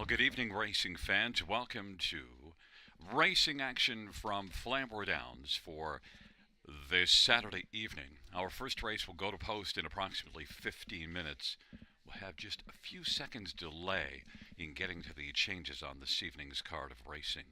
Well, good evening, racing fans. Welcome to racing action from Flamboro Downs for this Saturday evening. Our first race will go to post in approximately 15 minutes. We'll have just a few seconds delay in getting to the changes on this evening's card of racing.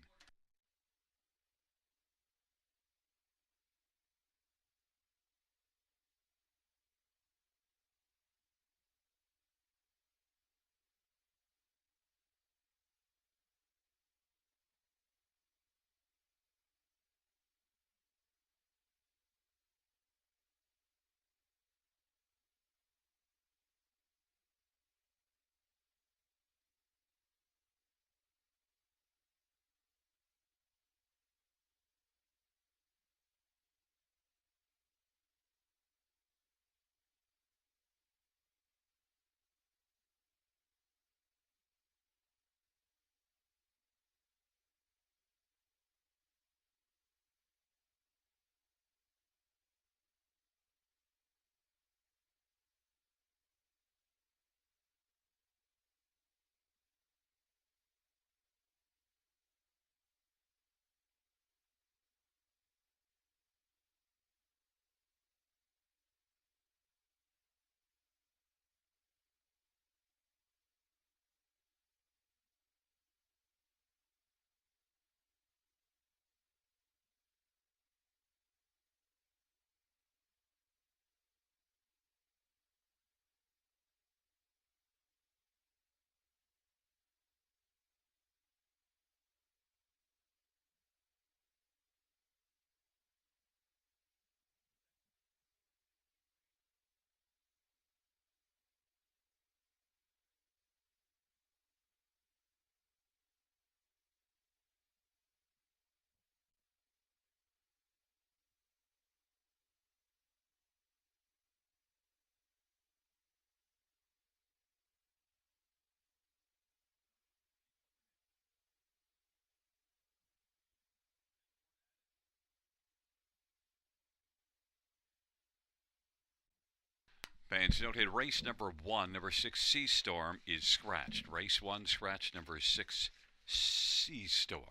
Fans noted race number 1, number 6 Sea Storm is scratched. Race 1 scratch number 6 Sea Storm.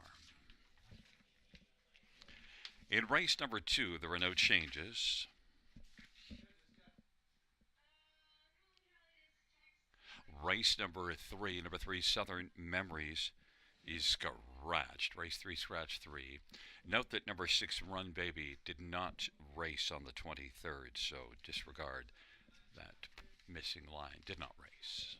In race number 2, there are no changes. Race number 3, number 3 Southern Memories is scratched. Race 3 scratch 3. Note that number 6 Run Baby did not race on the 23rd, so disregard that missing line. Did not race.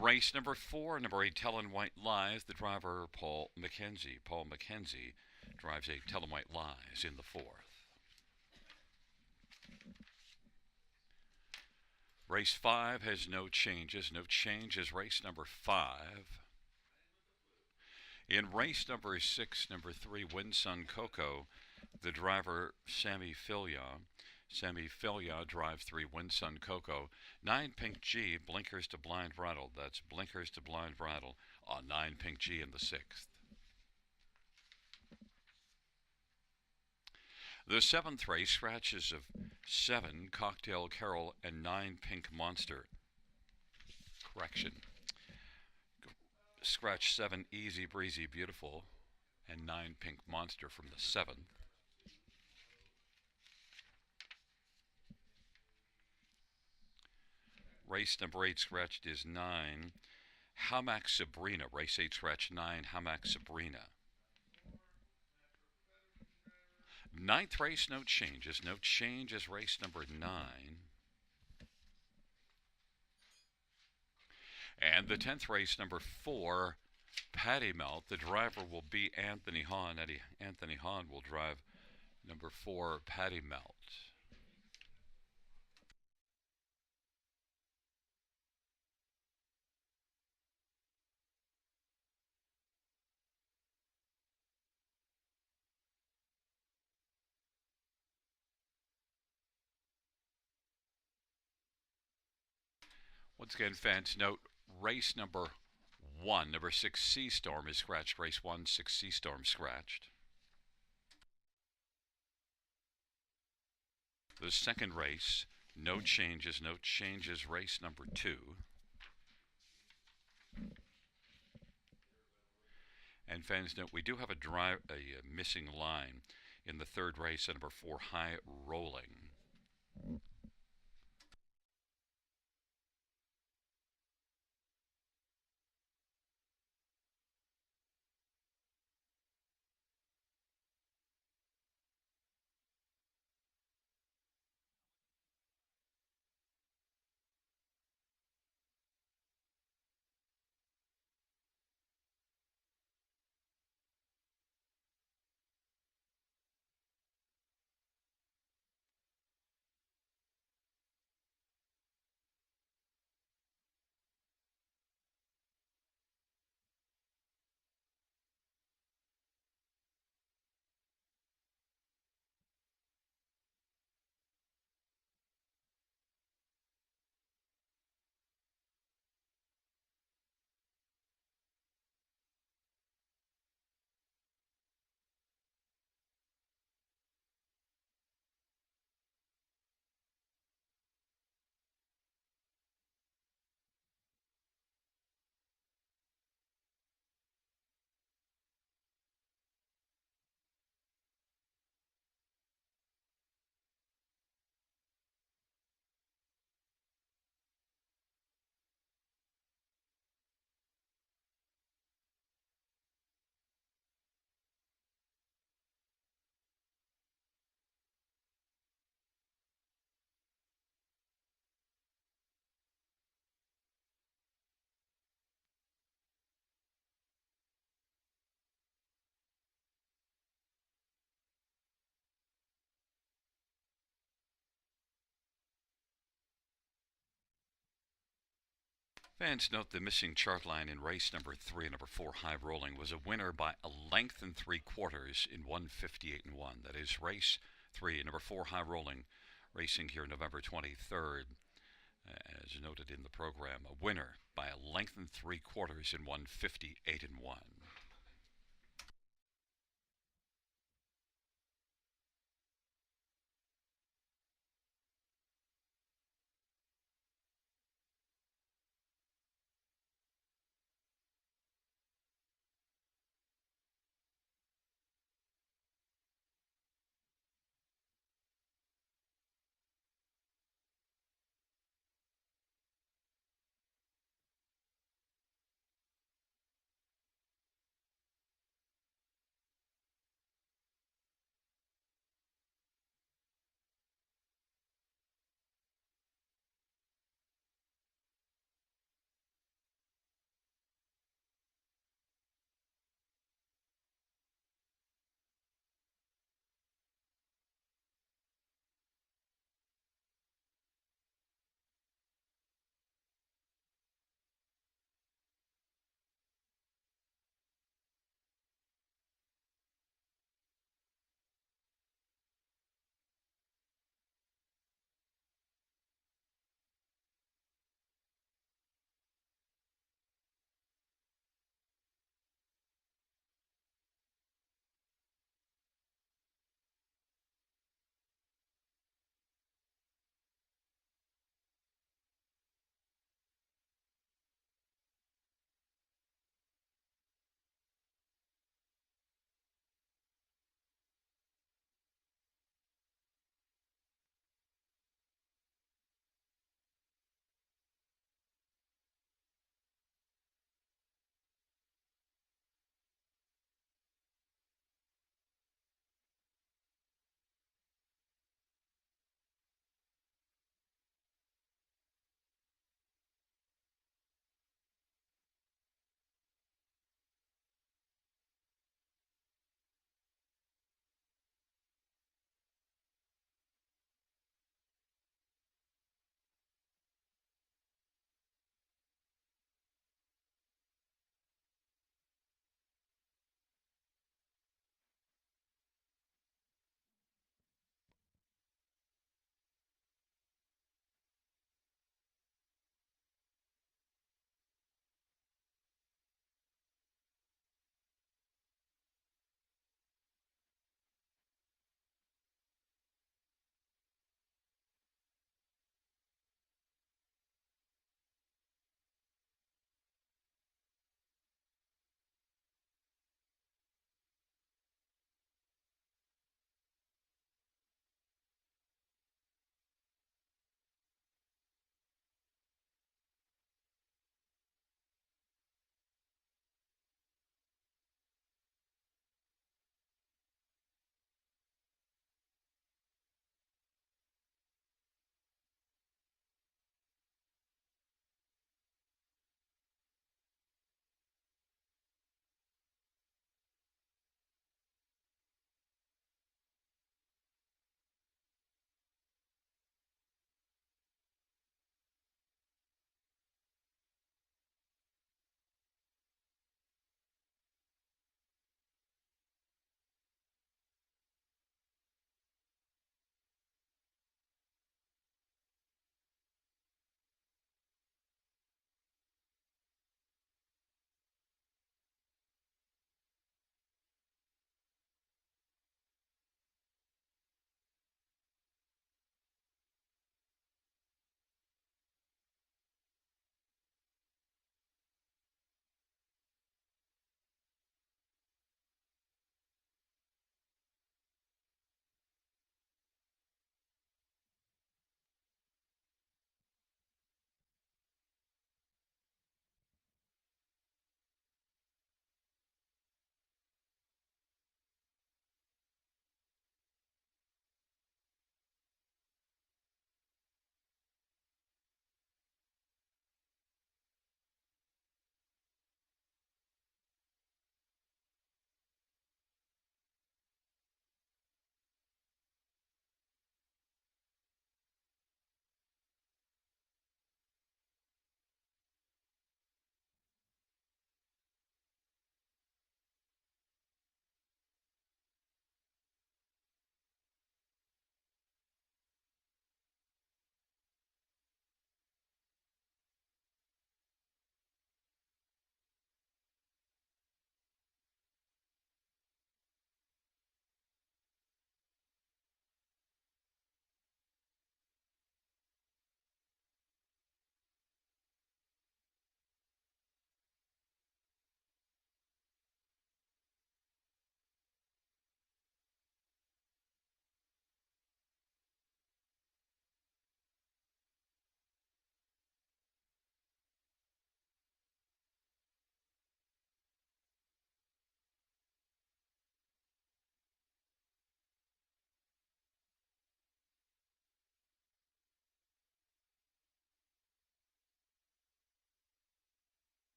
Race number 4, number 8 Telling White Lies. The driver Paul McKenzie. Paul McKenzie drives a Telling White Lies in the 4th. Race 5 has no changes. No change is race number 5. In race number 6, number 3, Winsun Coco, the driver Sammy Filia. Sammy Filia drives 3, Winsun Coco. 9 Pink G, Blinkers to Blind Rattle. That's Blinkers to Blind Rattle on 9 Pink G in the 6th. The 7th race, scratches of 7, Cocktail Carol, and 9 Pink Monster. Correction. Scratch 7, Easy Breezy Beautiful, and 9 Pink Monster from the 7th. Race number 8 scratched is 9, Hamac Sabrina. Race 8 scratch 9, Hamac Sabrina. 9th race, no changes. No change is race number 9. And the 10th race, number 4, Patty Melt. The driver will be Anthony Hahn. Anthony Hahn will drive number 4, Patty Melt. Once again, fans, note race number 1, number 6 Sea Storm is scratched. Race 1, 6 Sea Storm scratched. The second race, no changes. No changes, race number 2. And fans note we do have a missing line in the third race at number 4, High Rolling. Fans note the missing chart line in race number 3, number 4, High Rolling, was a winner by a length and 3/4 in 158 and 1. That is race 3, number 4, High Rolling, racing here November 23rd. As noted in the program, a winner by a length and 3/4 in 158 and 1.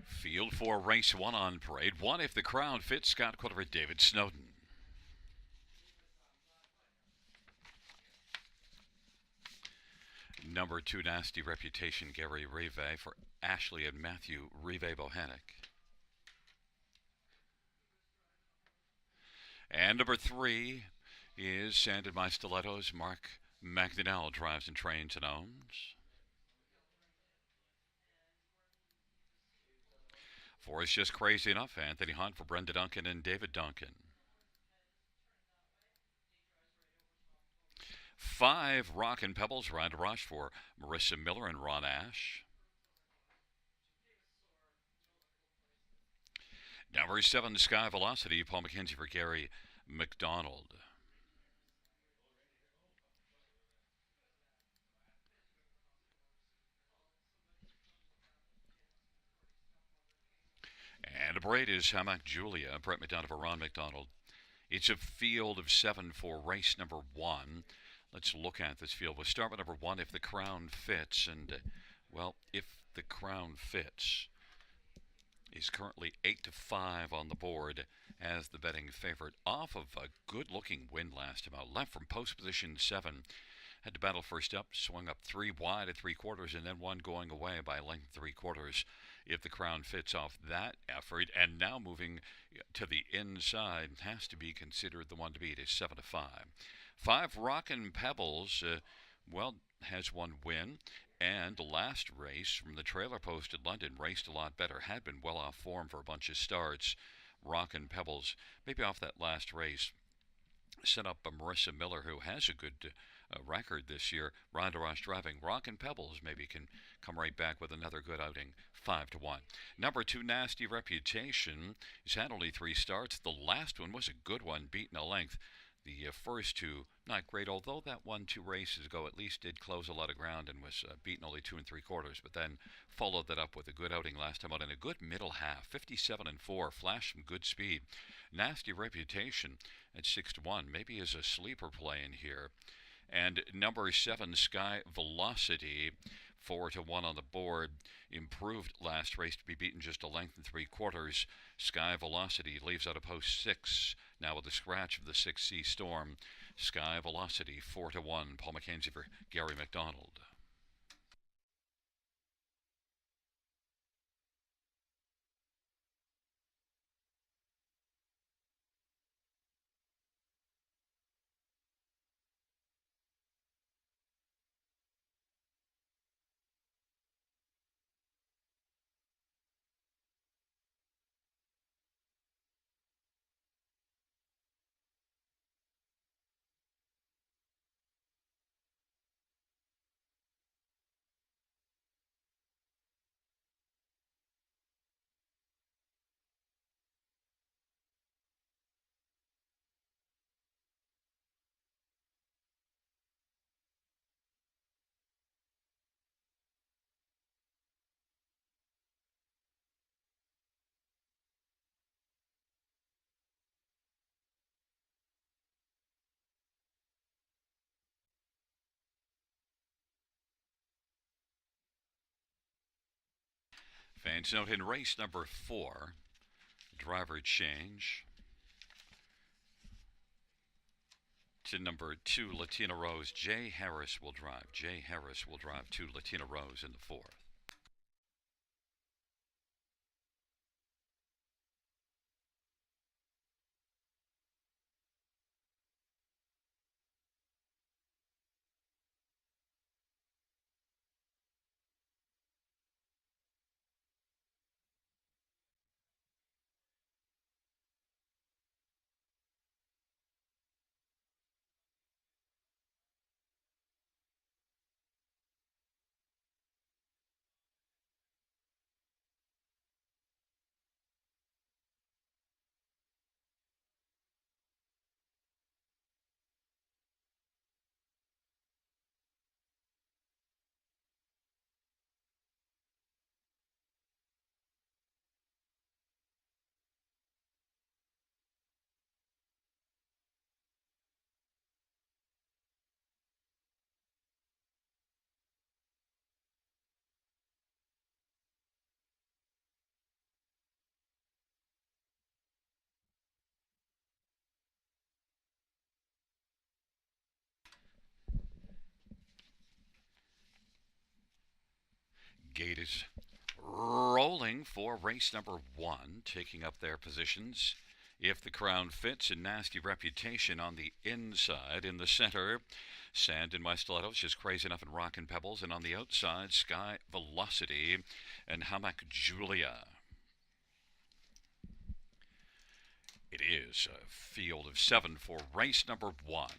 Field for race one on parade. One if the crowd fits. Scott Quiller, David Snowden. Number 2, Nasty Reputation, Gary Rive for Ashley and Matthew Rive Bohanec. And number 3 is Sanded My Stilettos, Mark McDonnell drives and trains and owns. 4 is Just Crazy Enough, Anthony Hunt for Brenda Duncan and David Duncan. 5, Rockin' Pebbles, Ryan Rush for Marissa Miller and Ron Ash. Number 7, Sky Velocity, Paul McKenzie for Gary McDonald. And number 8 is Hammock Julia, Brett McDonald for Ron McDonald. It's a field of 7 for race number 1. Let's look at this field. We'll start with number 1, If the Crown Fits. And, well, If the Crown Fits is currently 8-5 on the board as the betting favorite, off of a good-looking win last time out. Left from post position 7. Had to battle first up, swung up 3 wide at 3/4, and then 1 going away by a length 3/4. If the Crown Fits off that effort, and now moving to the inside, has to be considered the one to beat. Is 7-5. 5, Rockin' Pebbles, has 1 win. And the last race from the trailer post at London, raced a lot better, had been well off form for a bunch of starts. Rockin' Pebbles, maybe off that last race, set up Marissa Miller, who has a good record this year. Ronda Ross driving. Rockin' Pebbles maybe can come right back with another good outing. 5-1. Number 2, Nasty Reputation. He's had only 3 starts. The last one was a good one, beaten a length. The first 2, not great, although that 1-2 races ago at least did close a lot of ground and was beaten only 2 3/4, but then followed that up with a good outing last time out and a good middle half. 57-4, flashed some good speed. Nasty Reputation at 6-1, maybe is a sleeper play in here. And number 7, Sky Velocity, 4-1 on the board. Improved last race to be beaten just a length and 3/4. Sky Velocity leaves out a post 6. Now with the scratch of the 6C Storm. Sky Velocity, 4-1. Paul McKenzie for Gary McDonald. Fans note in race number 4, driver change to number 2, Latina Rose. Jay Harris will drive. Jay Harris will drive to Latina Rose in the 4th. Gate is rolling for race number one, taking up their positions. If the Crown Fits, a nasty reputation on the inside. In the center, Sand and My Stilettos, just crazy enough and Rockin' Pebbles. And on the outside, Sky Velocity and Hammock Julia. It is a field of 7 for race number one.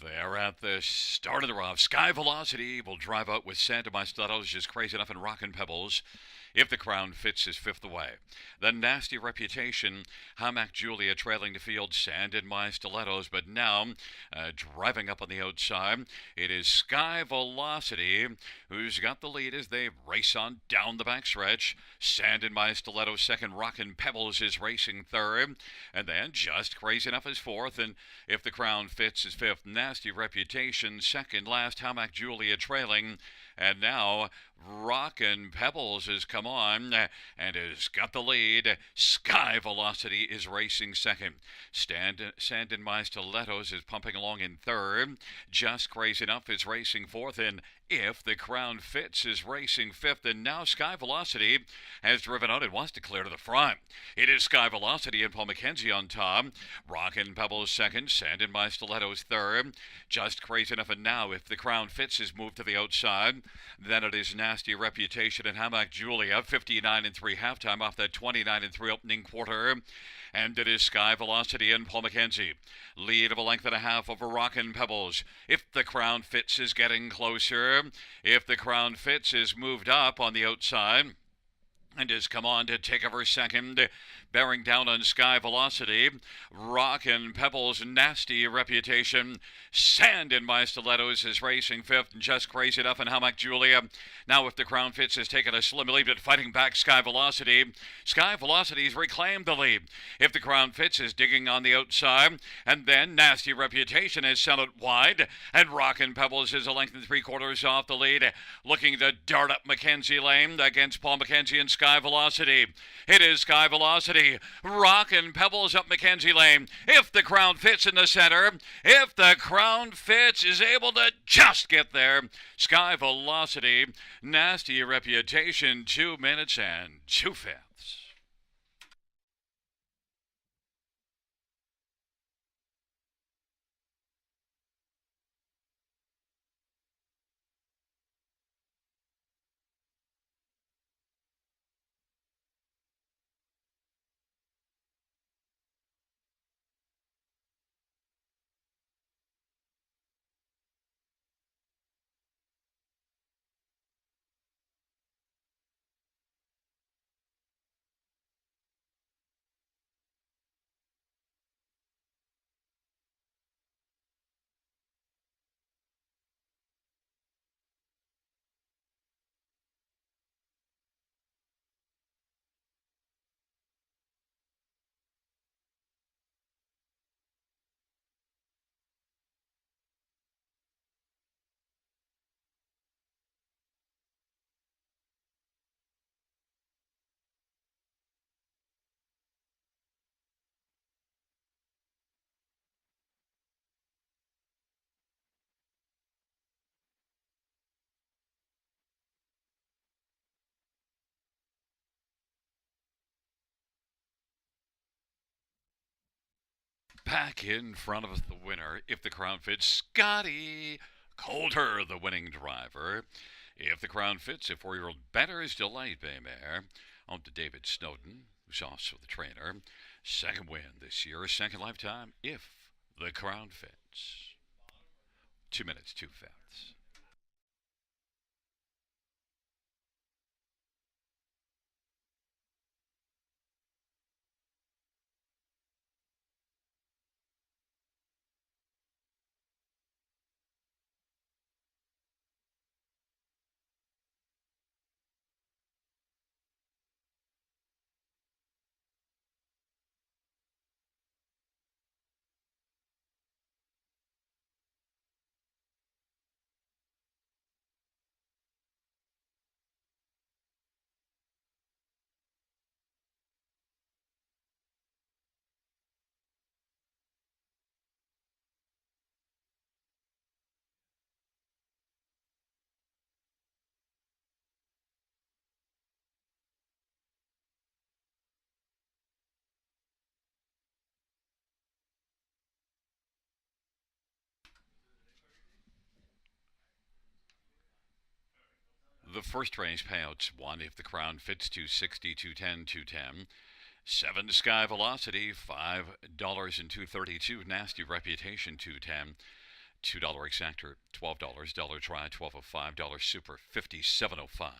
They're at the start of the rough. Sky Velocity will drive out with Santa My Stilettos, just crazy enough and Rockin' Pebbles. If the Crown Fits is fifth away. The Nasty Reputation, Hamac Julia trailing the field, Sand in My Stilettos, but now driving up on the outside, it is Sky Velocity who's got the lead as they race on down the backstretch. Sand in My Stilettos second, Rockin' Pebbles is racing third, and then Just Crazy Enough is fourth, and If the Crown Fits is fifth. Nasty Reputation second, last Hamac Julia trailing. And now Rockin' Pebbles has come on and has got the lead. Sky Velocity is racing second. Sand in My Stilettos is pumping along in third. Just Crazy Enough is racing fourth. And If the Crown Fits is racing fifth. And now Sky Velocity has driven out and wants to clear to the front. It is Sky Velocity and Paul McKenzie on top. Rockin' Pebbles second. Sand in My Stilettos third. Just Crazy Enough. And now If the Crown Fits is moved to the outside. Then it is Nasty Reputation and Hamac Julia, 59-3 halftime off that 29-3 opening quarter. And it is Sky Velocity and Paul McKenzie. Lead of a length and a half over Rockin' Pebbles. If the Crown Fits is getting closer. If the Crown Fits is moved up on the outside and has come on to take over second, bearing down on Sky Velocity. Rockin' Pebbles, Nasty Reputation. Sand in My Stilettos is racing fifth, and Just Crazy Enough and Hamac Julia. Now If the Crown Fits has taken a slim lead, but fighting back Sky Velocity. Sky Velocity's reclaimed the lead. If the Crown Fits is digging on the outside, and then Nasty Reputation has sent it wide, and Rockin' Pebbles is a length and three quarters off the lead, looking to dart up Mackenzie Lane against Paul McKenzie and Sky Velocity. It is Sky Velocity. Rockin' Pebbles up Mackenzie Lane. If the Crown Fits in the center. If the Crown Fits is able to just get there. Sky Velocity. Nasty Reputation. 2 minutes and 2/5. Back in front of the winner, If the Crown Fits, Scotty Coulter, the winning driver. If the Crown Fits, a 4-year-old Better is Delight Bay Mare. On to David Snowden, who's also the trainer. Second win this year, second lifetime, If the Crown Fits. 2 minutes, 2/5. The first race payouts 1 if the crown fits, 260, 210, 210. 7 Sky Velocity, $5 and 232. Nasty Reputation, 210. $2 Exactor, $12. Dollar Try, 1205. $5 Super, 5705.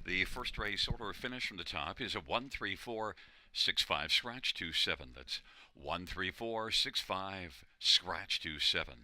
The first race order of finish from the top is a 13465 scratch 27. That's 13465 scratch 27.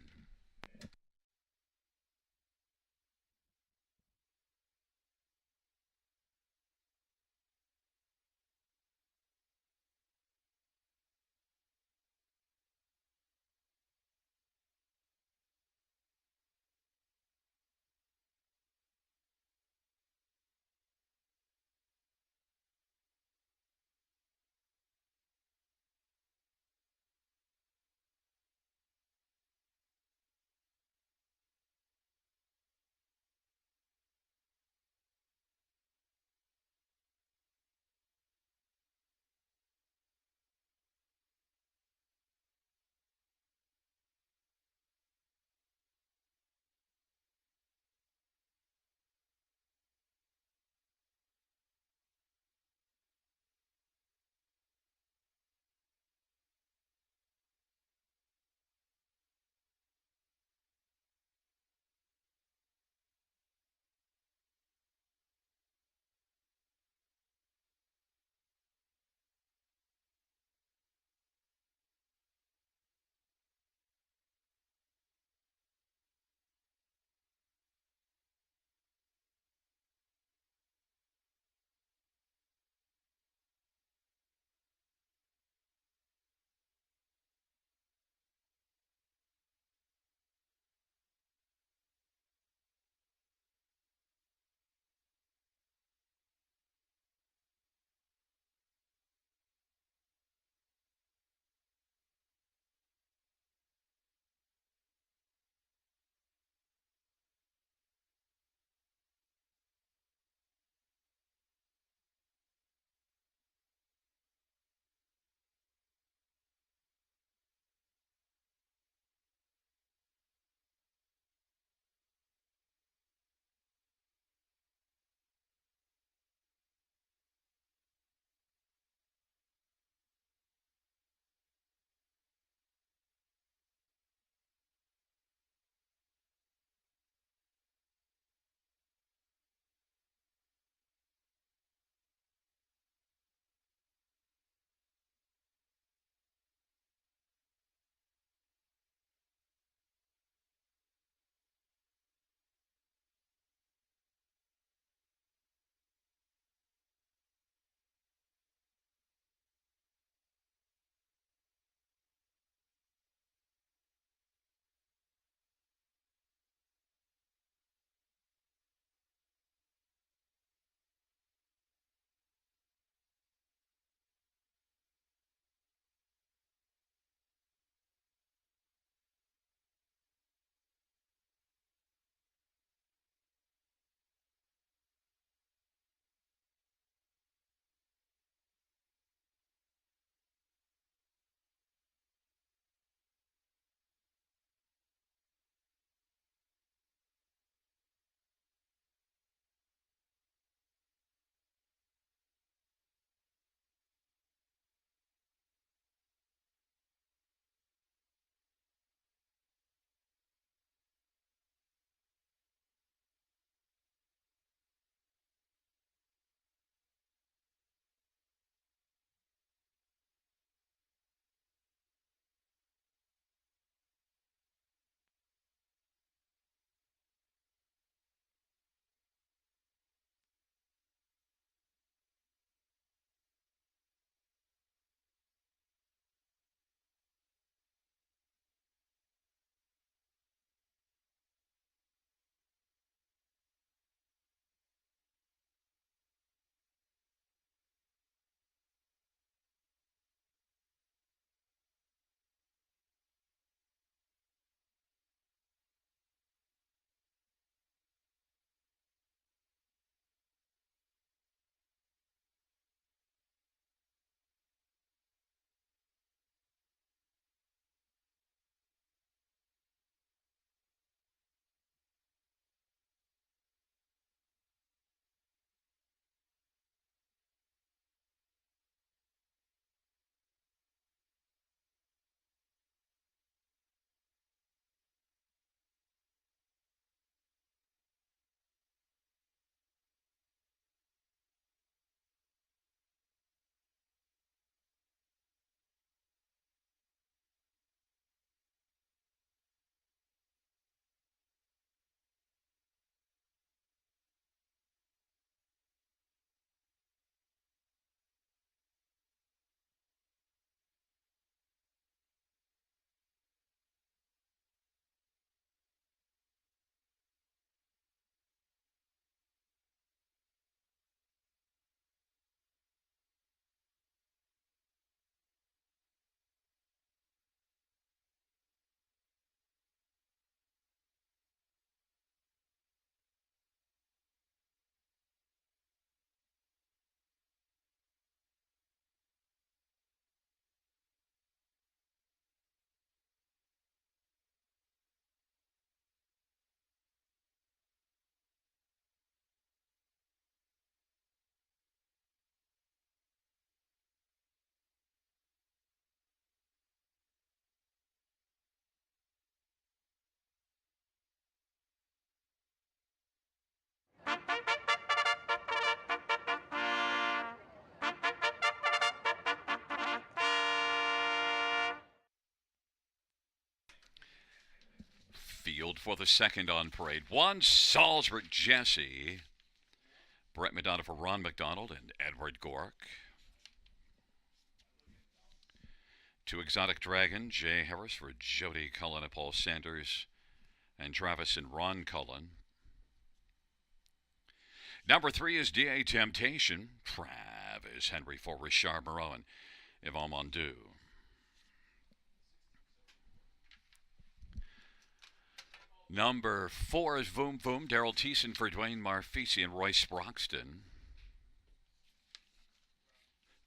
field for the second on parade. 1, Salisbury Jesse. Brett Madonna for Ron McDonald and Edward Gork. 2, Exotic Dragon. Jay Harris for Jody Cullen and Paul Sanders and Travis and Ron Cullen. Number 3 is D.A. Temptation. Travis Henry for Richard Moreau and Yvonne Mondu. Number 4 is Voom Voom. Daryl Thiessen for Dwayne Marfisi and Royce Broxton.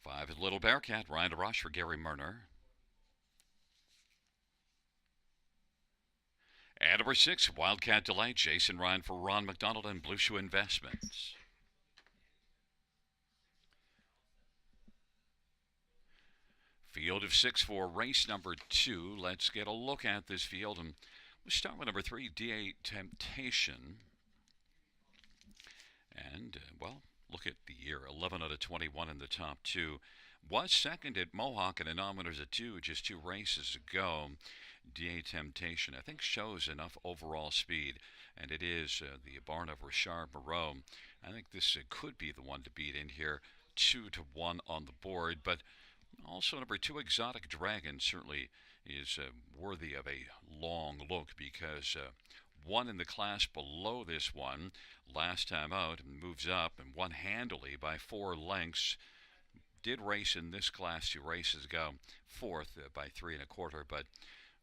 5 is Little Bearcat. Ryan DeRoche for Gary Murner. And number 6, Wildcat Delight. Jason Ryan for Ron McDonald and Blue Shoe Investments. Field of 6 for race number 2. Let's get a look at this field. And we'll start with number 3, D.A. Temptation. And, well, look at the year. 11 out of 21 in the top 2. Was second at Mohawk and a non-winners at 2 just 2 races ago. D.A. Temptation, I think, shows enough overall speed, and it is the barn of Richard Moreau. I think this could be the one to beat in here, 2-1 on the board, but also number 2, Exotic Dragon, certainly is worthy of a long look because one in the class below this one last time out and moves up and won handily by 4 lengths. Did race in this class 2 races ago, 4th by 3 1/4, but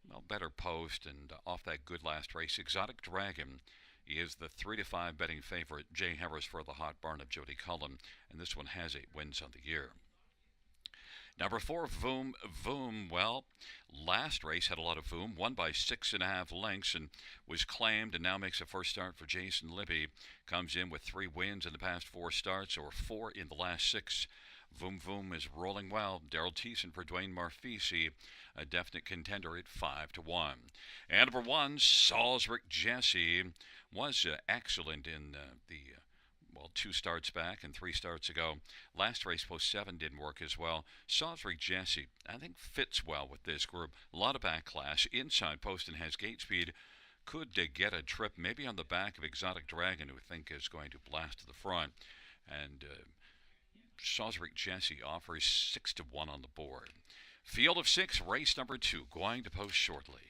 well, better post and off that good last race. Exotic Dragon is the 3-5 betting favorite. Jay Harris for the Hot Barn of Jody Cullen, and this one has 8 wins on the year. Number 4, Voom Voom. Well, last race had a lot of Voom, won by 6.5 lengths and was claimed, and now makes a first start for Jason Libby. Comes in with 3 wins in the past 4 starts, or 4 in the last 6. Voom Voom is rolling well. Daryl Thiessen for Dwayne Marfisi, a definite contender at 5-1. And number 1, Salisbury Jesse, was excellent in the 2 starts back and 3 starts ago. Last race, post 7, didn't work as well. Salisbury Jesse, I think, fits well with this group. A lot of back class, inside post, and has gate speed. Could get a trip maybe on the back of Exotic Dragon, who I think is going to blast to the front. And Salisbury Jesse offers 6-1 on the board. Field of 6, race number 2, going to post shortly.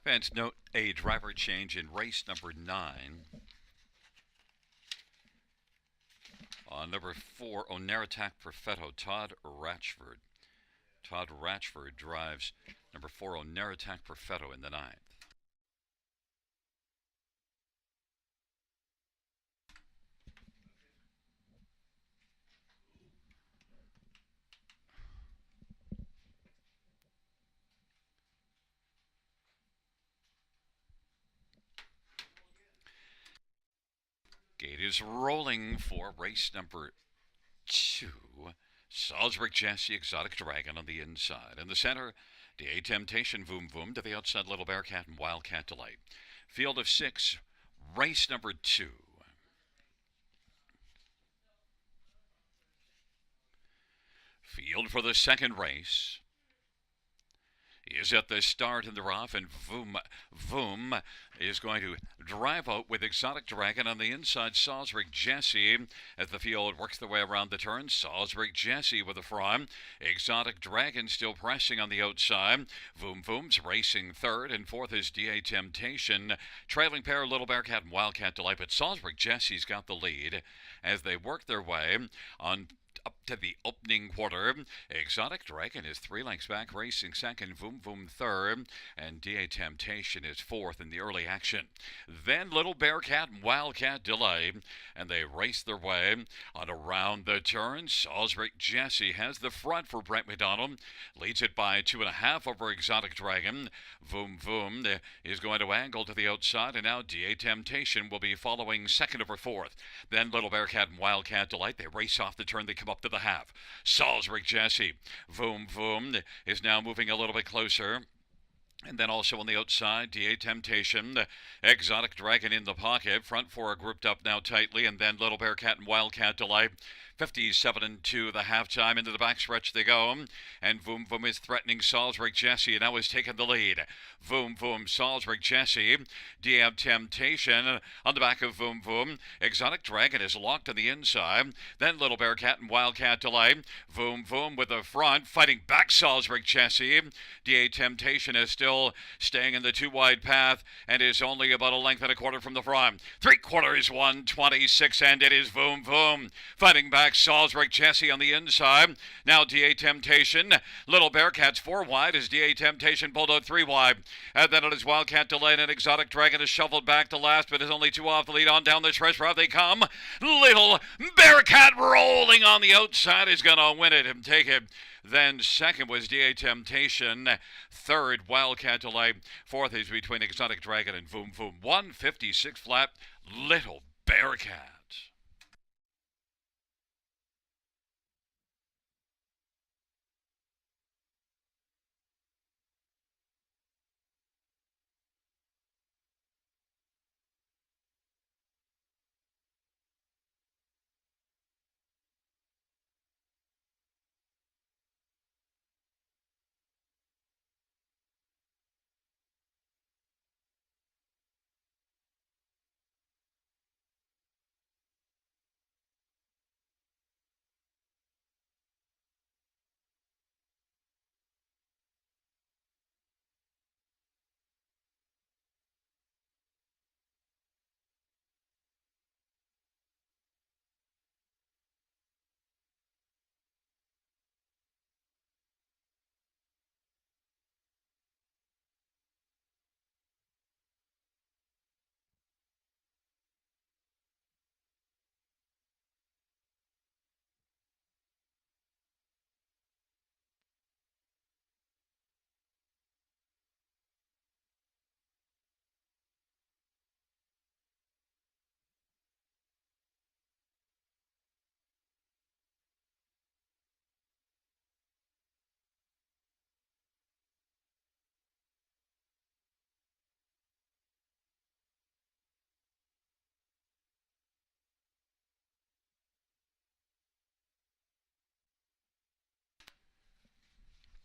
Fans note a driver change in race number 9. On number 4, Oneratak Perfetto, Todd Ratchford. Todd Ratchford drives number 4, Oneratak Perfetto in the 9th. Gate is rolling for race number 2. Salisbury Jesse, Exotic Dragon on the inside. In the center, D.A. Temptation, Voom Voom. To the outside, Little Bearcat and Wildcat Delight. Field of 6, race number 2. Field for the second race is at the start in the rough, and Voom is going to drive out with Exotic Dragon on the inside. Salisbury Jesse as the field works their way around the turn. Salisbury Jesse with a front. Exotic Dragon still pressing on the outside. Voom's racing third, and fourth is DA Temptation. Trailing pair Little Bearcat and Wildcat Delight, but Salisbury Jesse's got the lead as they work their way on up to the opening quarter. Exotic Dragon is 3 lengths back, racing second. Voom third, and DA Temptation is fourth in the early action. Then Little Bearcat and Wildcat Delay, and they race their way on around the turn. Salisbury Jesse has the front for Brent McDonald, leads it by 2.5 over Exotic Dragon. Voom is going to angle to the outside, and now DA Temptation will be following second over fourth. Then Little Bearcat and Wildcat Delight, they race off the turn, they come up to the half. Salisbury Jesse, Voom is now moving a little bit closer. And then also on the outside, DA Temptation, Exotic Dragon in the pocket. Front four are grouped up now tightly, and then Little Bearcat and Wildcat Delight. 57-2 the halftime. Into the backstretch they go, and Voom is threatening Salisbury Jesse, and now has taken the lead. Voom, Salisbury Jesse, DA Temptation on the back of Voom. Exotic Dragon is locked on the inside. Then Little Bearcat and Wildcat Delight. Voom with the front, fighting back Salisbury Jesse. DA Temptation is still staying in the too wide path and is only about a length and a quarter from the front. 3/4 126, and it is Voom fighting back Salisbury Jesse on the inside. Now DA Temptation. Little Bearcat's 4 wide as DA Temptation pulled out 3 wide. And then it is Wildcat Delay, and Exotic Dragon is shuffled back to last, but is only 2 off the lead. On down the stretch route they come. Little Bearcat rolling on the outside is going to win it and take it. Then second was DA Temptation. Third, Wildcat Delay. Fourth is between Exotic Dragon and Voom. 156 flat, Little Bearcat.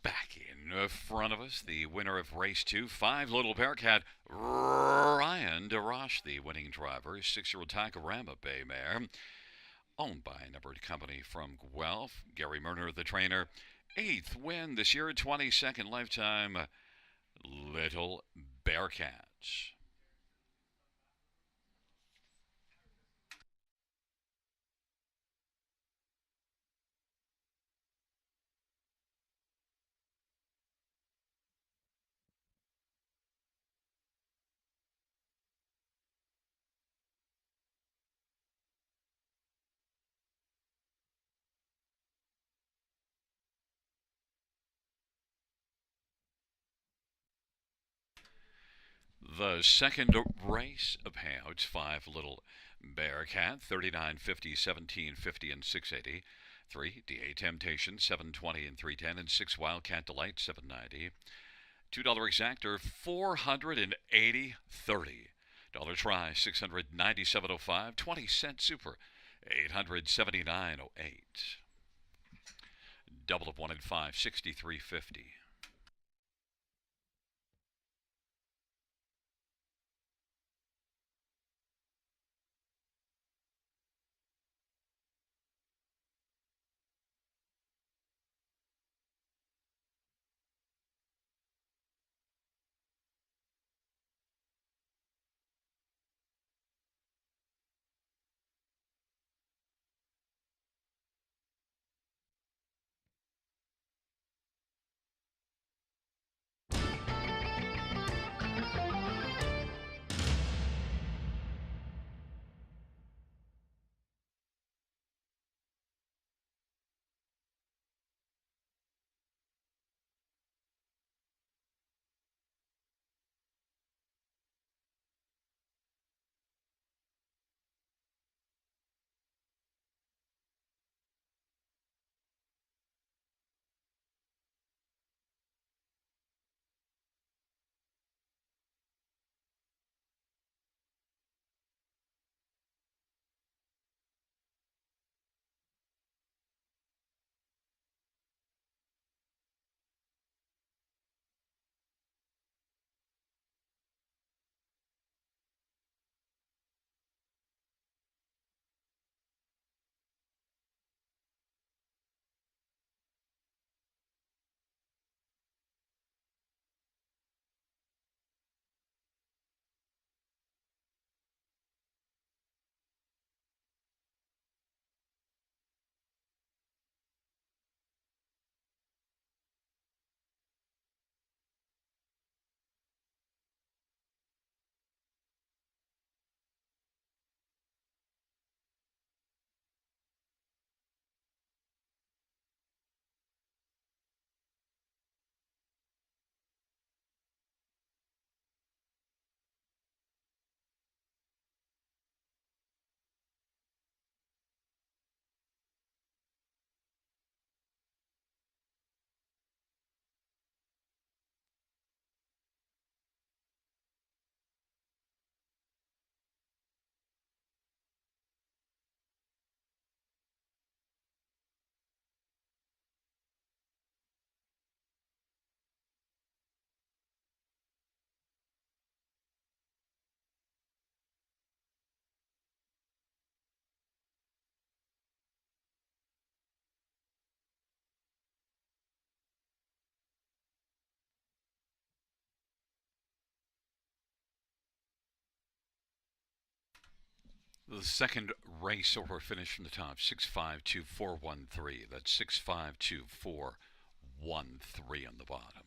Back in front of us, the winner of race 2, 5 Little Bearcat, Ryan DeRoche, the winning driver, 6-year-old Takarama Bay mare, owned by a numbered company from Guelph. Gary Murner, the trainer, 8th win this year, 22nd lifetime, Little Bearcat. The second race of payouts, 5 Little Bearcat, 39.50, 17.50, and 6.80. 3 DA Temptation, 7.20 and 3.10, and 6 Wildcat Delight, 7.90. $2 exactor, 480.30. Dollar try, 697.05. 20-cent super, 879.08. Double of 1 and 5, 6350. The second race order finish from the top, 652413. That's 652413 on the bottom.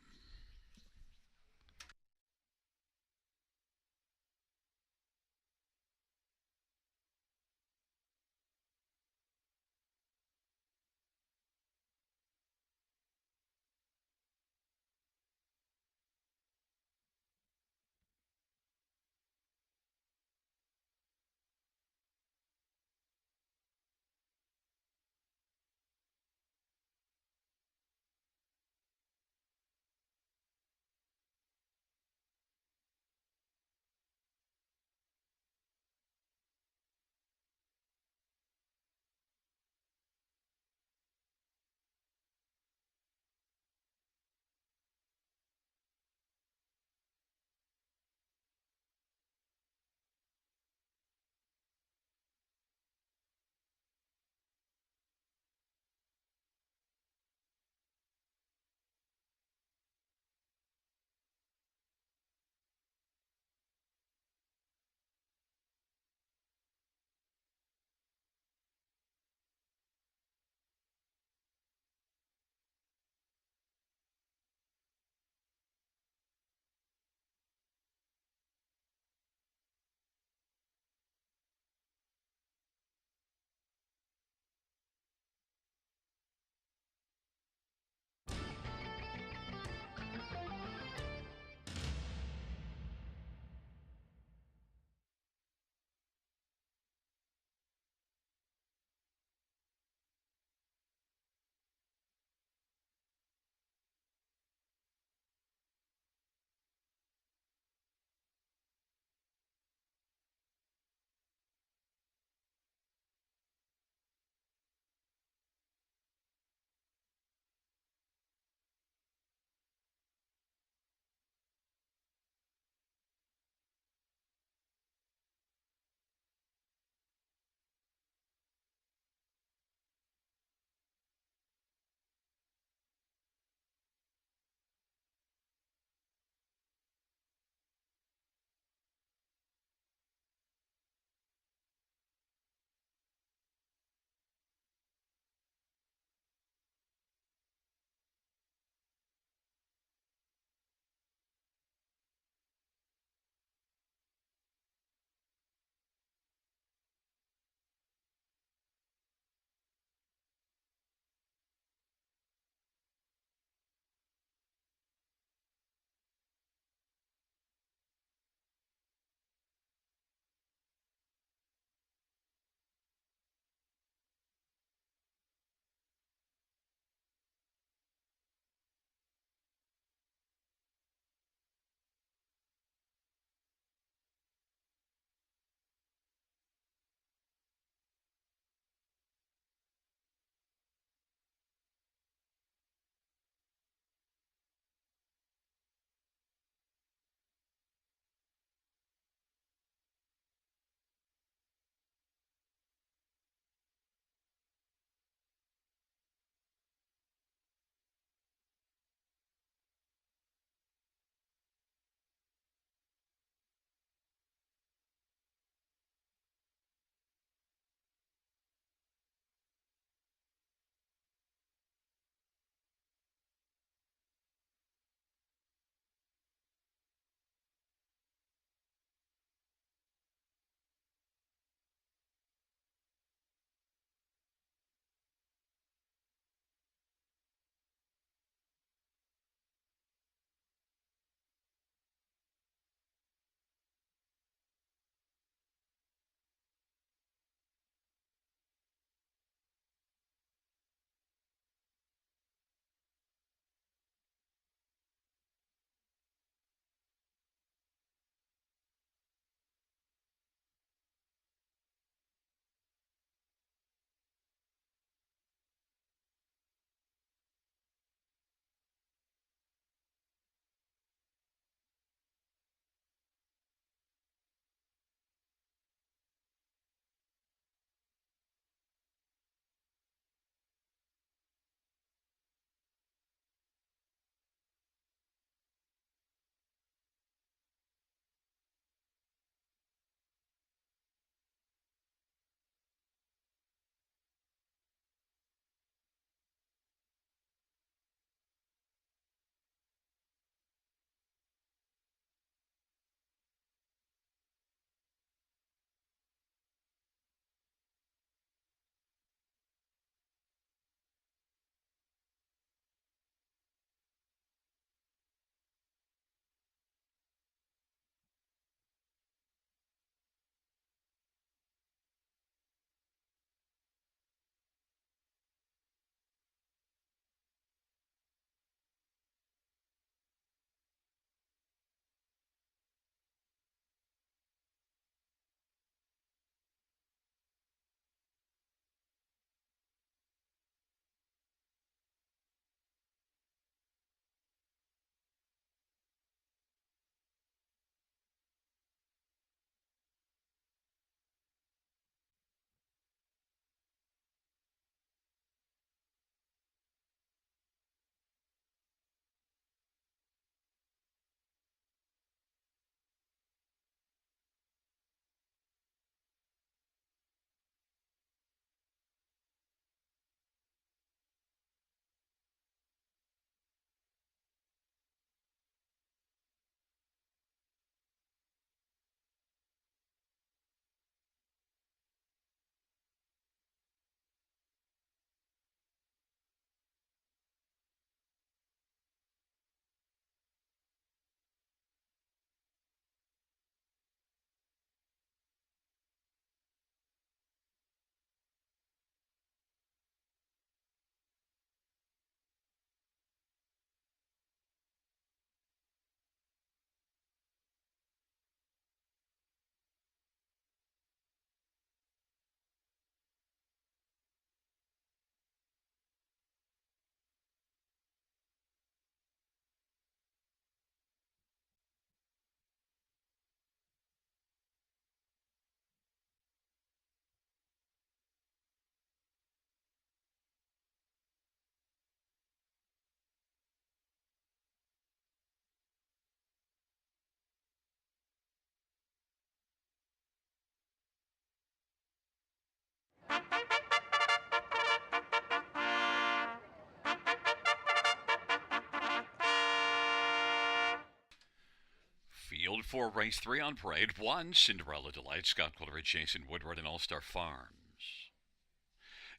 Field 4, Race 3 on parade. 1, Cinderella Delight, Scott Coleridge, Jason Woodward, and All-Star Farms.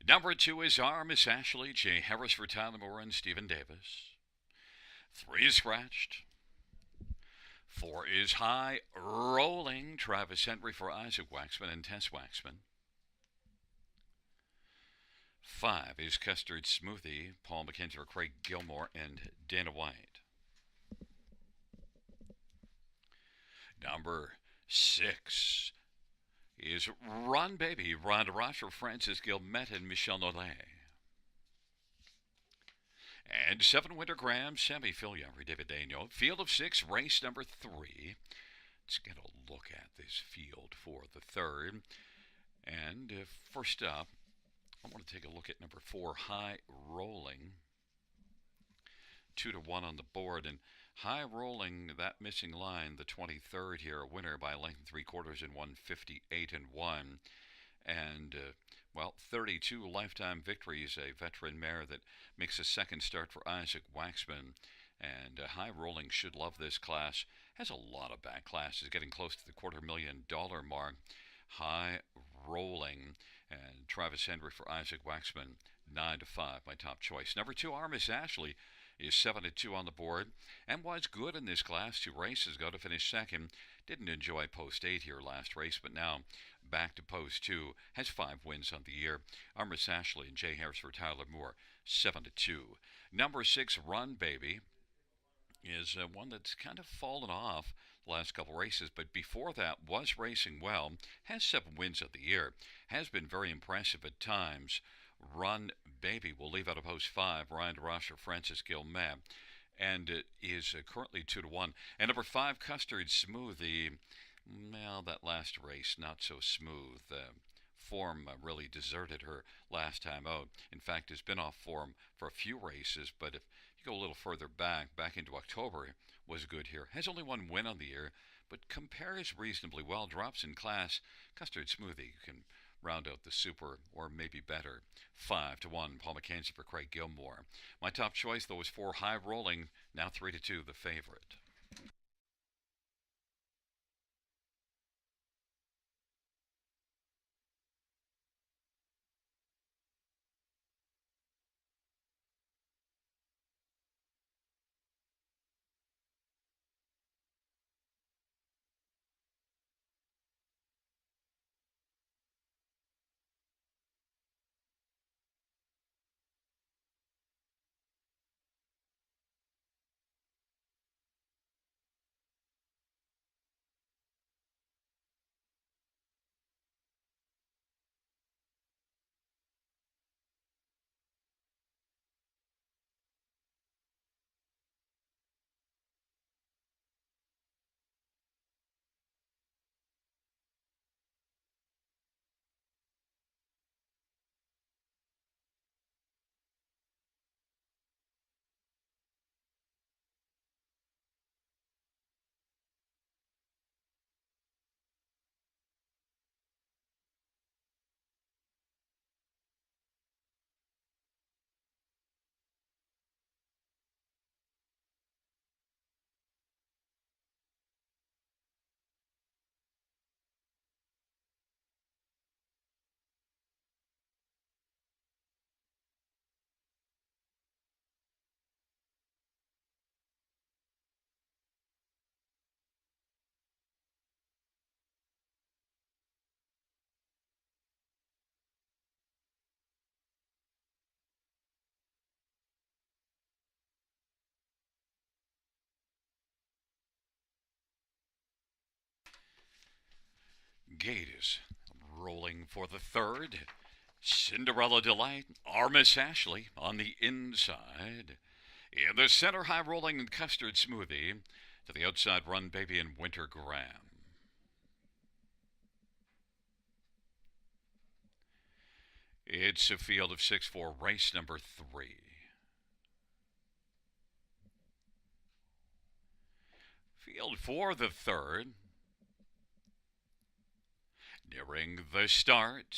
Number 2 is R, Miss Ashley, Jay Harris for Tyler Moore and Stephen Davis. 3 is Scratched. 4 is High Rolling, Travis Henry for Isaac Waxman and Tess Waxman. 5 is Custard Smoothie, Paul McKenzie for Craig Gilmore and Dana White. Number 6 is Run Baby, Rhonda Ross, Francis Gilmet, and Michelle Nollet. And 7, Winter Graham, Sammy Philyaw, David Daniel. Field of 6, race number 3. Let's get a look at this field for the third. And first up, I want to take a look at number 4, High Rolling. 2 to 1 on the board, and High Rolling, that missing line, the 23rd here, a winner by length and 3/4 in 158-1. And, 32 lifetime victories, a veteran mare that makes a second start for Isaac Waxman. And High Rolling should love this class. Has a lot of back classes, getting close to the $250,000 mark. High Rolling and Travis Henry for Isaac Waxman, 9 to 5, my top choice. Number 2, Miss Ashley, is 7 to 2 on the board and was good in this class. 2 races ago to finish second. Didn't enjoy post 8 here last race, but now back to post 2. Has 5 wins on the year. Miss Ashley and Jay Harris for Tyler Moore, 7 to 2. Number 6, Run Baby, is one that's kind of fallen off the last couple races, but before that was racing well. Has 7 wins of the year. Has been very impressive at times. Run Baby will leave out of post 5, Ryan Rosher, Francis Gilmet, and is currently 2 to 1. And number 5, Custard Smoothie, that last race, not so smooth. Form really deserted her last time out. In fact, has been off form for a few races, but if you go a little further back into October, was good here. Has only 1 win on the year, but compares reasonably well. Drops in class. Custard Smoothie can round out the super, or maybe better. 5 to 1, Paul McKenzie for Craig Gilmore. My top choice, though, is 4, High Rolling, now 3 to 2, the favorite. Gate is rolling for the third. Cinderella Delight, Miss Ashley on the inside. In the center, High Rolling and Custard Smoothie. To the outside, Run Baby and Winter Graham. It's a field of 6 for race number 3. Field for the third. Nearing the start.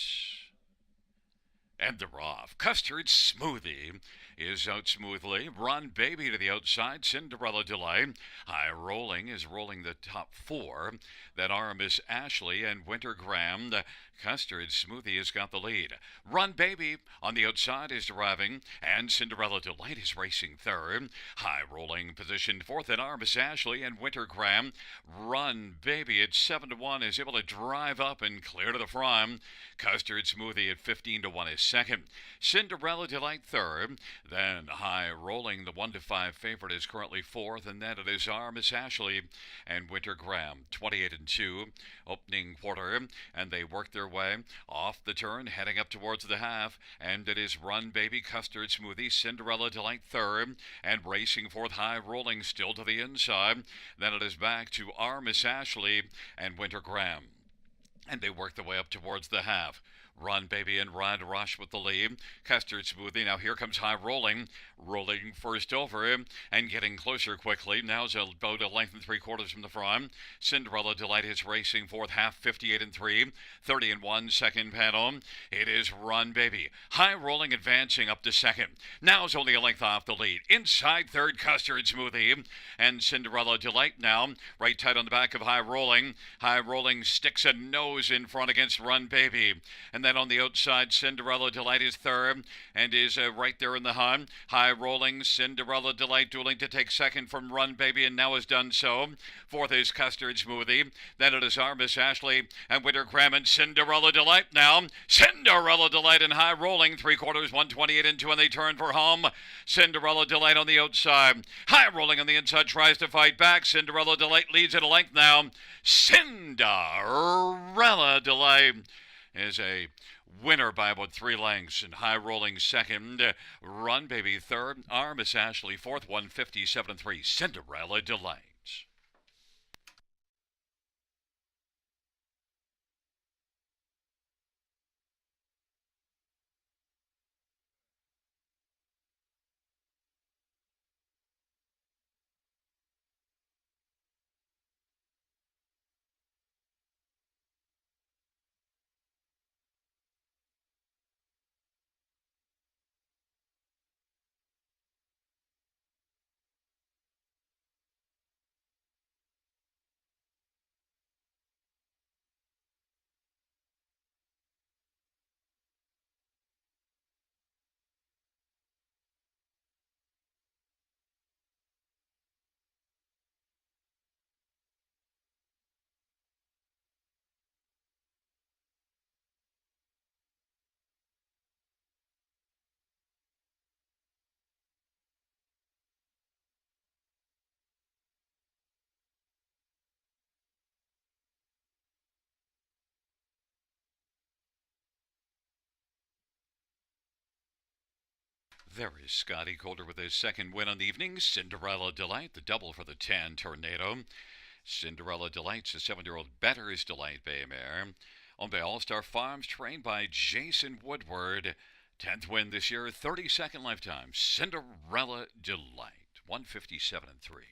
And they're off. Custard Smoothie is out smoothly. Run Baby to the outside. Cinderella Delight. High Rolling is rolling the top four. Then Aramis Ashley and Winter Graham. The Custard Smoothie has got the lead. Run Baby on the outside is driving. And Cinderella Delight is racing third. High Rolling positioned fourth. And Aramis Ashley and Winter Graham. Run Baby at 7-1 is able to drive up and clear to the front. Custard Smoothie at 15-1 is second. Cinderella Delight third. Then High Rolling, the 1-5 favorite, is currently fourth. And then it is Aramis Ashley and Winter Graham, 28-2, opening quarter. And they work their way off the turn, heading up towards the half. And it is Run Baby, Custard Smoothie, Cinderella Delight third. And racing fourth, High Rolling still to the inside. Then it is back to Aramis Ashley and Winter Graham. And they work their way up towards the half. Run Baby and Ride Rush with the lead. Custard Smoothie. Now here comes High Rolling. Rolling first over and getting closer quickly. Now it's about a length and 3/4 from the front. Cinderella Delight is racing fourth half, 58-3. 30-1 second panel. It is Run Baby. High Rolling advancing up to second. Now it's only a length off the lead. Inside third, Custard Smoothie. And Cinderella Delight now right tight on the back of High Rolling. High Rolling sticks a nose in front against Run Baby. And then on the outside, Cinderella Delight is third and is right there in the hunt. High Rolling, Cinderella Delight dueling to take second from Run Baby and now has done so. Fourth is Custard Smoothie. Then it is Aramis Ashley and Winter Graham and Cinderella Delight now. Cinderella Delight and High Rolling, 3/4, 128-2, and they turn for home. Cinderella Delight on the outside. High Rolling on the inside tries to fight back. Cinderella Delight leads at a length now. Cinderella Delight is a winner by about 3 lengths, and High Rolling second. Run Baby third. Aramis Ashley fourth, 157-3. Cinderella Delight. There is Scotty Calder with his second win on the evening. Cinderella Delight, the double for the 10 Tornado. Cinderella Delight's a 7-year-old Better's Delight Bay mare. Owned by All Star Farms, trained by Jason Woodward. 10th win this year, 32nd lifetime. Cinderella Delight, 157-3.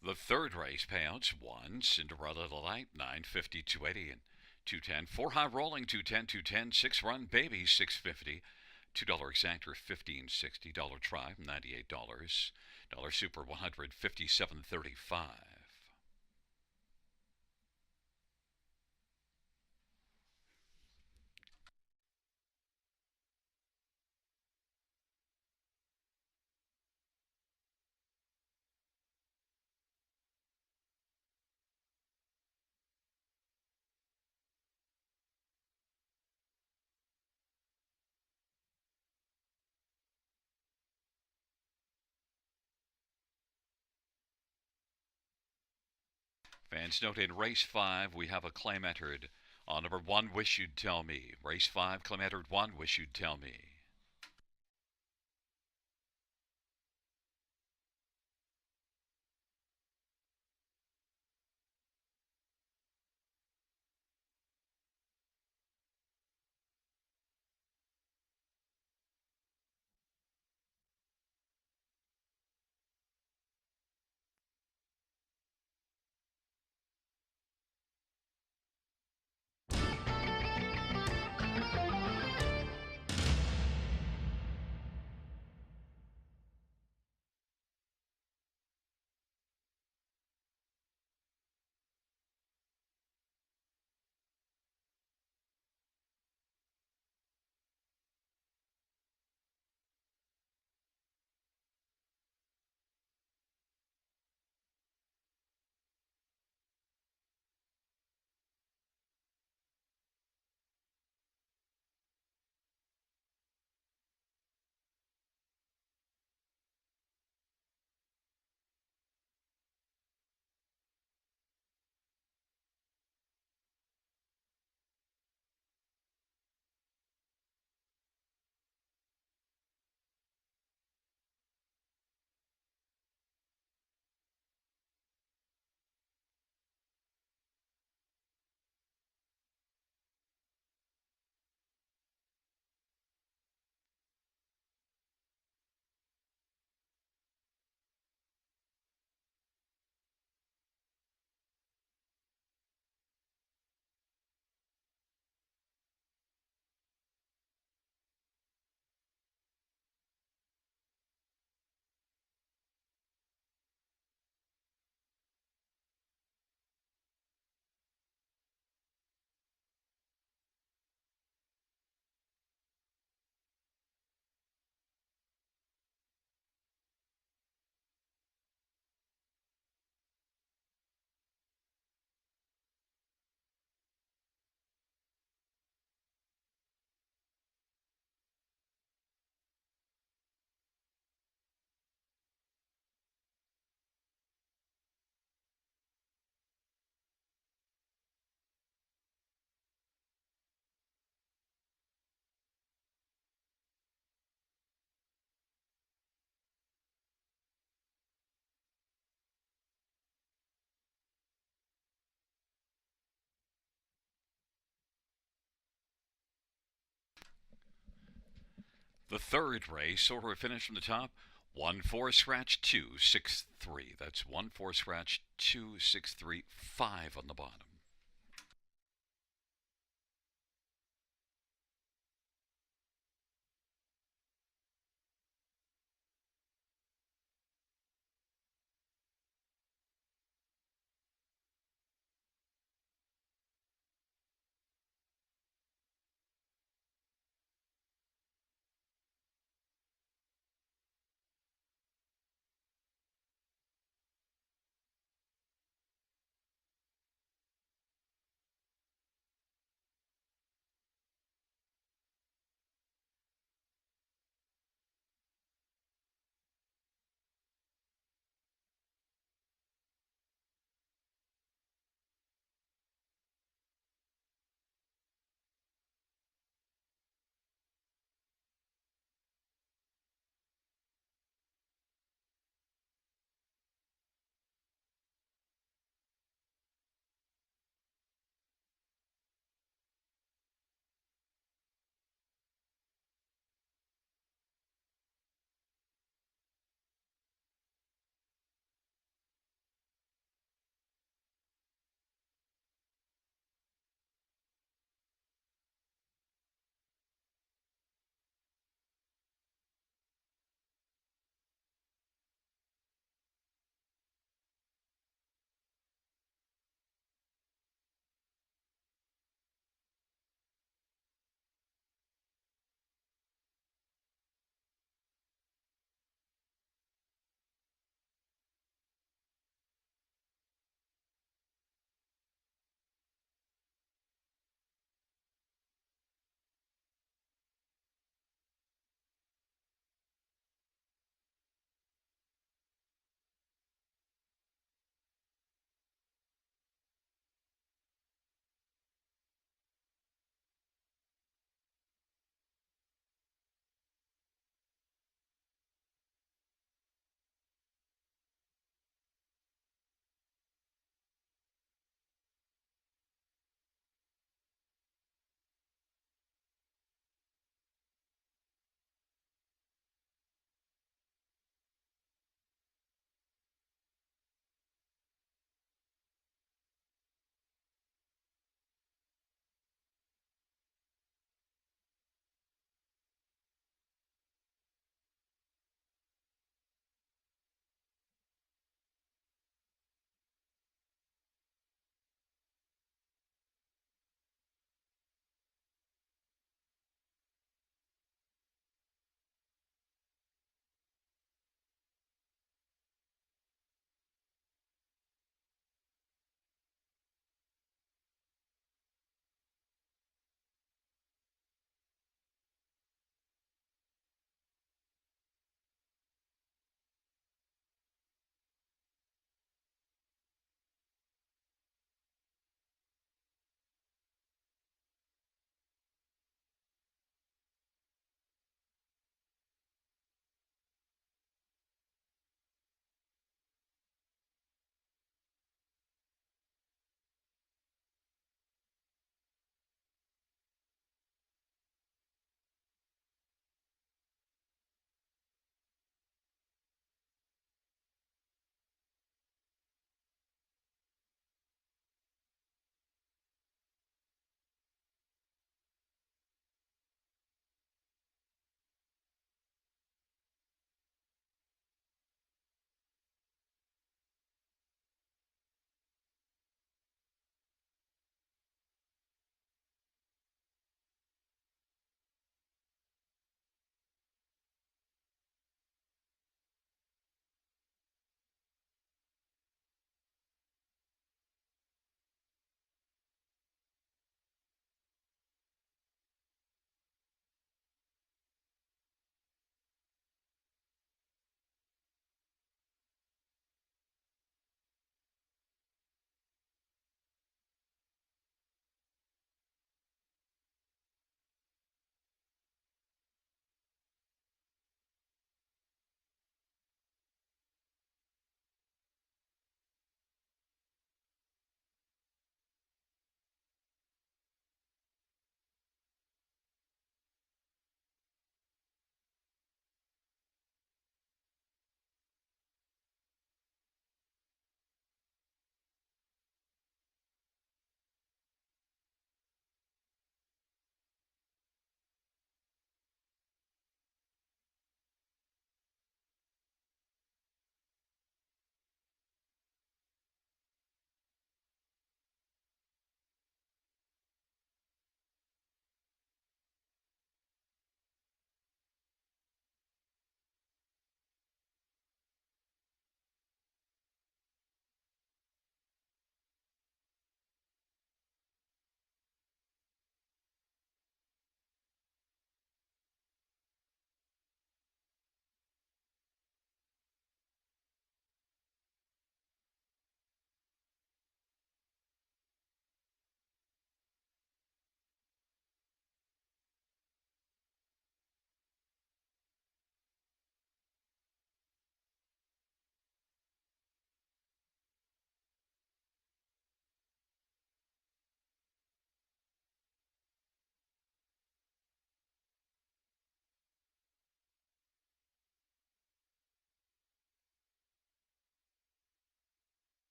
The third race payouts: 1, Cinderella Delight, 950, 280, and 210. Four high rolling, 210, 210. Six run baby, 650. $2 exactor, 1560. Dollar try, $98. Dollar super, 157.35. Fans note in race 5, we have a claim entered on number 1, Wish You'd Tell Me. Race 5, claim entered 1, Wish You'd Tell Me. The third race, order of finish from the top. 1 4 scratch 2 6 3. That's 1 4 scratch 2 6 3 5 on the bottom.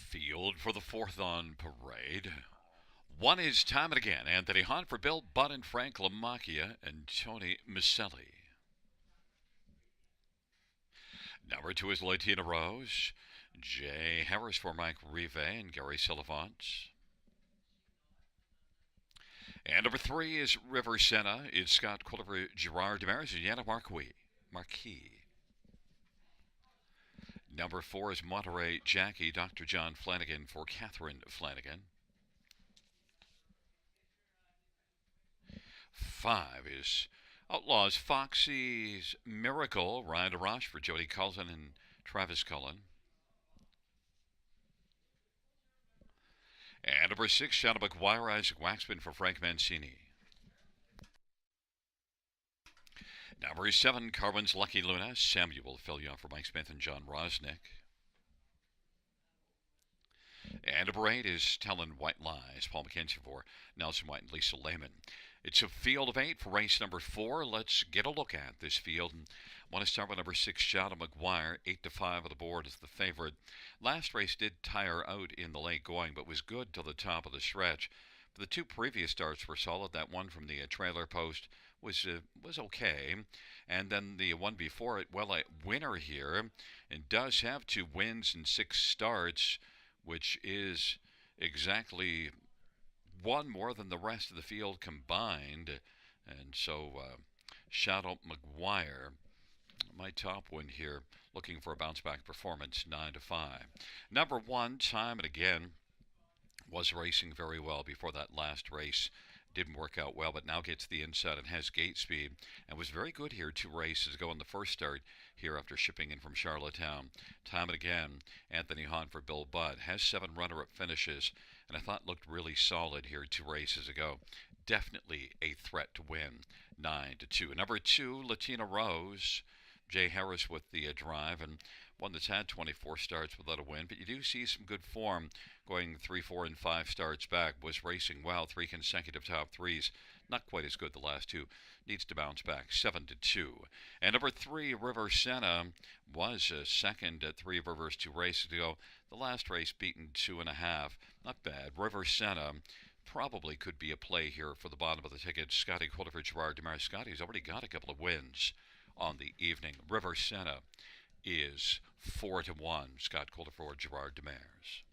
Field for the fourth on parade. One is time and again. Anthony Hahn for Bill Budd and Frank Lamacchia and Tony Miselli. Number two is Latina Rose. Jay Harris for Mike Rive and Gary Sullivan. And number three is River Sena. It's Scott Quilliver, Gerard Demaris, and Yana Marquis. Number four is Monterey Jackie, Dr. John Flanagan for Catherine Flanagan. Five is Outlaws Foxy's Miracle, Ryan DeRoche for Jody Cullen and Travis Cullen. And number six, Shadow McGuire, Isaac Waxman for Frank Mancini. Number seven, Carmen's Lucky Luna, Samuel Fillion for Mike Smith and John Rosnick. And number eight is Talon White Lies, Paul McKenzie for Nelson White and Lisa Lehman. It's a field of eight for race number four. Let's get a look at this field. And I want to start with number six, Shadow McGuire. 8-5 on the board is the favorite. Last race did tire out in the late going, but was good till the top of the stretch. The two previous starts were solid. That one from the trailer post was okay, and then the one before it, well, a winner here, and does have two wins and six starts, which is exactly one more than the rest of the field combined. And so Shadow McGuire, my top one here, looking for a bounce back performance, 9-5. Number one, time and again, was racing very well before that last race. Didn't work out well, but now gets the inside and has gate speed, and was very good here. Two races ago in the first start here after shipping in from Charlottetown. Time and again, Anthony Hahn for Bill Budd has 7 runner-up finishes, and I thought looked really solid here 2 races ago. Definitely a threat to win, 9-2. Number 2, Latina Rose. Jay Harris with the drive, and one that's had 24 starts without a win, but you do see some good form going 3, 4, and 5 starts back. Was racing well, 3 consecutive top threes. Not quite as good the last 2. Needs to bounce back, 7-2. And number 3, River Sena, was second at 3 Rivers 2 races ago. The last race beaten 2.5. Not bad. River Sena probably could be a play here for the bottom of the ticket. Scotty Quilliver, Gerard Demaris. Scotty's already got a couple of wins on the evening. River Sena is 4-1. Scott Quilliver, Gerard Demaris.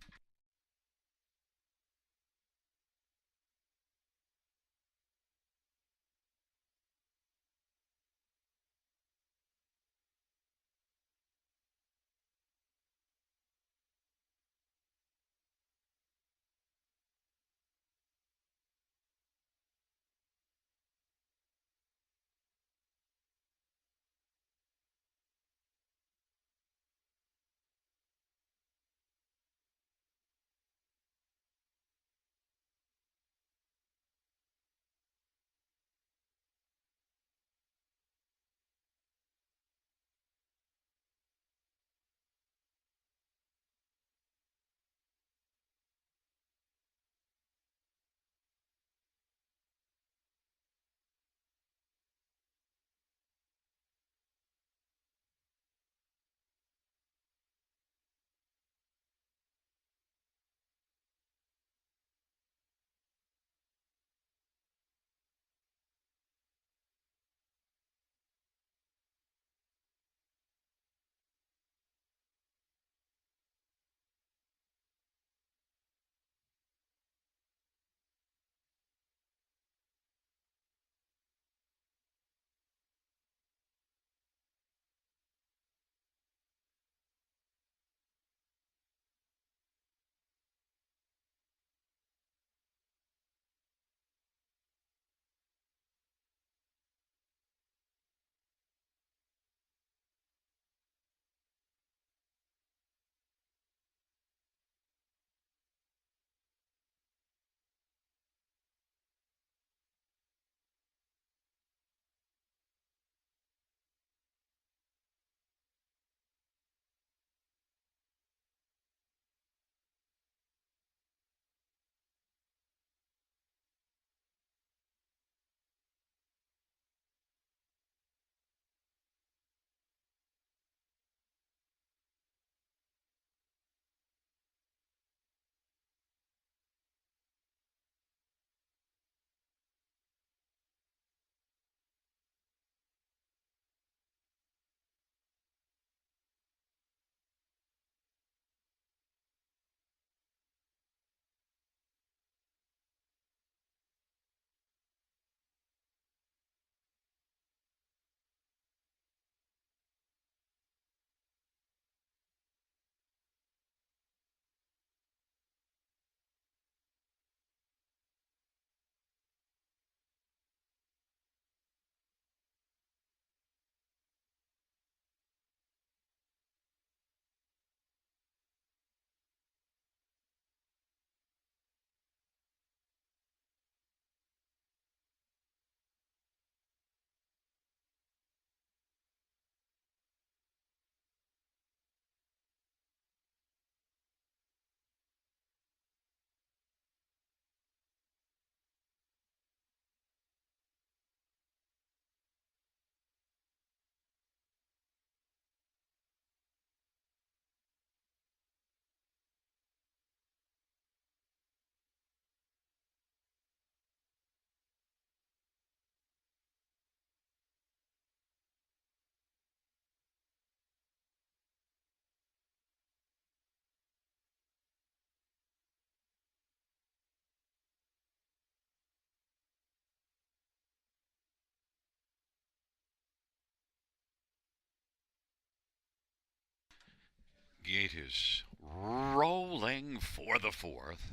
Gate is rolling for the fourth.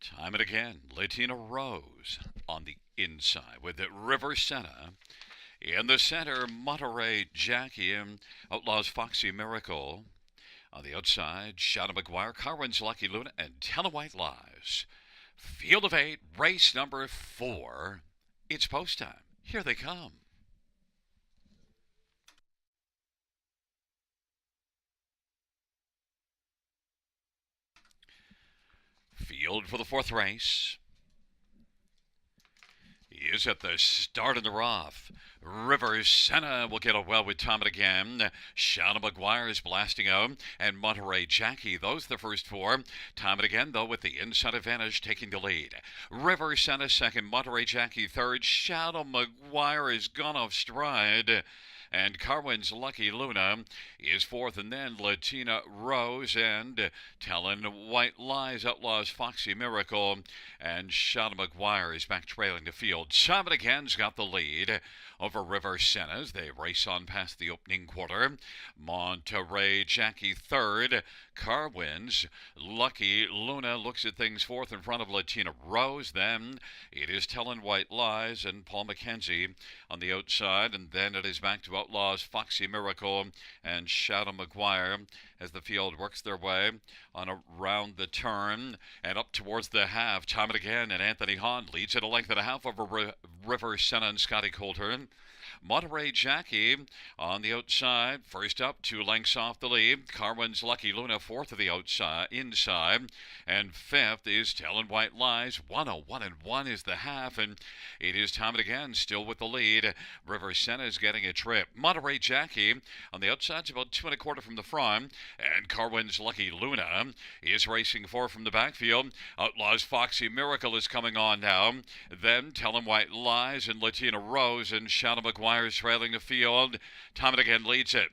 Time and again, Latina Rose on the inside with the River Senna. In the center, Monterey Jackie and Outlaws Foxy Miracle. On the outside, Shadow McGuire, Carwin's Lucky Luna, and Tell 'em White Lies. Field of 8, race number 4. It's post time. Here they come. Field for the fourth race. He is at the start of the rough. River Senna will get a well with Tom again. Shadow McGuire is blasting out. And Monterey Jackie, those the first four. Tom again, though, with the inside advantage taking the lead. River Senna second. Monterey Jackie third. Shadow McGuire is gone off stride. And Carwin's Lucky Luna is fourth, and then Latina Rose and Telling White Lies, Outlaws Foxy Miracle, and Shadow McGuire is back trailing the field. Summit again's got the lead over River Senna as they race on past the opening quarter. Monterey Jackie third. Carwin's Lucky Luna looks at things fourth in front of Latina Rose. Then it is Telling White Lies and Paul McKenzie on the outside, and then it is back to Outlaws Foxy Miracle and Shadow McGuire as the field works their way on around the turn and up towards the half. Time and again, and Anthony Hahn leads at a length and a half over River Senna and Scotty Coulter. Monterey Jackie on the outside, first up, 2 lengths off the lead. Carwin's Lucky Luna fourth of the outside, inside, and fifth is Telling White Lies. 101-1 is the half, and it is Tom and again still with the lead. River Senna is getting a trip. Monterey Jackie on the outside is about 2 1/4 from the front, and Carwin's Lucky Luna is racing 4 from the backfield. Outlaws Foxy Miracle is coming on now. Then Telling White Lies and Latina Rose and Shadow McGuire trailing the field. Tom and again leads it.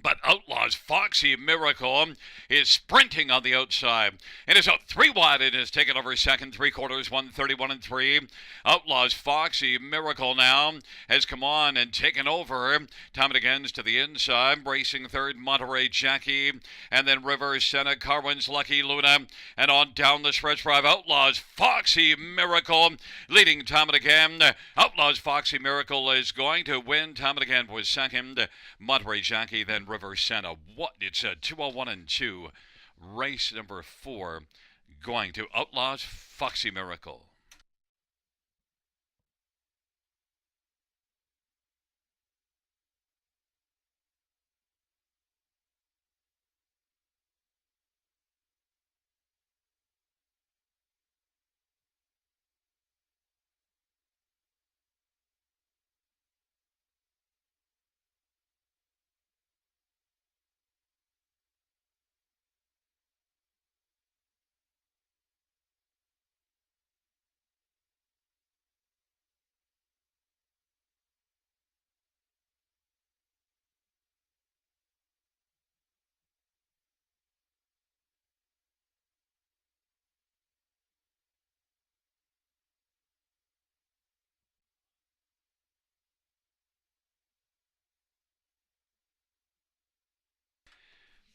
But Outlaws Foxy Miracle is sprinting on the outside. It is out 3 wide. It has taken over second, 3/4, 131-3. Outlaws Foxy Miracle now has come on and taken over. Tom and again's to the inside, racing third, Monterey Jackie, and then River Senna, Carwin's Lucky Luna, and on down the stretch drive, Outlaws Foxy Miracle leading Tom and again. Outlaws Foxy Miracle is going to win. Tom and again was second. Monterey Jackie then River Senna. What? It's a 201-2. Race number 4 going to Outlaws Foxy Miracle.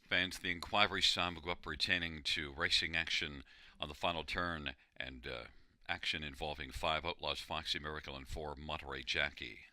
Fans, the inquiry sign will go up pertaining to racing action on the final turn and action involving 5 Outlaws Foxy Miracle and 4 Monterey Jackie.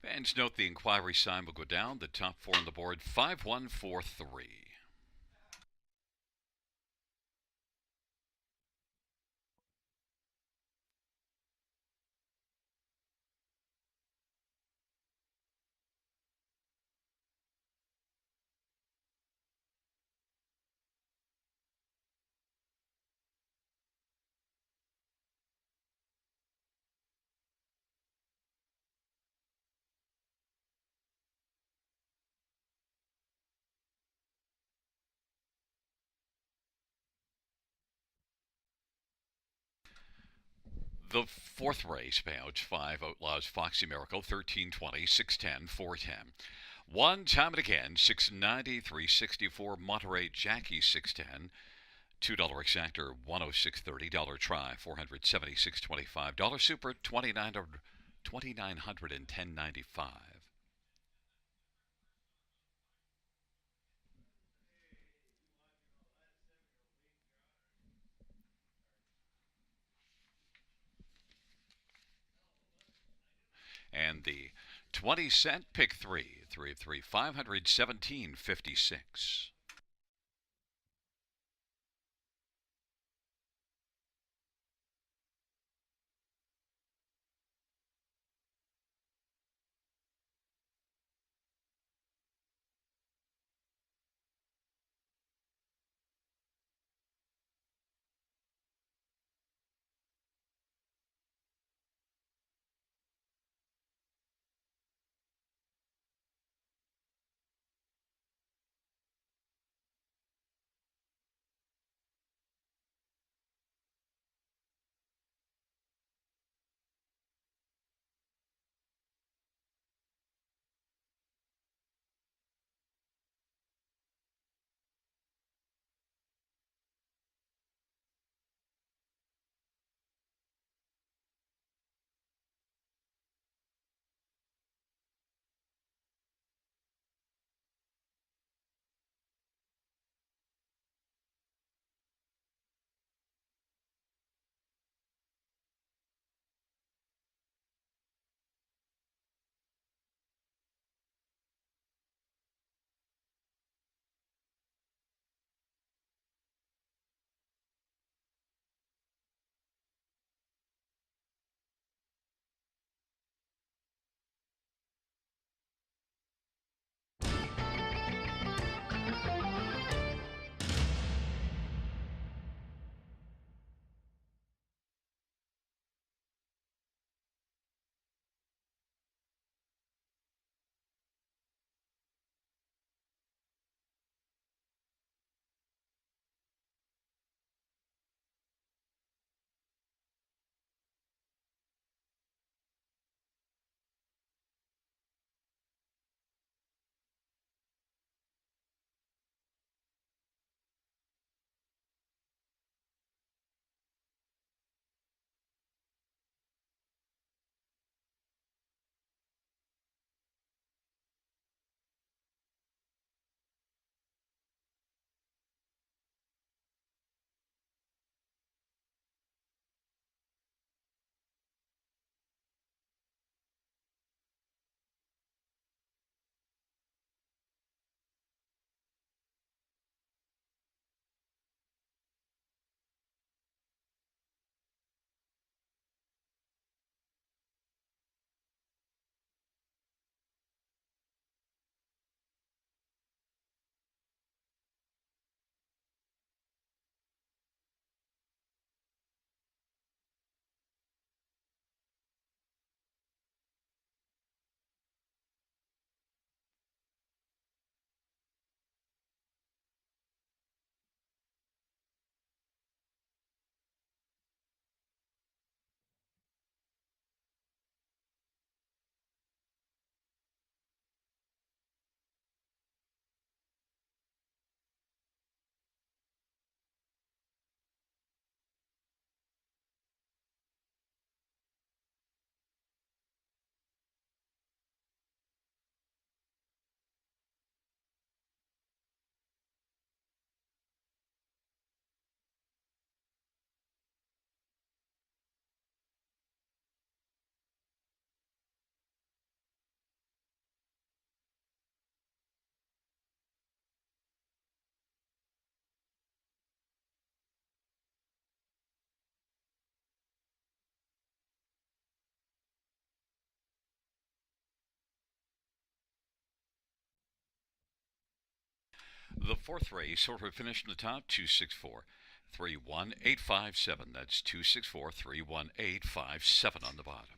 Fans note the inquiry sign will go down. The top four on the board 5-1-4-3. The fourth race, pouch 5, Outlaws Foxy Miracle, 1320, 610, 410. One time and again, 690, 364, Monterey Jackie, 610. $2 exactor, 106.30. Dollar try, 476.25. Dollar super, 2910.95. And the 20-cent pick 3 of 3, 517.56. The fourth race, order finished in the top, 264 31857. That's 264 31857 on the bottom.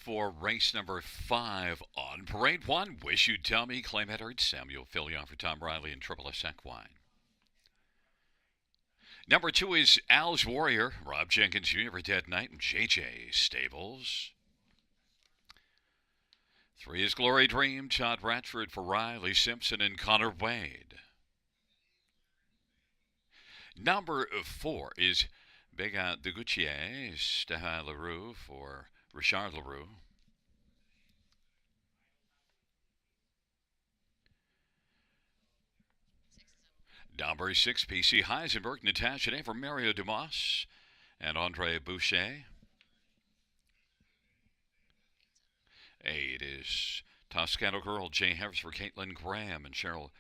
for race number 5 on Parade 1. Wish You'd Tell Me, Claim Edward, Samuel Filion for Tom Riley and Triple S Equine. Number 2 is Al's Warrior, Rob Jenkins Jr. for Dead Knight and JJ Stables. 3 is Glory Dream, Todd Ratford for Riley Simpson and Connor Wade. Number 4 is Bega de Goutier, Stefan Leroux for Richard Leroux. Number 6, PC Heisenberg, Natasha Day for Mario Dumas and Andre Boucher. 8 is Toscano Girl, Jay Harris for Caitlin Graham and Cheryl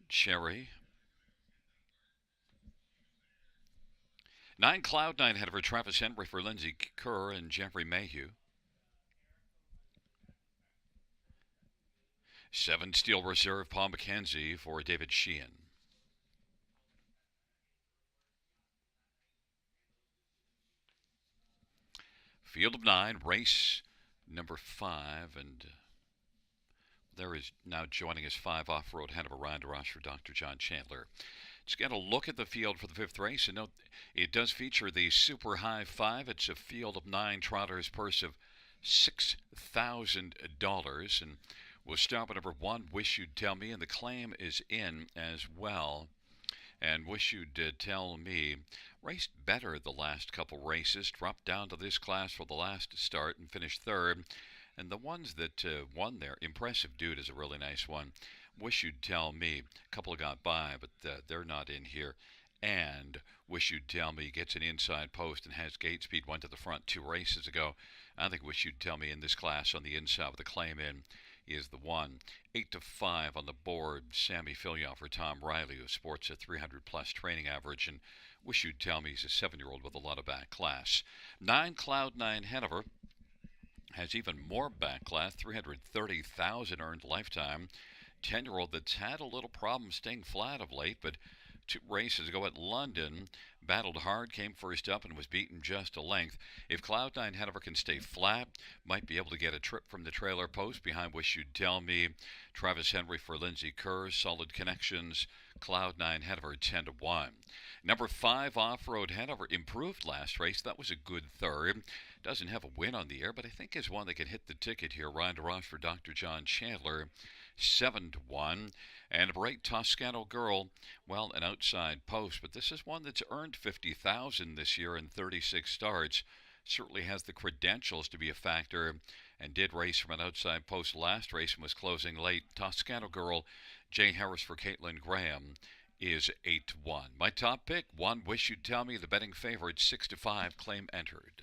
Cherry. 9 Cloud9 had for Travis Henry for Lindsay Kerr and Jeffrey Mayhew. 7 Steel Reserve, Paul McKenzie for David Sheehan. Field of 9, race number 5, and there is now joining us 5 off-road Hanover Ryan DeRoche for Dr. John Chandler. Let's get a look at the field for the 5th race, and note it does feature the Super High 5. It's a field of 9 trotters, purse of $6,000, and we'll start with number 1, Wish You'd Tell Me, and the claim is in as well. And Wish You'd Tell Me raced better the last couple races, dropped down to this class for the last start and finished 3rd. And the ones that won there, Impressive Dude is a really nice one. Wish You'd Tell Me, a couple got by, but they're not in here. And Wish You'd Tell Me gets an inside post and has gate speed, went to the front 2 races ago. I think Wish You'd Tell Me in this class on the inside with the claim in is the one. 8-5 on the board. Sammy Filion for Tom Riley, who sports a 300-plus training average, and Wish You'd Tell Me he's a 7-year-old with a lot of back class. 9 Cloud9 Hanover has even more back class, 330,000 earned lifetime. 10-year-old that's had a little problem staying flat of late, but 2 races ago at London, battled hard, came first up, and was beaten just a length. If Cloud9 Hanover can stay flat, might be able to get a trip from the trailer post behind Wish You'd Tell Me. Travis Henry for Lindsay Kerr, solid connections. Cloud9 Hanover 10-1. Number 5 Off-Road Hanover improved last race. That was a good 3rd. Doesn't have a win on the air, but I think is one that can hit the ticket here. Ryan DeRoche for Dr. John Chandler, 7-1. And number 8 Toscano Girl, well, an outside post, but this is one that's earned $50,000 this year in 36 starts. Certainly has the credentials to be a factor, and did race from an outside post last race and was closing late. Toscano Girl, Jay Harris for Caitlin Graham, is 8-1. My top pick, 1 Wish You'd Tell Me, the betting favorite, 6-5, claim entered.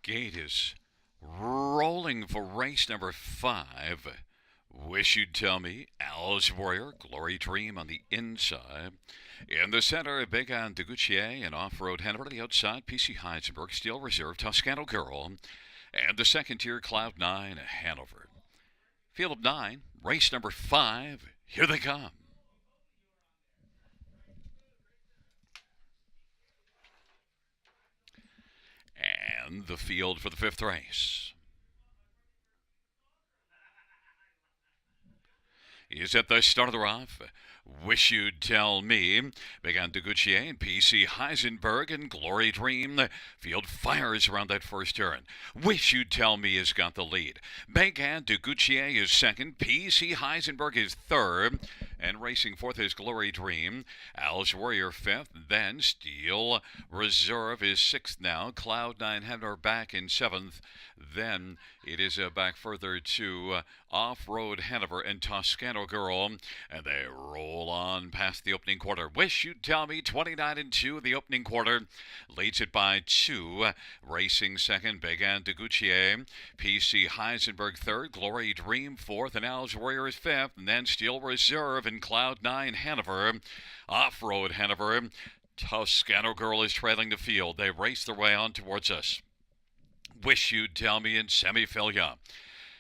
Gate is rolling for race number 5. Wish You'd Tell Me, Al's Warrior, Glory Dream on the inside. In the center, Big Ann Degoutier and Off-Road Hanover. The outside, PC Heisenberg, Steel Reserve, Toscano Girl. And the second tier, Cloud 9, Hanover. Field of 9, race number 5. Here they come. And the field for the 5th race is at the start of the rough. Wish You'd Tell Me, Big Ann Degoutier and PC Heisenberg and Glory Dream. The field fires around that first turn. Wish You'd Tell Me has got the lead. Big Ann Degoutier is second. PC Heisenberg is third. And racing fourth is Glory Dream. Al's Warrior fifth. Then Steel Reserve is sixth now. Cloud 9 Hanover back in seventh. Then it is back further to Off-Road Hanover and Toscano Girl. And they roll on past the opening quarter. Wish You'd Tell Me, 29-2 the opening quarter. Leads it by 2. Racing second, Big Ann Degoutier. PC Heisenberg third. Glory Dream fourth. And Al's Warrior is fifth. And then Steel Reserve and Cloud 9 Hanover. Off-Road Hanover. Toscano Girl is trailing the field. They race their way on towards us. Wish You'd Tell Me in Semifilia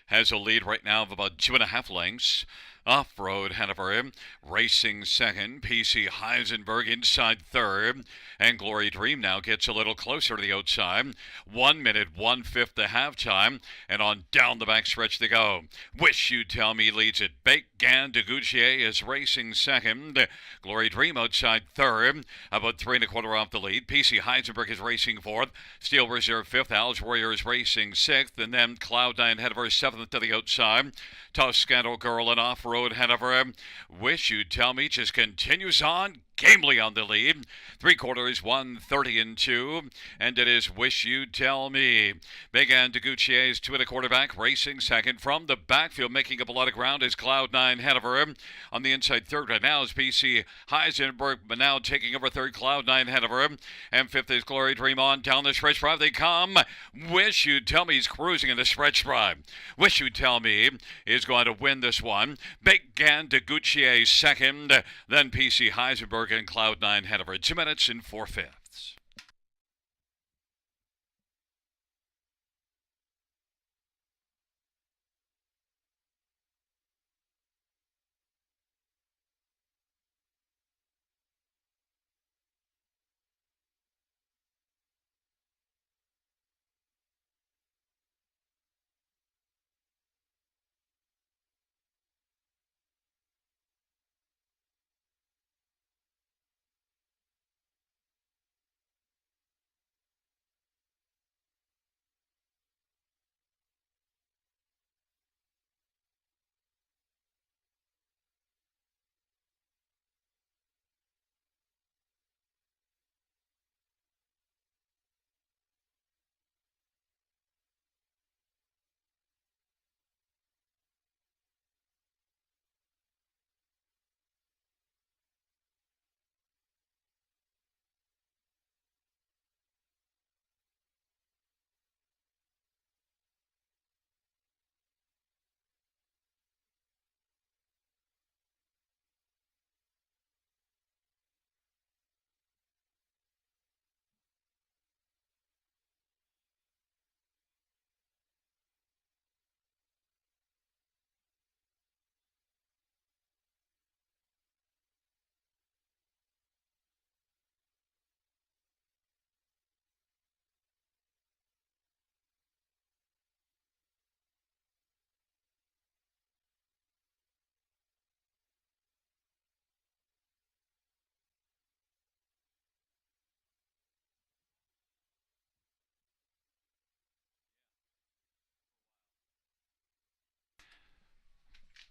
has a lead right now of about 2.5 lengths. Off-Road Hanover racing second. PC Heisenberg inside third. And Glory Dream now gets a little closer to the outside. 1 minute, 1/5 to halftime. And on down the back stretch they go. Wish You'd Tell Me leads it. Big Ann Degoutier is racing second. Glory Dream outside third. About 3 1/4 off the lead. PC Heisenberg is racing fourth. Steel Reserve fifth. Al's Warrior is racing sixth. And then Cloud 9 Hanover seventh to the outside. Toscano Girl and Off-Road Hanover. Wish You'd Tell Me just continues on gamely on the lead. 3/4, 1:30-2. And it is Wish You'd Tell Me. Big Ann Degoutier is 2 1/4 back, racing second. From the backfield, making up a lot of ground is Cloud 9 Hanover. On the inside third right now is PC Heisenberg, but now taking over third, Cloud 9 Hanover. And fifth is Glory Dream on down the stretch drive. They come. Wish You'd Tell Me is cruising in the stretch drive. Wish You'd Tell Me is going to win this one. Big Ann Degoutier second. Then PC Heisenberg and Cloud 9 Hanover. 2 minutes and 4/5.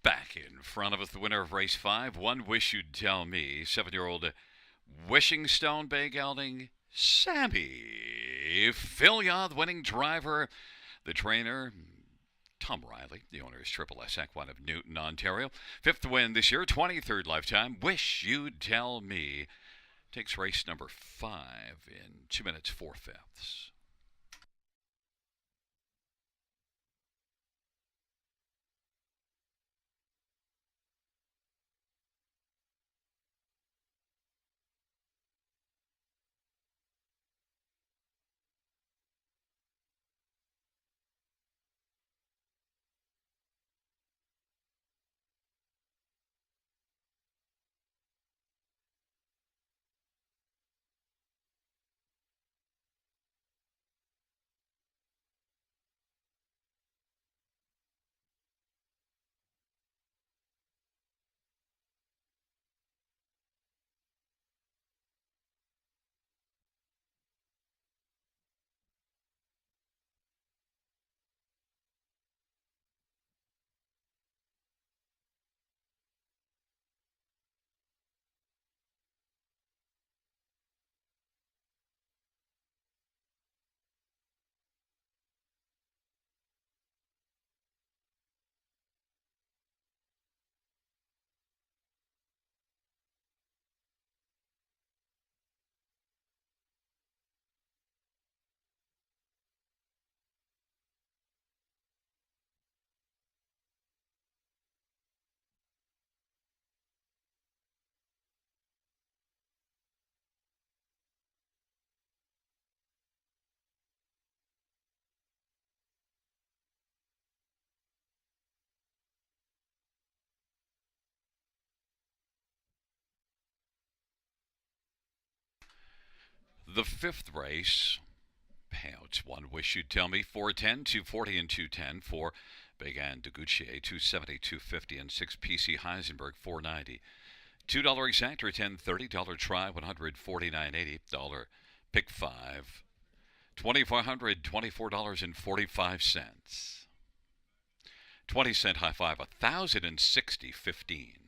Back in front of us, the winner of race 5, One Wish You'd Tell Me, 7-year-old Wishing Stone Bay gelding Sammy Filia, the winning driver. The trainer, Tom Riley. The owner is Triple S Equine of Newton, Ontario. 5th win this year, 23rd lifetime. Wish You'd Tell Me takes race number 5 in 2 minutes, 4/5. The fifth race, payouts one wish you'd tell me, 410, 240, and 210 for Big Ann DeGuccier, 270, 250, and 6 PC Heisenberg, 490. $2 exactor, 1030, dollar try, 149.80, dollar pick 5, $2,424.45. 20-cent high five, 1,060.15.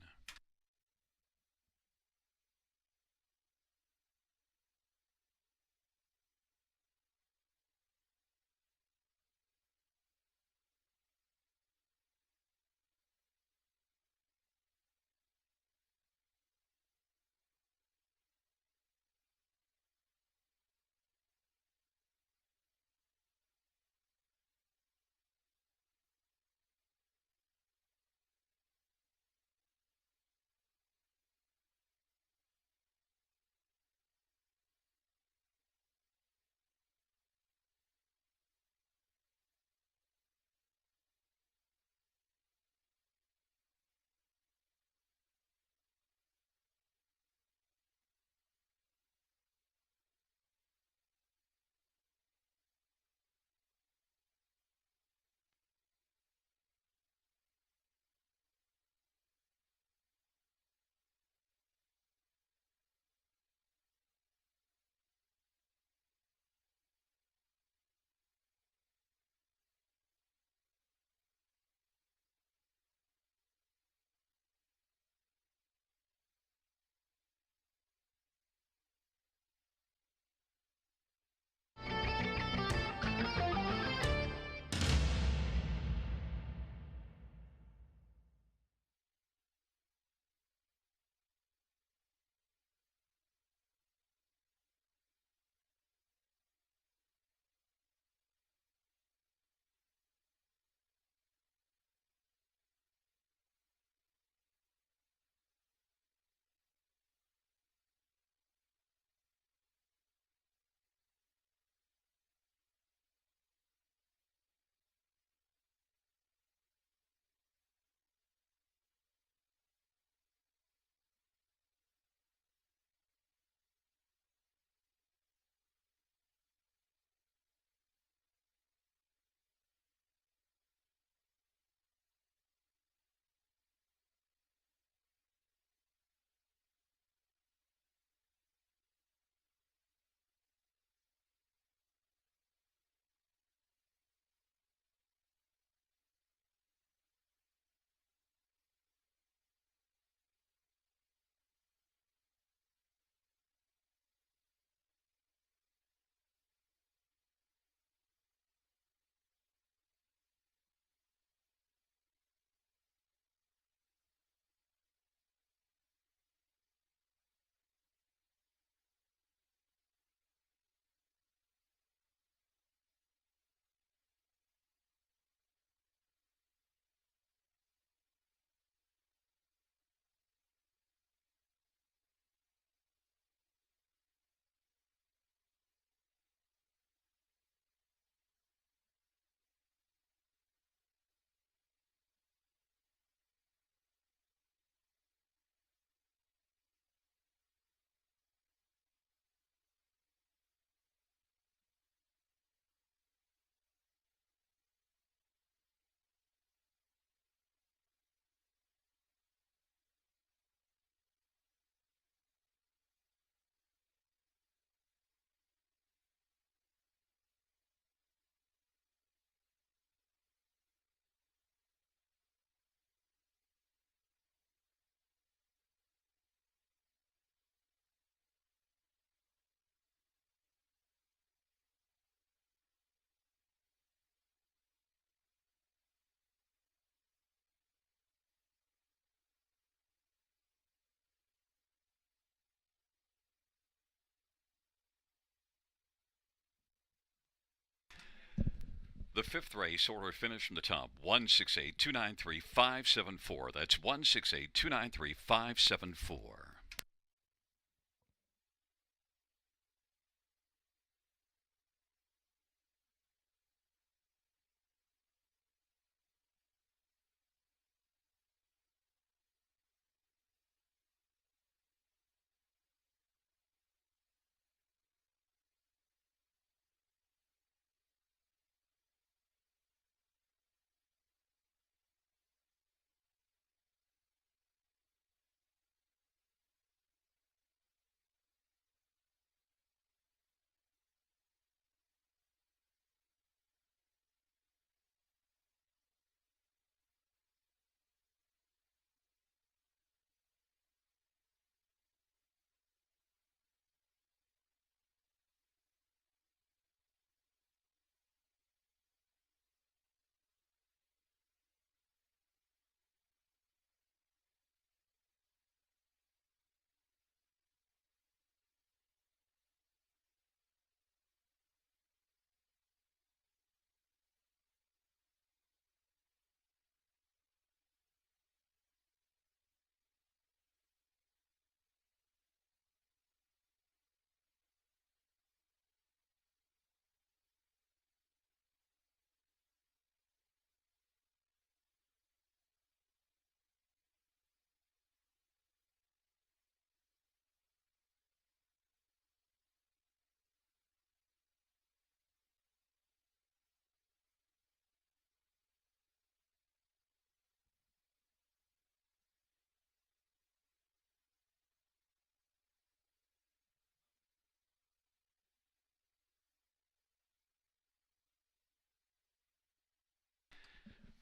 The fifth race order finish from the top, 168-293-574. That's 168-293-574.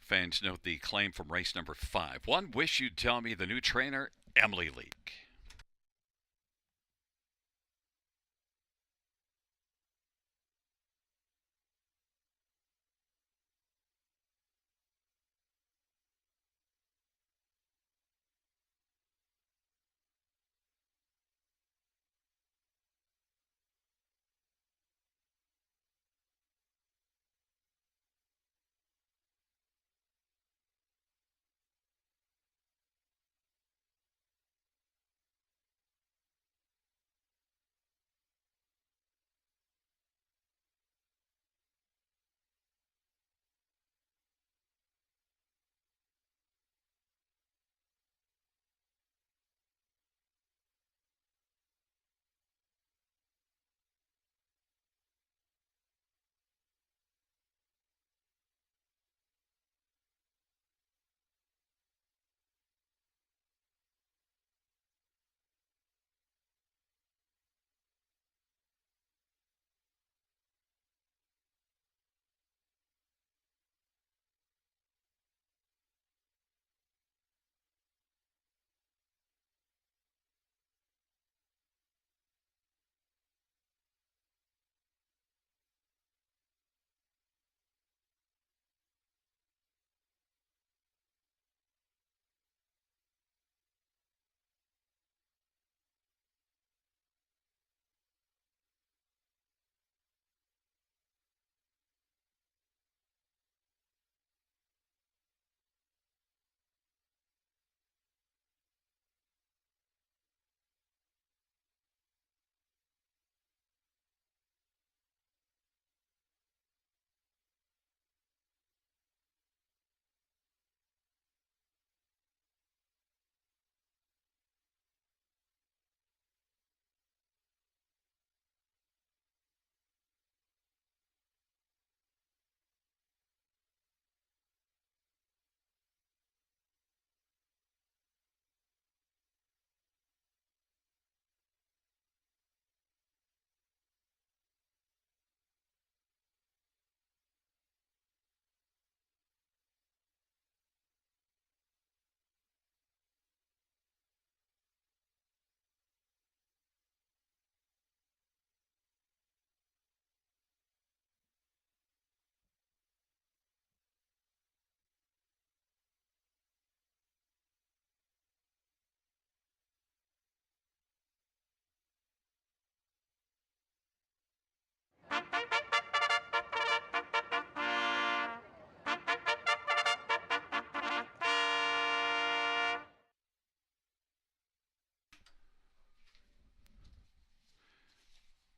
Fans note the claim from race number 5. One, wish you'd tell me the new trainer, Emily Leake.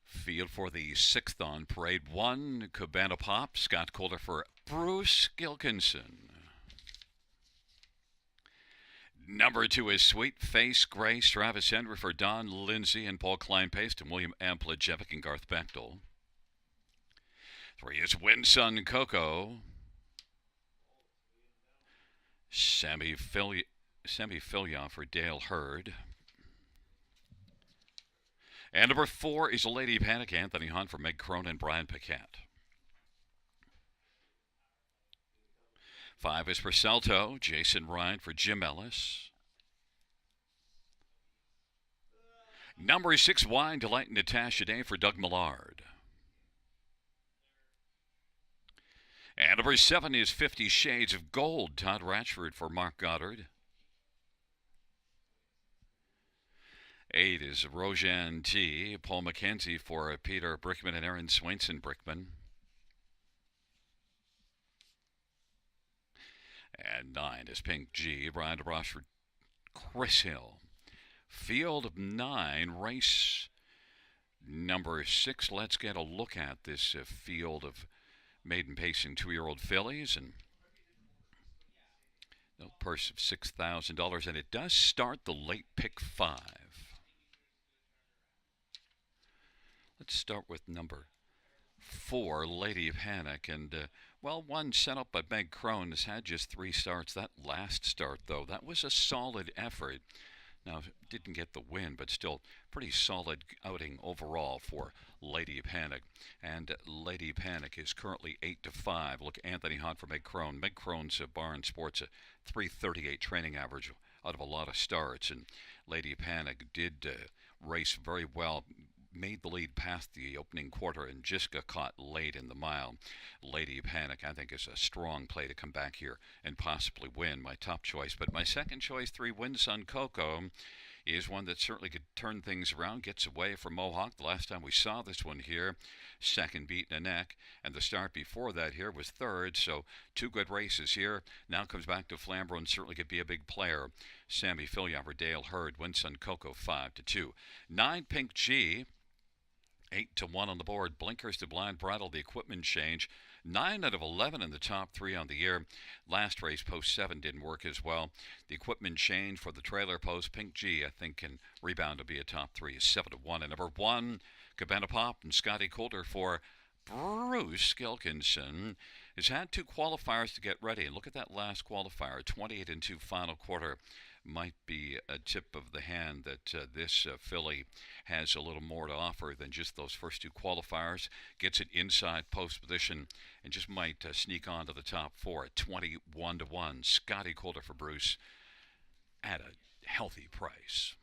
Field for the 6th on Parade 1, Cabana Pop, Scott Calder for Bruce Gilkinson. Number 2 is Sweet Face Grace, Travis Henry for Don Lindsay and Paul Kleinpaste and William Amplajevic and Garth Bechtel. 3 is Winsun Coco, Sammy Filia for Dale Hurd. And number 4 is Lady Panic, Anthony Hunt for Meg Cronin and Brian Paquette. 5 is for Salto, Jason Ryan for Jim Ellis. Number 6, Wine Delight Natasha Day for Doug Millard. And number 7 is 50 Shades of Gold, Todd Ratchford for Mark Goddard. 8 is Rojan T, Paul McKenzie for Peter Brickman and Aaron Swainson Brickman. And 9 is Pink G, Brian DeBrosh for Chris Hill. Field of 9, race number 6. Let's get a look at this field of maiden pacing 2-year-old fillies, and a purse of $6,000, and it does start the late pick 5. Let's start with number 4, Lady of Panic, and one set up by Meg Crone has had just 3 starts. That last start, though, that was a solid effort. Now, didn't get the win, but still pretty solid outing overall for Lady Panic. And Lady Panic is currently 8-5. Look, Anthony Hunt for Meg Crone. Meg Crone's Barn Sports a 338 training average out of a lot of starts, and Lady Panic did race very well, made the lead past the opening quarter and just got caught late in the mile. Lady Panic, I think, is a strong play to come back here and possibly win. My top choice. But my second choice, 3 Win Sun Coco, is one that certainly could turn things around. Gets away from Mohawk. The last time we saw this one here, second beat in the neck, and the start before that here was third. So 2 good races here. Now comes back to Flamboro and certainly could be a big player. Sammy Fillion, Dale Hurd, Win Sun Coco 5-2. 9 Pink G. 8-1 on the board. Blinkers to Blind Bridle, the equipment change. 9 out of 11 in the top 3 on the year. Last race, post 7 didn't work as well. The equipment change for the trailer post. Pink G, I think, can rebound to be a top 3. Is 7-1. And number 1, Cabana Pop and Scotty Coulter for Bruce Gilkinson. Has had 2 qualifiers to get ready. And look at that last qualifier, 28-2 final quarter. Might be a tip of the hand that this filly has a little more to offer than just those first 2 qualifiers. Gets it inside post position and just might sneak on to the top 4 at 21-1. Scotty Coulter for Bruce at a healthy price.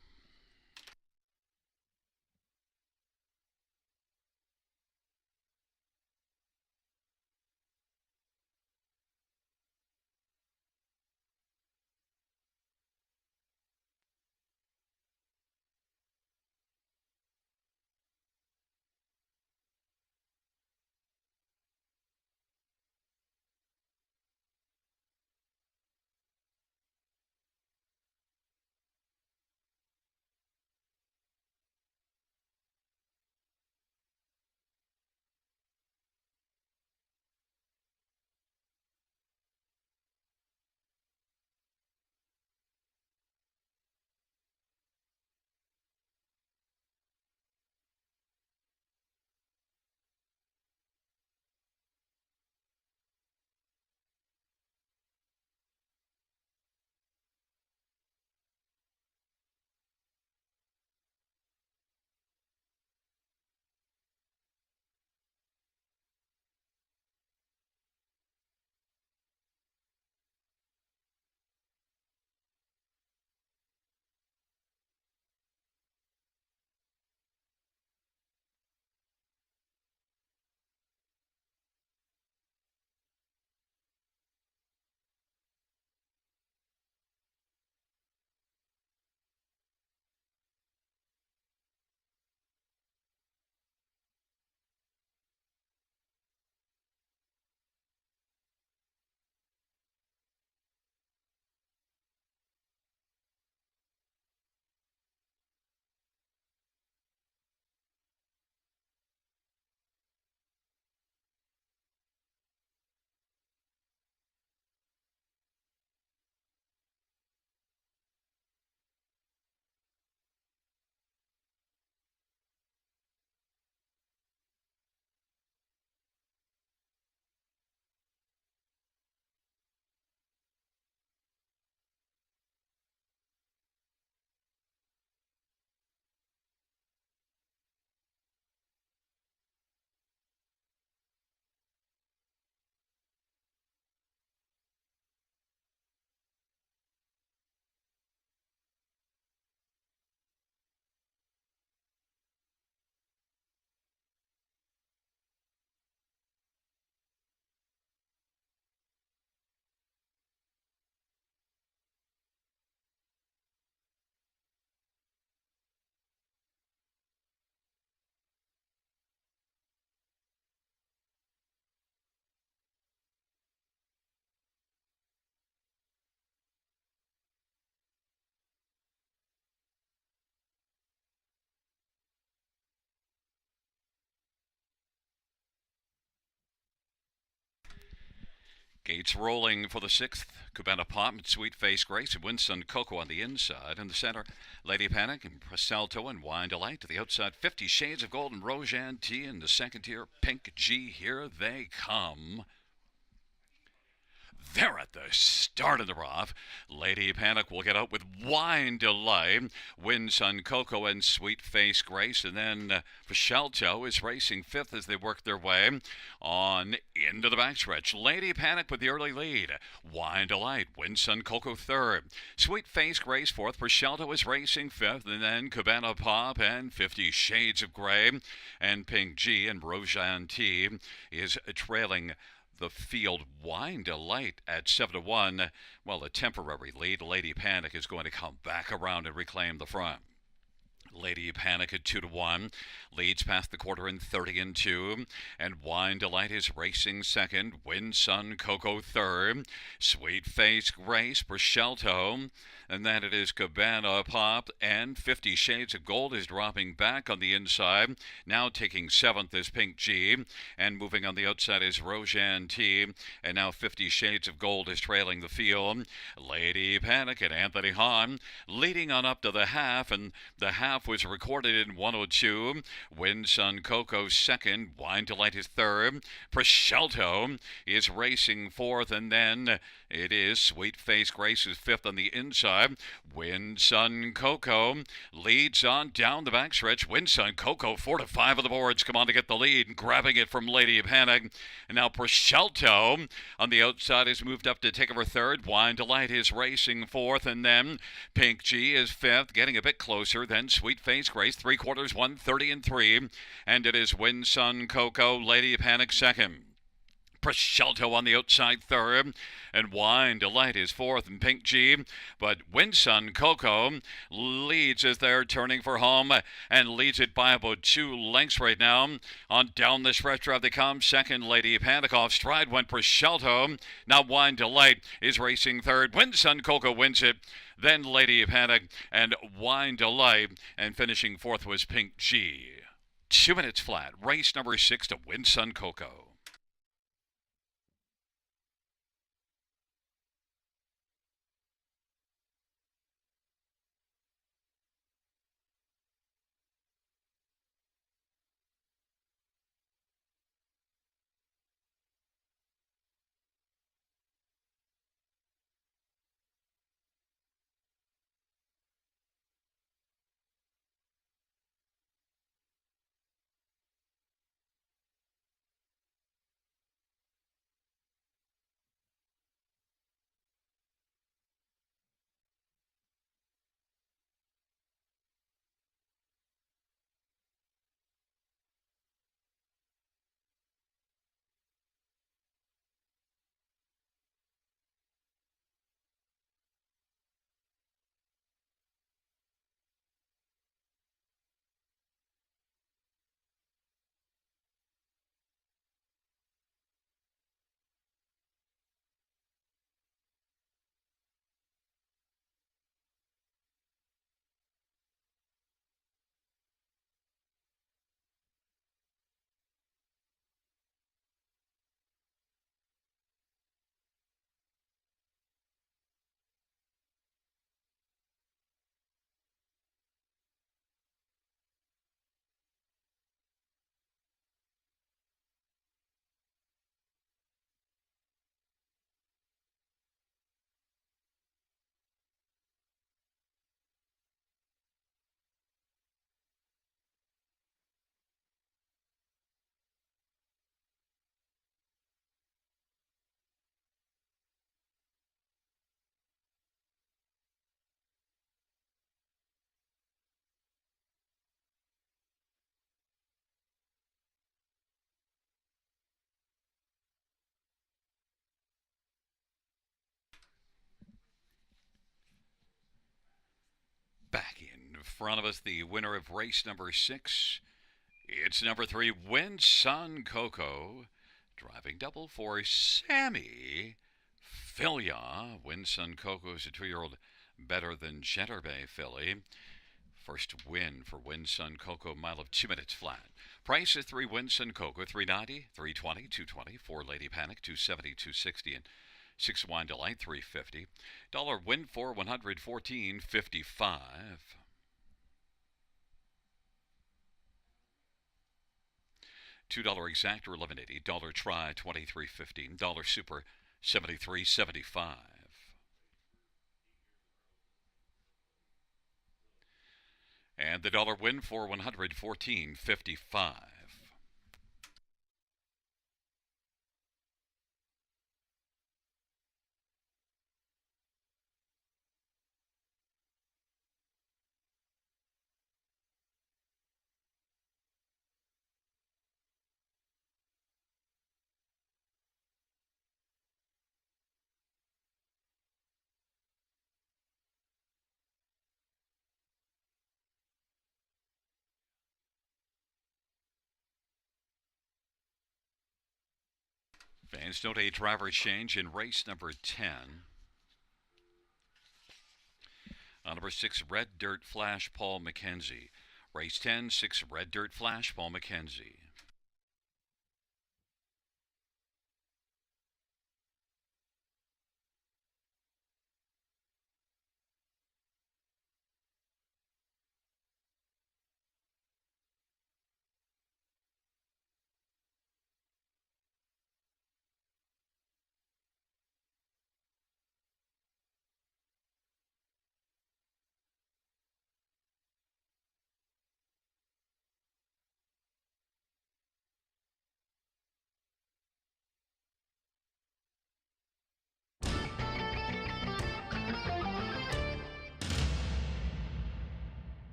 Gates rolling for the 6th. Cabana Pop and Sweet Face Grace and Winston Coco on the inside. In the center, Lady Panic and Presalto and Wine Delight to the outside. 50 Shades of Gold and Rojan T in the second tier. Pink G, here they come. They're at the start of the rough. Lady Panic will get out with Wine Delight, Win Sun Coco, and Sweet Face Grace. And then Vichalto is racing fifth as they work their way on into the backstretch. Lady Panic with the early lead. Wine Delight, Win Sun Coco third. Sweet Face Grace fourth. Vichalto is racing fifth. And then Cabana Pop and 50 Shades of Grey and Pink G and Rojan T is trailing the field. Wine Delight at 7-1. Well, a temporary lead. Lady Panic is going to come back around and reclaim the front. Lady Panic at 2-1 leads past the quarter in 30-2, and Wine Delight is racing second. Win Sun Coco third. Sweet Face Grace, Brachelto, and then it is Cabana Pop, and 50 Shades of Gold is dropping back on the inside. Now taking seventh is Pink G, and moving on the outside is Rojan T, and now 50 Shades of Gold is trailing the field. Lady Panic and Anthony Hahn leading on up to the half, and the half was recorded in 102. Win Sun Coco second. Wine Delight is third. Brachelto is racing fourth, and then it is Sweet Face Grace is fifth on the inside. Win Sun Coco leads on down the backstretch. Win Sun Coco 4 to 5 of the boards come on to get the lead, grabbing it from Lady Panic. And now Brachelto on the outside is moved up to take over third. Wine Delight is racing fourth, and then Pink G is fifth, getting a bit closer. Then Sweet Face Grace, 3/4, 1:30-3, and it is Win Sun Coco, Lady Panic second. Brachelto on the outside third, and Wine Delight is fourth, and Pink G, but Win Sun Coco leads as they're turning for home, and leads it by about 2 lengths right now. On down the stretch drive they come. Second, Lady Panic. Off stride went Brachelto. Now Wine Delight is racing third. Win Sun Coco wins it. Then Lady Panic and Wine Delight, and finishing fourth was Pink G. 2 minutes flat. Race number 6 to Win Sun Coco. Back in front of us, the winner of race number 6. It's number 3, Win Sun Coco. Driving double for Sammy Filia. Win Sun Coco is a 2-year-old better than Jetterbay filly. First win for Win Sun Coco, mile of 2 minutes flat. Price is 3 Win Sun Coco, $3.90, $3.20, $2.20. 4 Lady Panic, $2.70, $2.60, and 6 Wine Delight, $3.50. Win for $114.55. $2 exact or $11.80. Try $23.15. Super 73.75. And the dollar win for 114.55. Fans note a driver change in race number 10. On number 6, Red Dirt Flash, Paul McKenzie. Race 10, 6, Red Dirt Flash, Paul McKenzie.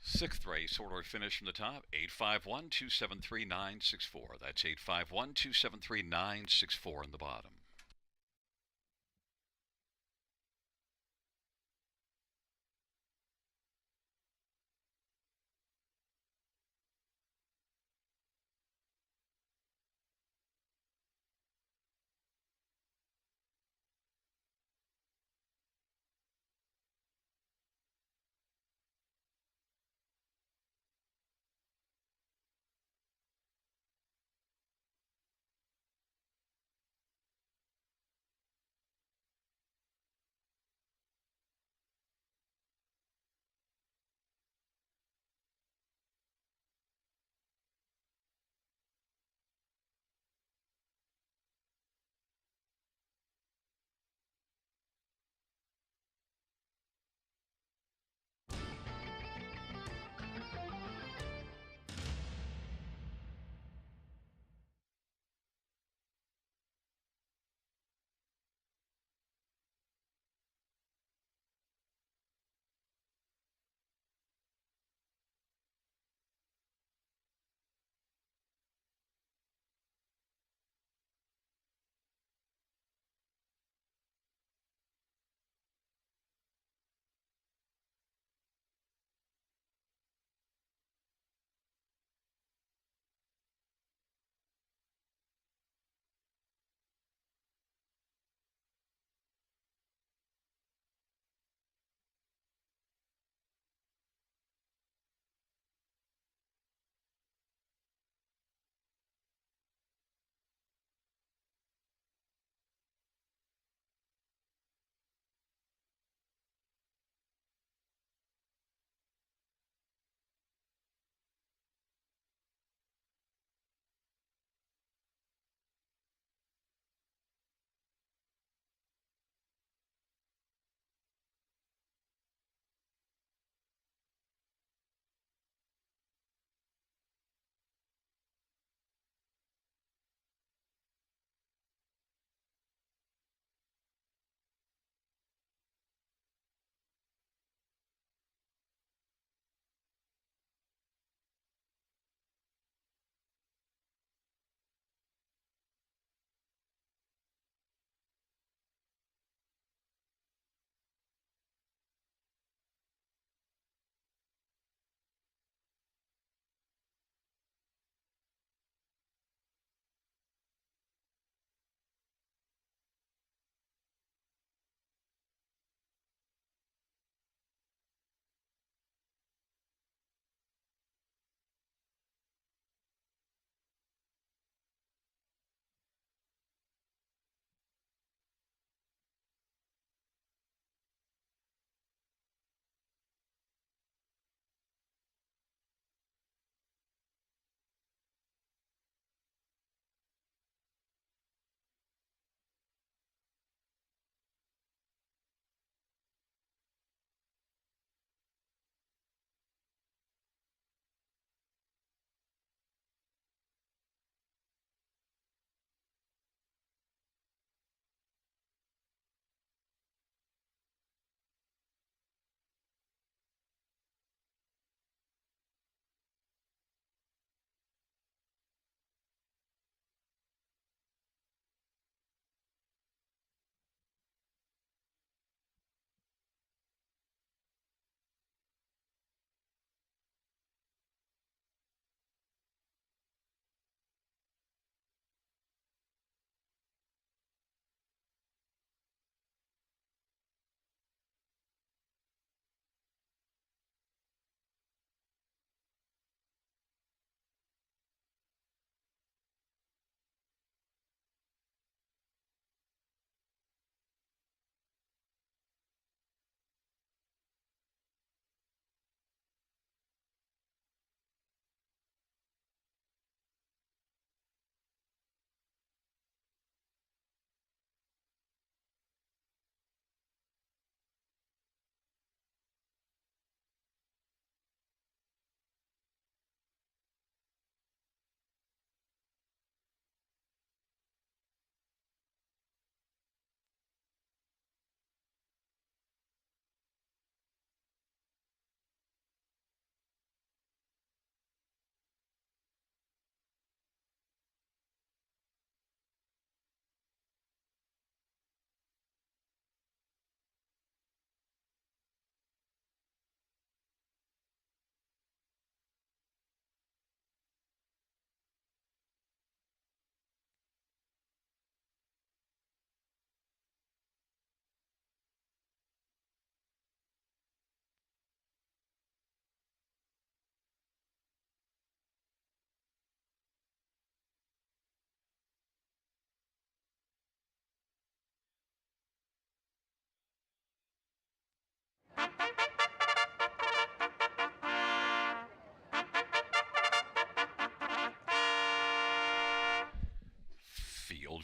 Sixth race, order finish from the top, 851-273-964. That's 851-273-964 in the bottom.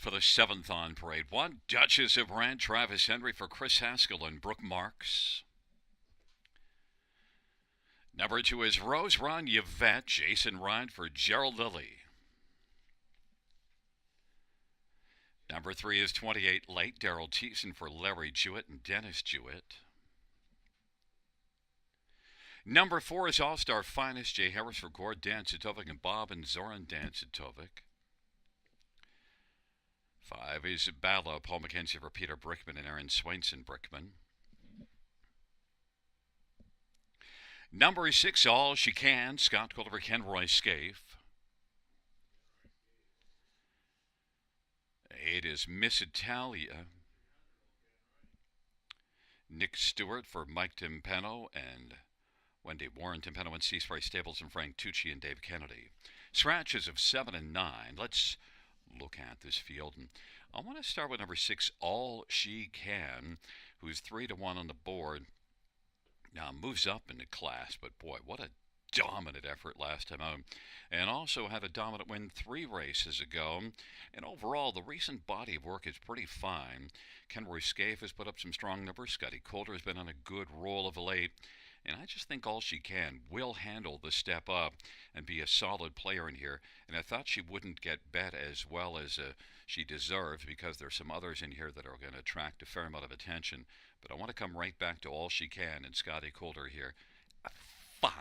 field for the 7th on parade. 1, Duchess of Brand, Travis Henry for Chris Haskell and Brooke Marks. Number 2 is Rose Run Yvette, Jason Ryan for Gerald Lilly. Number 3 is 28 Late, Daryl Thiessen for Larry Jewett and Dennis Jewett. Number 4 is All-Star Finest, Jay Harris for Gord Dancitovic and Bob and Zoran Dancitovic. 5 is Bala, Paul McKenzie for Peter Brickman and Aaron Swainson Brickman. Number 6, All She Can, Scott Calder for Ken Roy Scaife. 8 is Miss Italia, Nick Stewart for Mike Timpano and Wendy Warren, Timpano and C. Spray Stables and Frank Tucci and Dave Kennedy. Scratches of 7 and 9. Let's look at this field. And I want to start with number 6, All She Can, who's 3-1 on the board. Now moves up in the class, but boy, what a dominant effort last time out. And also had a dominant win 3 races ago. And overall, the recent body of work is pretty fine. Ken Roy Scaife has put up some strong numbers. Scotty Calder has been on a good roll of late. And I just think All She Can will handle the step up and be a solid player in here. And I thought she wouldn't get bet as well as she deserves, because there's some others in here that are going to attract a fair amount of attention. But I want to come right back to All She Can and Scotty Calder here. 5-1.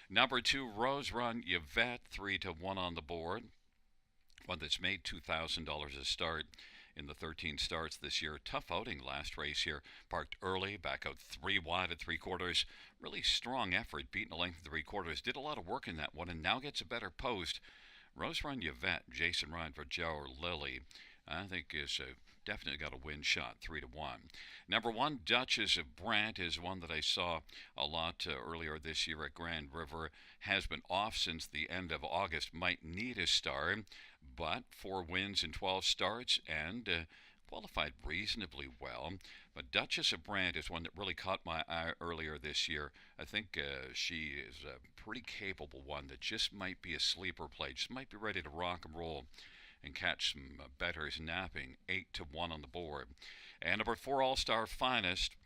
Number 2, Rose Run Yvette, 3-1 on the board. One that's made $2,000 a start in the 13 starts this year. Tough outing last race here. Parked early, back out 3 wide at 3/4. Really strong effort, beating the length of 3/4. Did a lot of work in that one and now gets a better post. Rose Run Yvette, Jason Ryan for Joe Lilly, I think is definitely got a win shot, 3-1. Number 1, Duchess of Brant, is one that I saw a lot earlier this year at Grand River. Has been off since the end of August. Might need a start, but 4 wins in 12 starts and qualified reasonably well. But Duchess of Brant is one that really caught my eye earlier this year. I think she is a pretty capable one that just might be a sleeper play. Just might be ready to rock and roll and catch some bettors napping. 8-1 on the board. And number 4, All-Star Finest,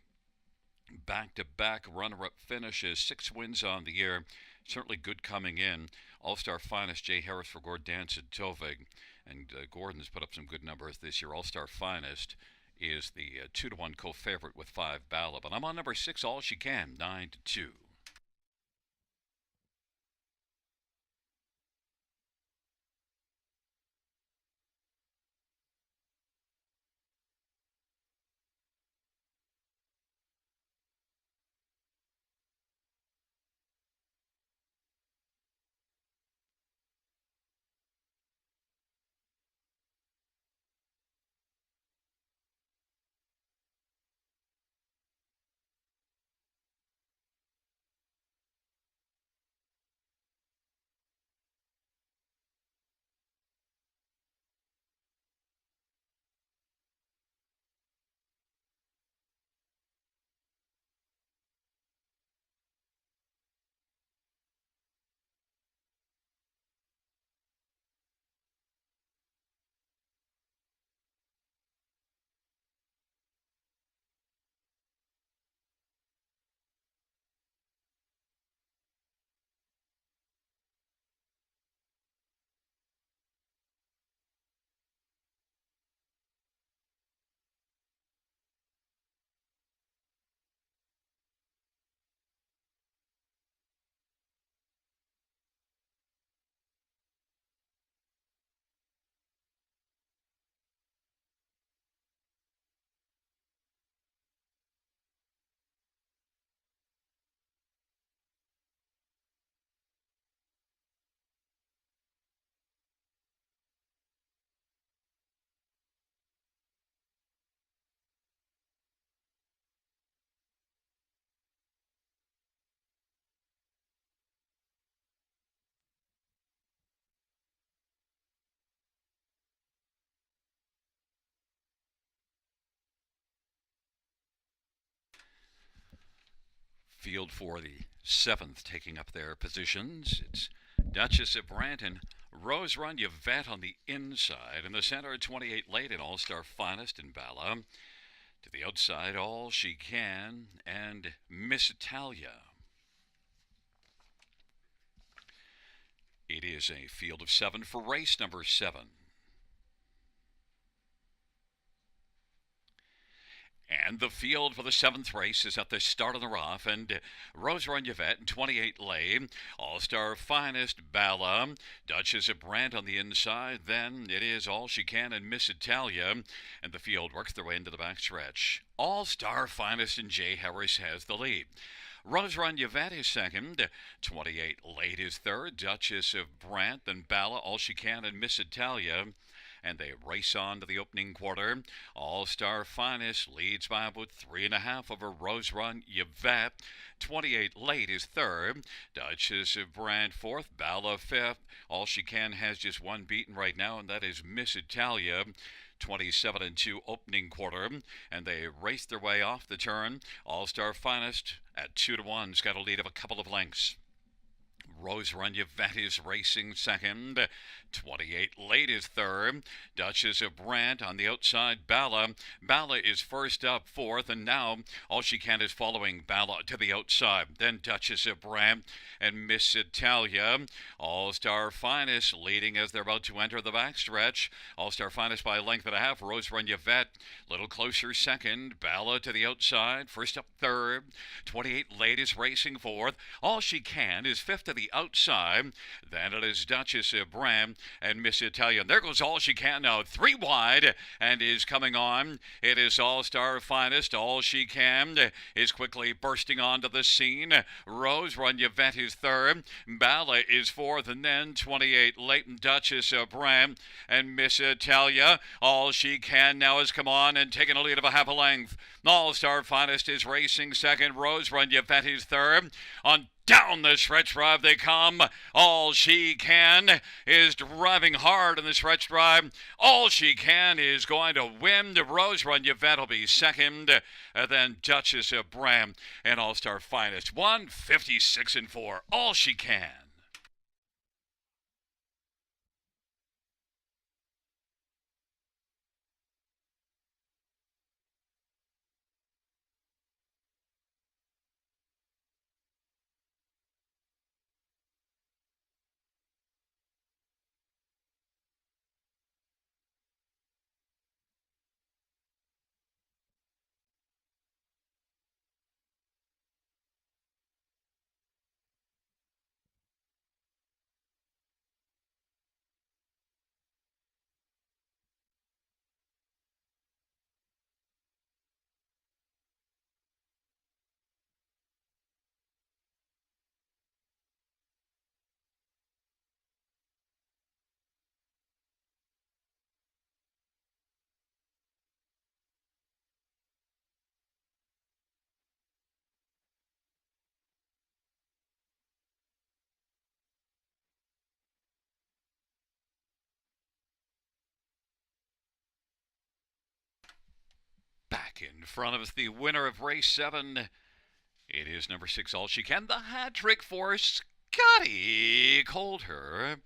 back-to-back runner-up finishes, 6 wins on the year. Certainly good coming in. All-Star Finest, Jay Harris for Gord Dancitovic, and Gordon's put up some good numbers this year. All-Star Finest is the 2-1 co-favorite with 5 Bala. But I'm on number 6, All She Can, 9-2. Field for the 7th taking up their positions. It's Duchess of Brant and Rose Run Yvette on the inside. In the center, 28 late and All-Star Finest in Bala. To the outside, All She Can and Miss Italia. It is a field of 7 for race number 7. And the field for the 7th race is at the start of the rough. And Rose Run Yvette and 28 lay. All-Star Finest Bala. Duchess of Brant on the inside. Then it is All She Can and Miss Italia. And the field works their way into the backstretch. All-Star Finest and Jay Harris has the lead. Rose Run Yvette is second. 28 late is third. Duchess of Brant, then Bala, All She Can, and Miss Italia. And they race on to the opening quarter. All-Star Finest leads by about 3.5 over Rose Run Yvette. 28 late is third. Duchess of Brant fourth. Bala fifth. All She Can has just one beaten right now, and that is Miss Italia. 27-2 opening quarter, and they race their way off the turn. All-Star Finest at 2-1's got a lead of a couple of lengths. Rose Run Yvette is racing second. 28 late is third. Duchess of Brant on the outside. Bala is first up fourth, and now All She Can is following Bala to the outside. Then Duchess of Brant and Miss Italia. All-Star Finest leading as they're about to enter the backstretch. All-Star Finest by a length and a half. Rose Run Yvette a little closer second. Bala to the outside. First up third. 28 late is racing fourth. All She Can is fifth to the outside. Then it is Duchess of Brant and Miss Italia. There goes All She Can now, 3 wide, and is coming on. It is All-Star Finest. All She Can is quickly bursting onto the scene. Rose Run Yvette is third. Bala is fourth, and then 28 late, Duchess of Brant and Miss Italia. All She Can now has come on and taken a lead of a half a length. All-Star Finest is racing second. Rose Run Yvette is third. On down the stretch drive they come. All She Can is driving hard in the stretch drive. All She Can is going to win. The Rose Run Yvette will be second. And then Duchess of Brant and All-Star Finest. 156-4. All She Can. Back in front of us, the winner of race 7. It is number 6, All She Can. The hat trick for Scotty Coulter.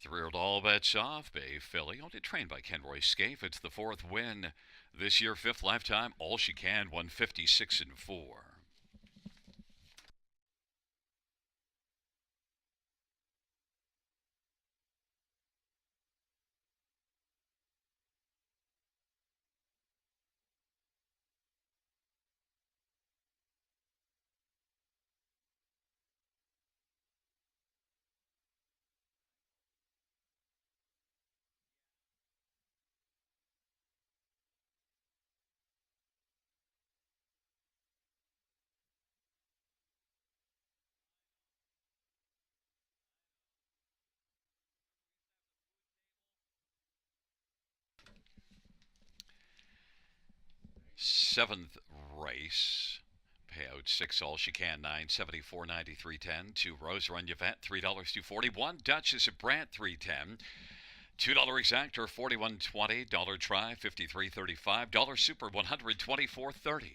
3-year-old All Bets Off, Bay filly. Only trained by Ken Roy Scaife. It's the 4th win this year, 5th lifetime. All She Can, 156-4. Seventh race. Payout 6, All She Can, $974.93.10. To Rose Run Yvette, $3.241. Duchess of Brant, $3.10. $2 exactor, $41.20. Dollar try, $53.35. Dollar super, $124.30.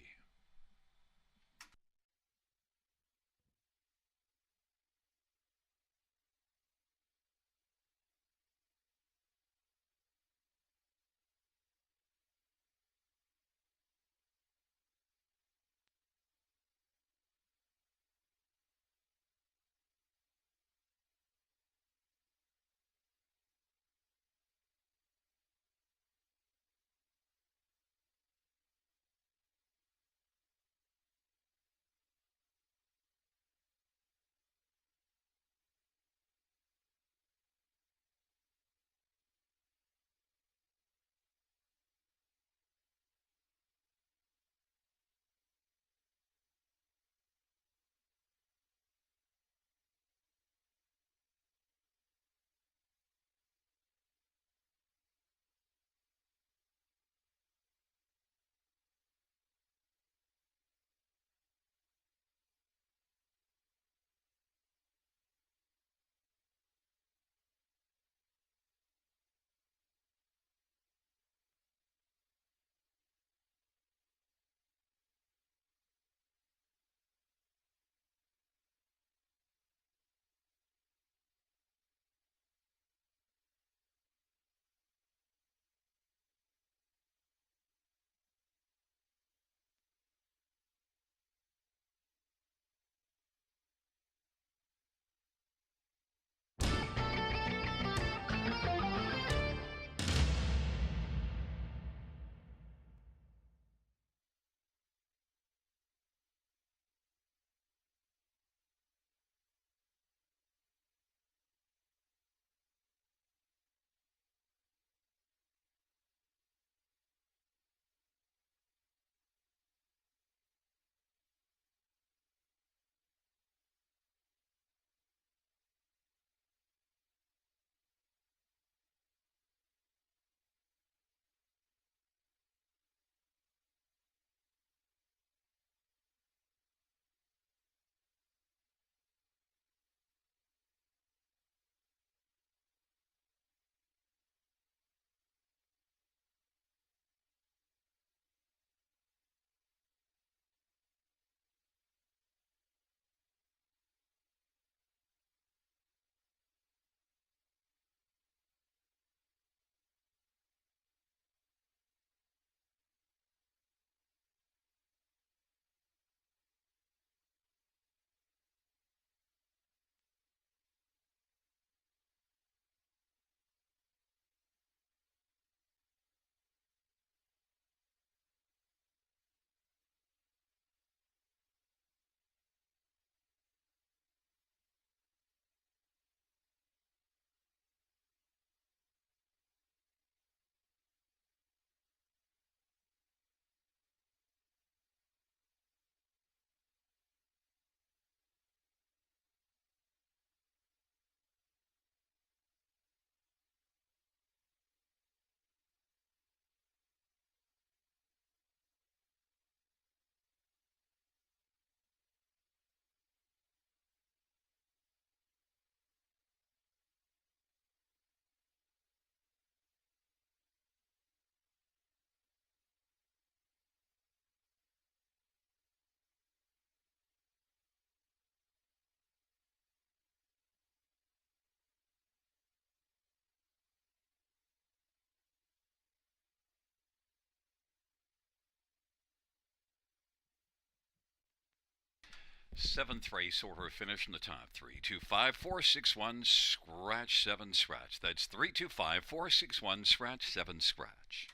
Seventh race order finish in the top. 325 461 scratch 7 scratch. That's 325 461 scratch 7 scratch.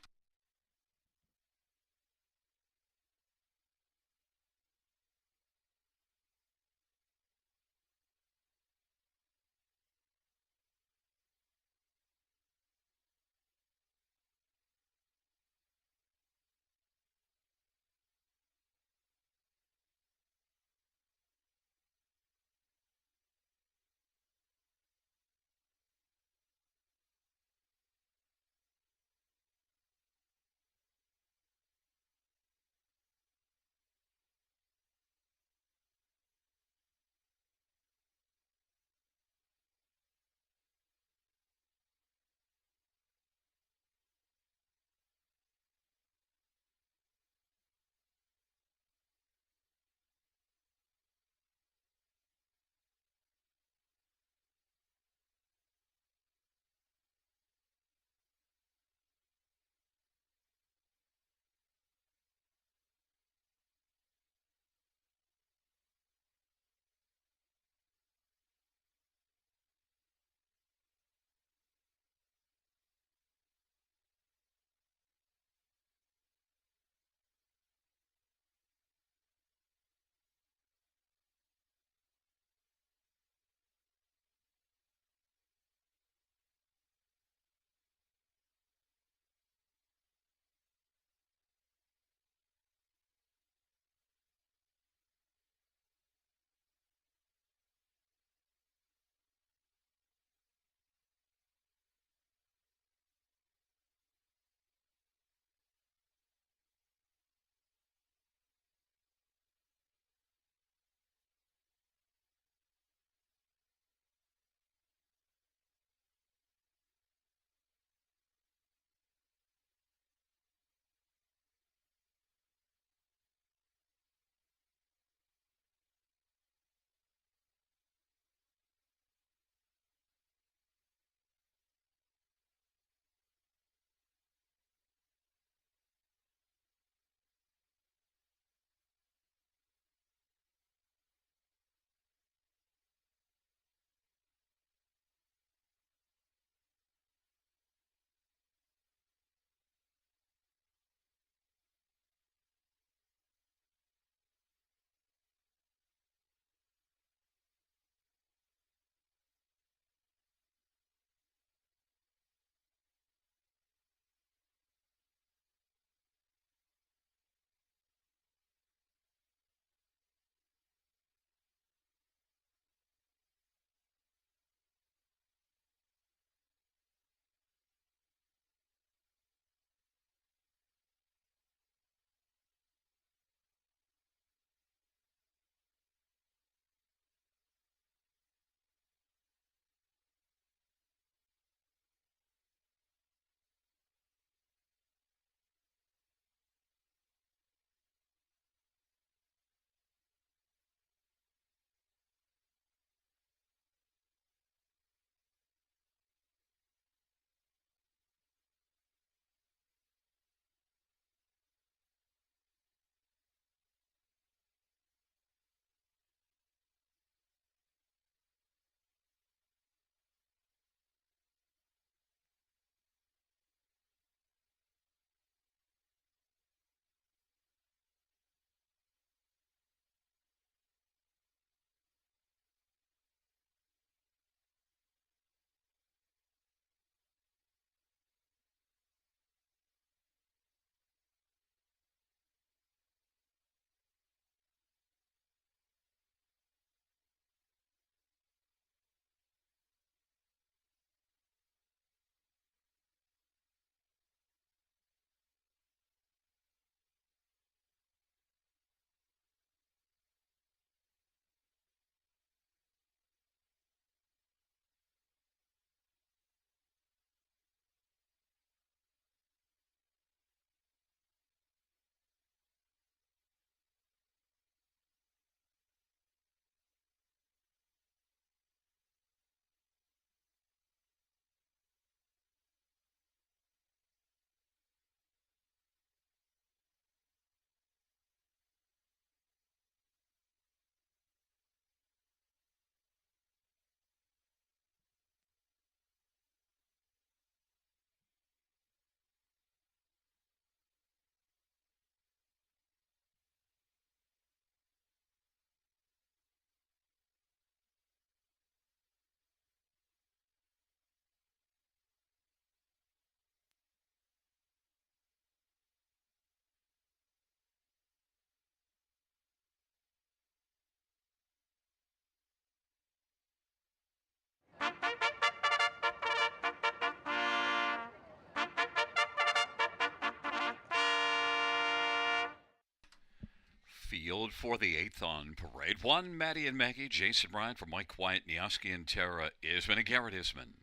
field for the eighth on parade. One, Maddie and Maggie, Jason Ryan for Mike White, Nioski and Tara Isman and Garrett Isman.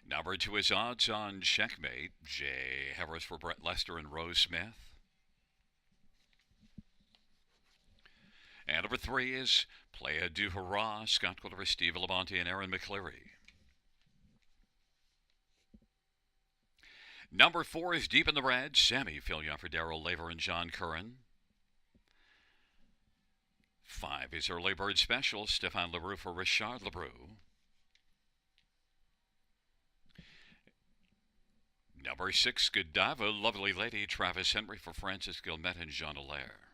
Number two is Odds on Checkmate, Jay Harris for Brett Lester and Rose Smith. And number three is Playa du Hurrah, Scott Quilter, Steve Labonte, and Aaron McCleary. Number four is Deep in the Red, Sammy Filion for Darrell Laver and John Curran. Five is Early Bird Special, Stefan LaRue for Richard LaRue. Number six, Godiva, Lovely Lady, Travis Henry for Francis Gilmet and Jean Allaire.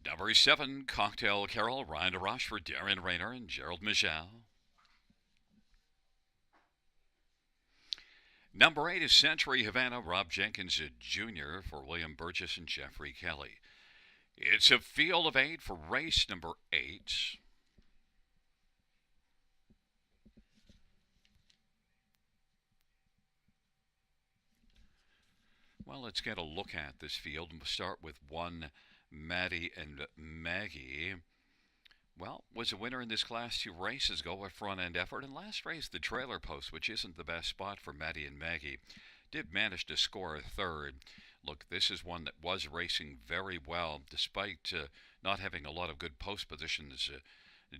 Number seven, Cocktail Carol, Ryan DeRoche for Darren Rayner and Gerald Michel. Number eight is Century Havana, Rob Jenkins Jr. for William Burgess and Jeffrey Kelly. It's a field of eight for race number eight. Well, let's get a look at this field. We'll start with one, Maddie and Maggie. Well, was a winner in this class 2 races ago, a front-end effort. And last race, the trailer post, which isn't the best spot for Maddie and Maggie, did manage to score a third. Look, this is one that was racing very well, despite not having a lot of good post positions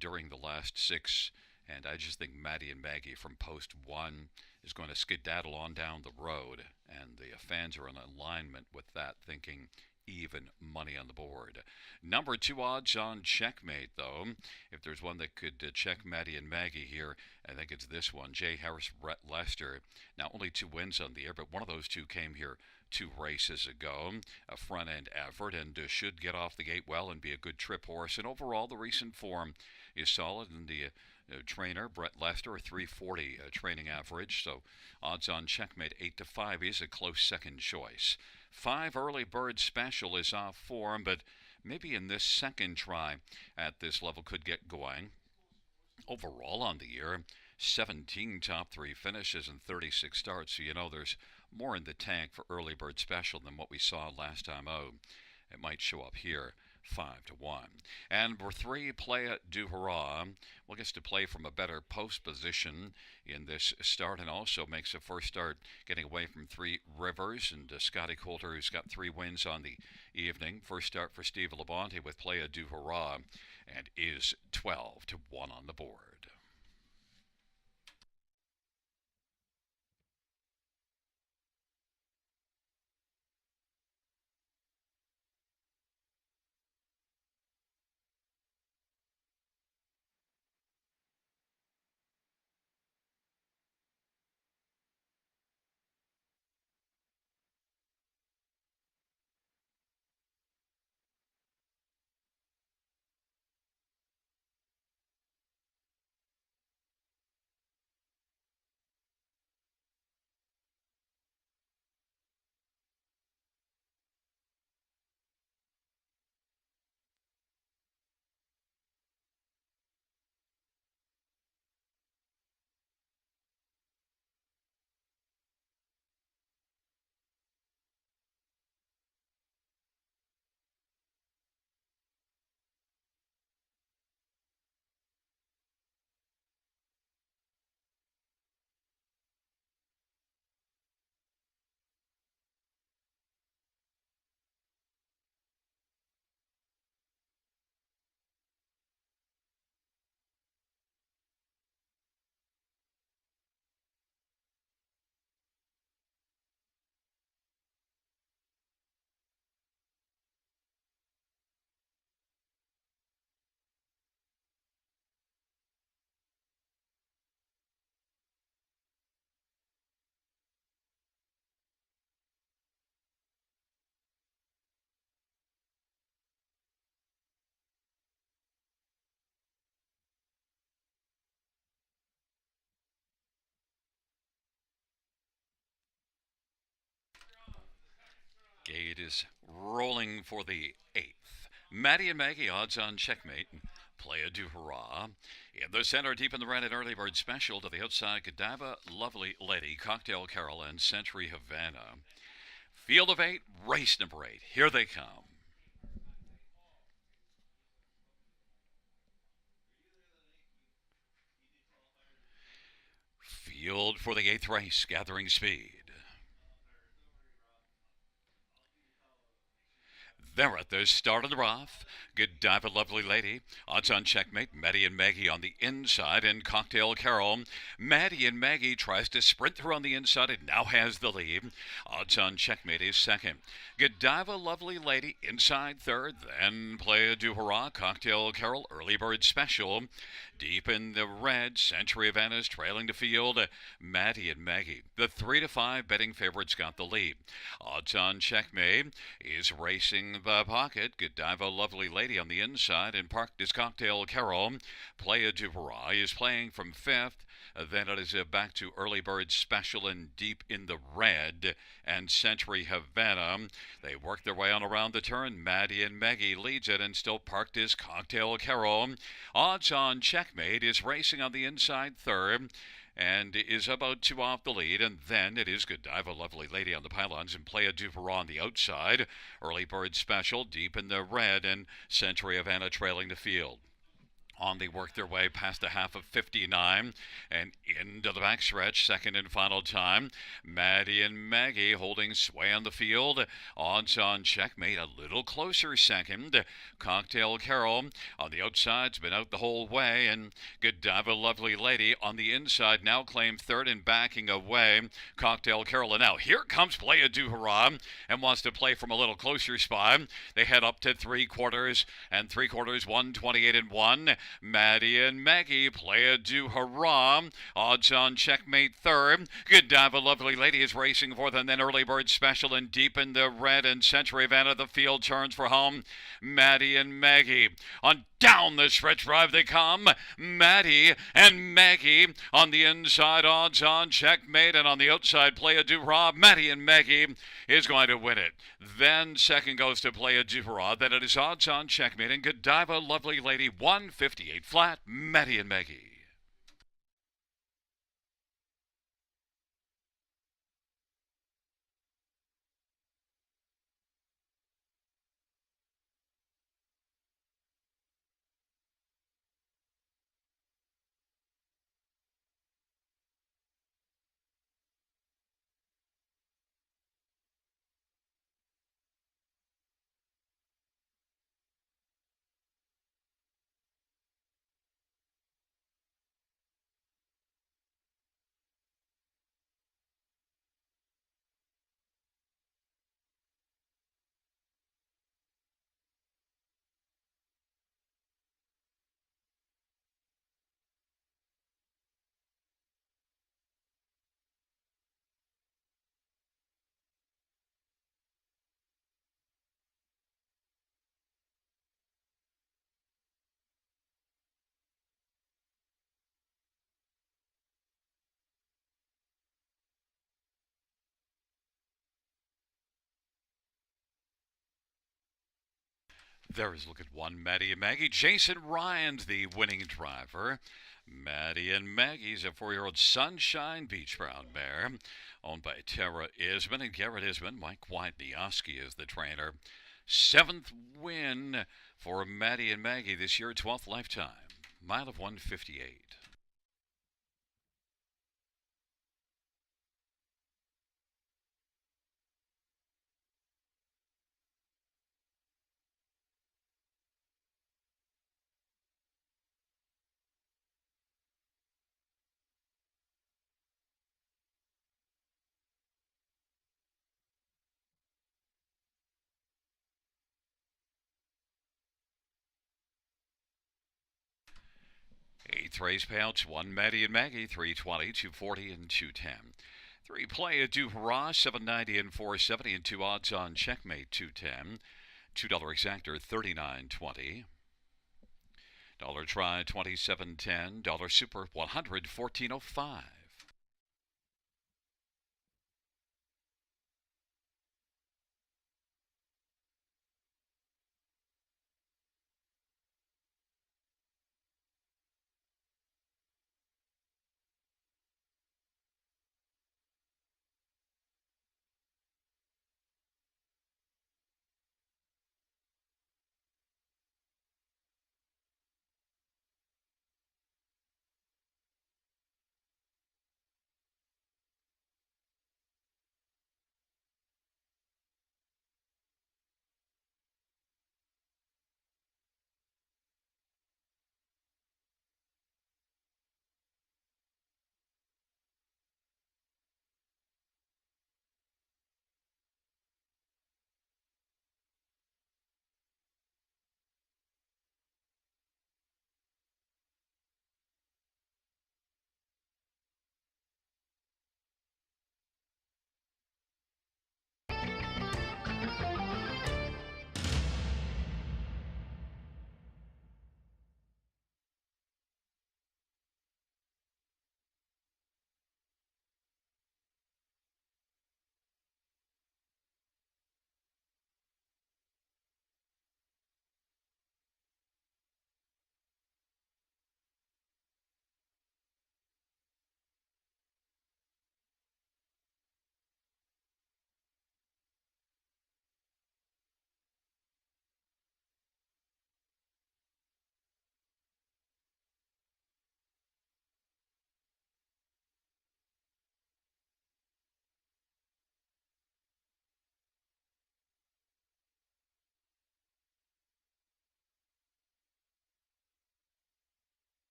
during the last 6. And I just think Maddie and Maggie from post 1 is going to skedaddle on down the road. And the fans are in alignment with that, thinking even money on the board. Number 2 odds on Checkmate, though. If there's one that could check Maddie and Maggie here, I think it's this one, Jay Harris, Brett Lester. Now, only 2 wins on the year, but one of those 2 came here 2 races ago. A front-end effort, and should get off the gate well and be a good trip horse. And overall, the recent form is solid, and the trainer, Brett Lester, a 340 training average. So odds on Checkmate 8-5 is a close second choice. 5 Early Bird Special is off form, but maybe in this second try at this level could get going. Overall on the year, 17 top 3 finishes and 36 starts, so you know there's more in the tank for Early Bird Special than what we saw last time out. It might show up here. 5-1. And number 3, Playa du Hurrah. Well, gets to play from a better post position in this start, and also makes a first start getting away from 3 Rivers. And Scotty Coulter, who's got 3 wins on the evening. First start for Steve Labonte with Playa du Hurrah, and is 12-1 on the board. Gate is rolling for the 8th. Maddie and Maggie, odds on checkmate. Play a do hurrah. In the center, deep in the red, an early bird special to the outside. Godiva, Lovely Lady, Cocktail Carol, and Century Havana. Field of 8, race number 8. Here they come. Field for the 8th race, gathering speed. They're at the start of the rough. Godiva, Lovely Lady. Odds on checkmate. Maddie and Maggie on the inside, and Cocktail Carol. Maddie and Maggie tries to sprint through on the inside and now has the lead. Odds on checkmate is second. Godiva, Lovely Lady inside third. Then Play a Do Hurrah, Cocktail Carol, Early Bird Special. Deep in the red, Century of Anna's trailing the field. Maddie and Maggie. The 3 to 5 betting favorites got the lead. Odds on checkmate is racing the pocket. Godiva, Lovely Lady on the inside, and parked his Cocktail Carol. Play a Do Hurrah is playing from 5th. Then it is back to Early Bird Special and Deep in the Red and Century Havana. They work their way on around the turn. Maddie and Maggie leads it and still parked his Cocktail Carol. Odds on checkmate is racing on the inside third and is about 2 off the lead, and then it is Godiva, Lovely Lady on the pylons and Play a Do Hurrah on the outside. Early Bird Special, Deep in the Red, and Century Havana trailing the field. On they work their way past the half of 59 and into the backstretch, second and final time. Maddie and Maggie holding sway on the field. Odds on checkmate a little closer second. Cocktail Carol on the outside's been out the whole way, and Godiva, Lovely Lady on the inside now claimed third and backing away. Cocktail Carol, and now here comes Play a Do Hurrah and wants to play from a little closer spot. They head up to 3/4 and 3/4, 128 and 1. Maddie and Maggie Play a Do Hurrah. Odds on checkmate third. Godiva, Lovely Lady is racing fourth, and then Early Bird Special and Deep in the Red and Century Havana. The field turns for home. Maddie and Maggie on down the stretch drive they come. Maddie and Maggie on the inside, odds on checkmate, and on the outside Play a Do Hurrah. Maddie and Maggie is going to win it. Then second goes to Play a Do Hurrah. Then it is odds on checkmate and Godiva, Lovely Lady, 158 flat. Maddie and Maggie. There is look at one, Maddie and Maggie. Jason Ryan's the winning driver. Maddie and Maggie's a 4-year-old Sunshine Beach Brown mare, owned by Tara Isman and Garrett Isman. Mike Wydniowski is the trainer. 7th win for Maddie and Maggie this year, 12th lifetime. Mile of 158. Eighth race payouts, 1 Maddie and Maggie, 320, 240, and 210. 3 Play a Do Hurrah, 790 and 470, and 2 odds on checkmate, 210. $2 exactor, 39.20. Dollar try, 27.10. Dollar super, 114.05.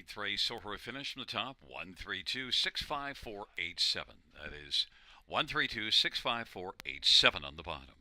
Eighth race, so for a finish from the top, 132-65487. That is 132-65487 on the bottom.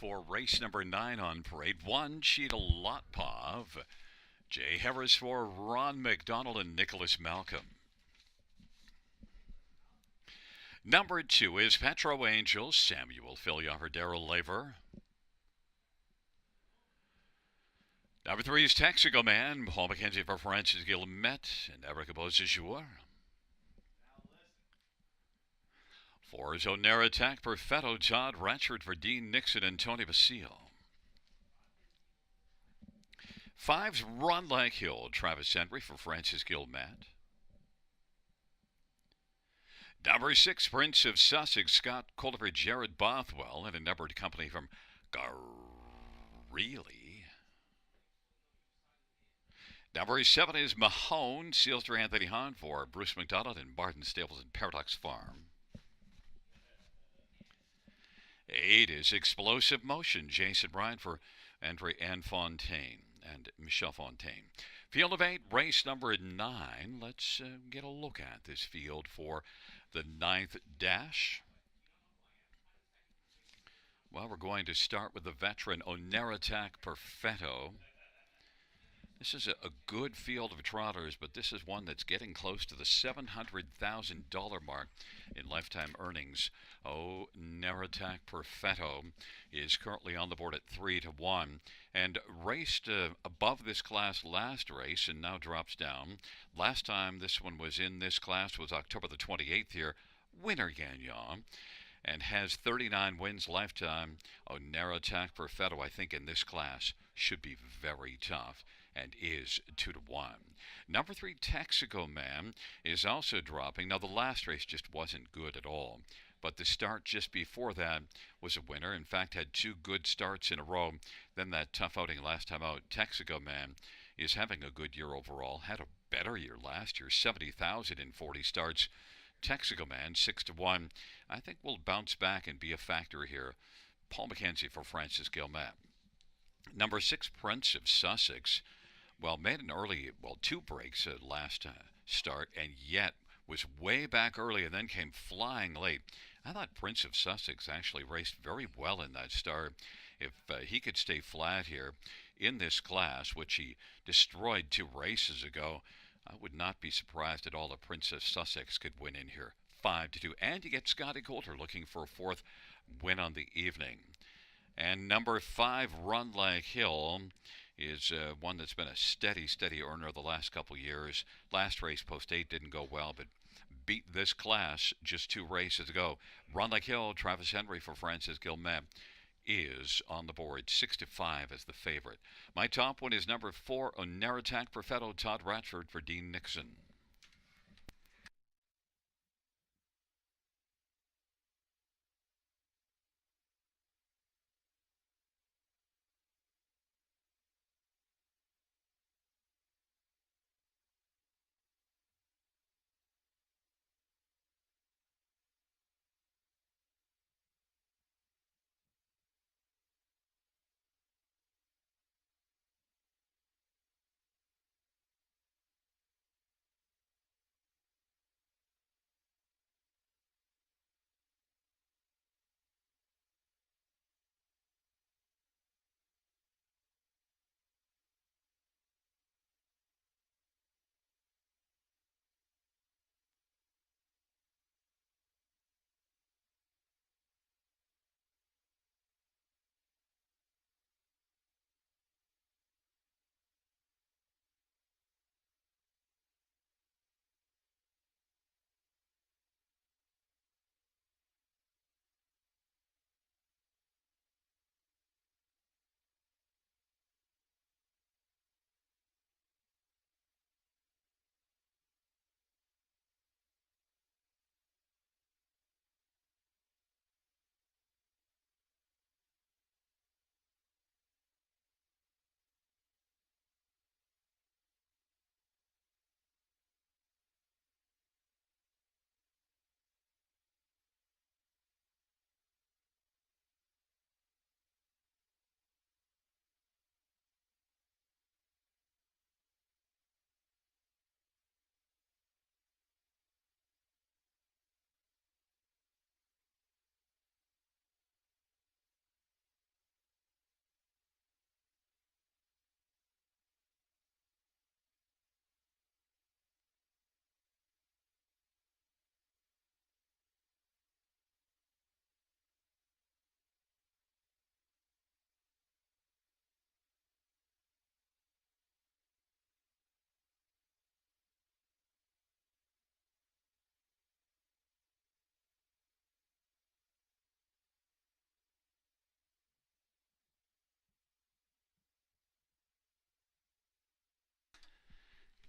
for race number 9 on parade. 1, Cheetah Lotpov. Jay Harris for Ron McDonald and Nicholas Malcolm. Number 2 is Petro Angel, Samuel Fillioffer, Daryl Laver. Number 3 is Texaco Man, Paul McKenzie for Francis Guillemette and Erica Beausejour. 4 is Onera Attack, Perfetto, Todd Ratchford for Dean Nixon and Tony Basile. 5's Run Like Hill, Travis Henry for Francis Guillemette. Number 6, Prince of Sussex, Scott Culver, Jared Bothwell, and a numbered company from Garreely. Number 7 is Mahone, Sealster Anthony Hahn for Bruce McDonald and Barton Stables and Paradox Farm. 8 is Explosive Motion, Jason Bryan for Andre Ann Fontaine and Michelle Fontaine. Field of 8, race number 9. Let's get a look at this field for the 9th dash. Well, we're going to start with the veteran Oneratak Perfetto. This is a good field of trotters, but this is one that's getting close to the $700,000 mark in lifetime earnings. Oneratak Perfetto is currently on the board at 3-1 and raced above this class last race and now drops down. Last time this one was in this class was October the 28th here. Winner Gagnon. And has 39 wins lifetime. Oneratak Perfetto, I think, in this class should be very tough and is 2-1. Number 3, Texaco Man, is also dropping. Now, the last race just wasn't good at all, but the start just before that was a winner. In fact, had 2 good starts in a row. Then that tough outing last time out. Texaco Man is having a good year overall. Had a better year last year, 70,000 in 40 starts. Texaco Man, 6-1. I think will bounce back and be a factor here. Paul McKenzie for Francis Guillemette. Number 6, Prince of Sussex. Well, made an early, 2 breaks at last start, and yet was way back early and then came flying late. I thought Prince of Sussex actually raced very well in that start. If he could stay flat here in this class, which he destroyed 2 races ago, I would not be surprised at all if Prince of Sussex could win in here. 5-2. And you get Scotty Coulter looking for a 4th win on the evening. And number 5, Run Like Hill, is one that's been a steady earner the last couple years. Last race, post 8, didn't go well, but beat this class just 2 races ago. Run Like Hill, Travis Henry for Francis Guillemette, is on the board, 6-5 as the favorite. My top one is number 4, Oneratak Perfetto, Todd Ratchford for Dean Nixon.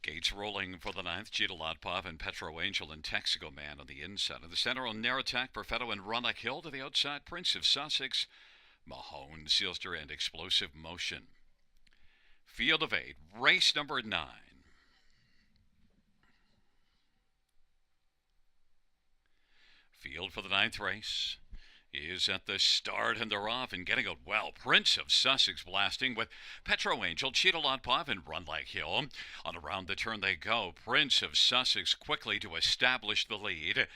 Gates rolling for the ninth. Cheetah Lotpov and Petro Angel and Texaco Man on the inside. In the center on Naratak, Perfetto and Ronach Hill. To the outside, Prince of Sussex, Mahone, Sealster, and Explosive Motion. Field of 8, race number 9. Field for the ninth race is at the start, and they're off and getting it well. Prince of Sussex blasting with Petro Angel, Cheetah Lotpov, and Run Like Hill. On around the turn they go. Prince of Sussex quickly to establish the lead.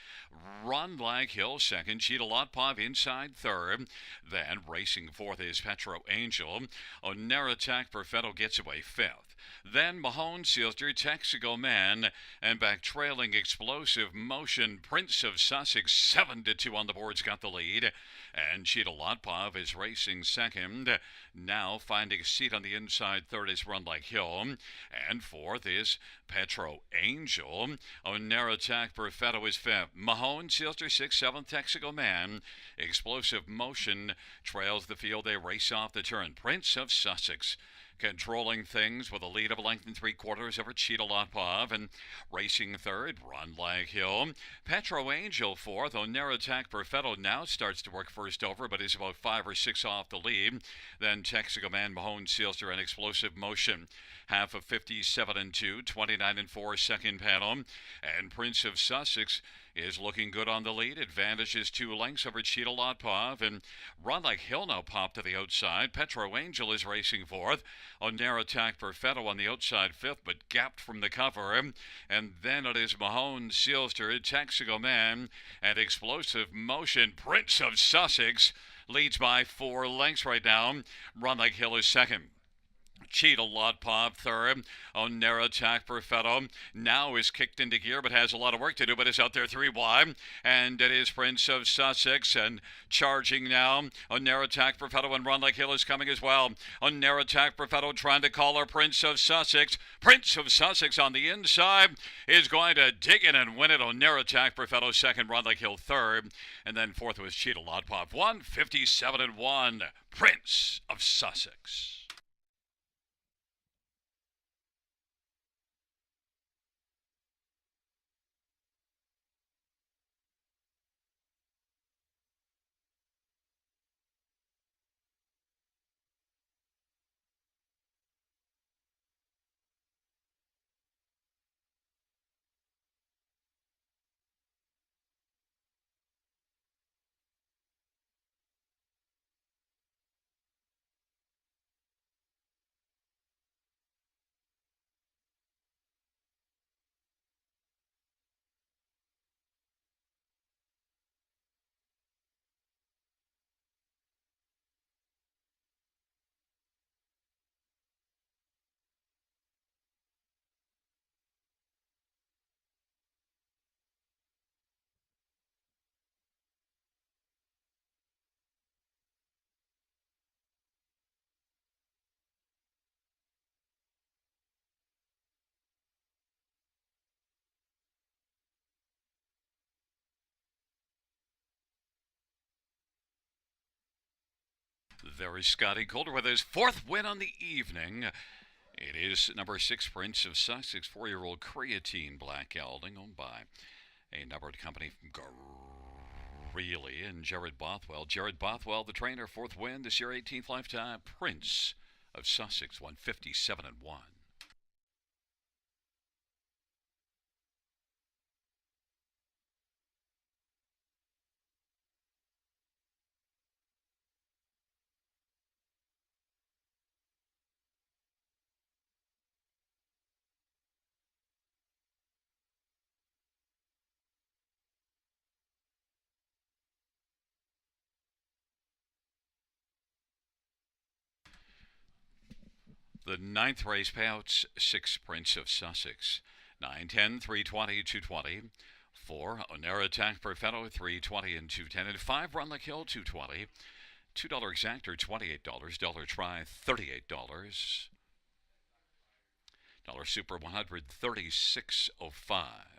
Run Like Hill second, Cheetah Lotpov inside third. Then racing fourth is Petro Angel. Oneratak Perfetto gets away fifth. Then Mahone, Sealster, Texaco Man, and back trailing Explosive Motion. Prince of Sussex 7-2 on the boards got the lead. And Cheetah Lotpov is racing second. Now finding a seat on the inside third is Run Like Hill. And fourth is Petro Angel. Oneratak Perfetto is fifth. Mahone, Sealster, sixth, seventh, Texaco Man. Explosive Motion trails the field. They race off the turn. Prince of Sussex controlling things with a lead of a length and 3/4 over Cheetah Lotpov, and racing third, Run Like Hill. Petro Angel fourth. Oneratak Perfetto now starts to work first over, but is about 5 or 6 off the lead. Then Texaco Man, Mahone, Sealster, and Explosive Motion. Half of 57-2, 29-4 second panel. And Prince of Sussex is looking good on the lead. Advantages 2 lengths over Cheetah Lotpov, and Run Like Hill now popped to the outside. Petro Angel is racing fourth. Oneratak Perfetto on the outside fifth, but gapped from the cover. And then it is Mahone, Sealster, Texaco Man, and Explosive Motion. Prince of Sussex leads by 4 lengths right now. Run Like Hill is second. Cheetah Lotpov third. Oneratak Perfetto now is kicked into gear, but has a lot of work to do, but is out there 3 wide. And it is Prince of Sussex, and charging now. Oneratak Perfetto, and Run Like Hill is coming as well. Oneratak Perfetto trying to collar Prince of Sussex. Prince of Sussex on the inside is going to dig in and win it. Oneratak Perfetto second, Run Like Hill third. And then fourth was Cheetah Lotpov. 157-1. Prince of Sussex. There is Scotty Calder with his 4th win on the evening. It is number 6, Prince of Sussex, 4-year-old creatine black gelding, owned by a numbered company from Greeley and Jared Bothwell. Jared Bothwell, the trainer, 4th win this year, 18th lifetime. Prince of Sussex, 157-1. The 9th race payouts, 6, Prince of Sussex. 9, 10, 320, 220. 4, Oneratak Perfetto, 320 and 210. And 5, Run Like Hill, 220. $2 exactor, $28. Dollar try, $38. Dollar super, $136.05.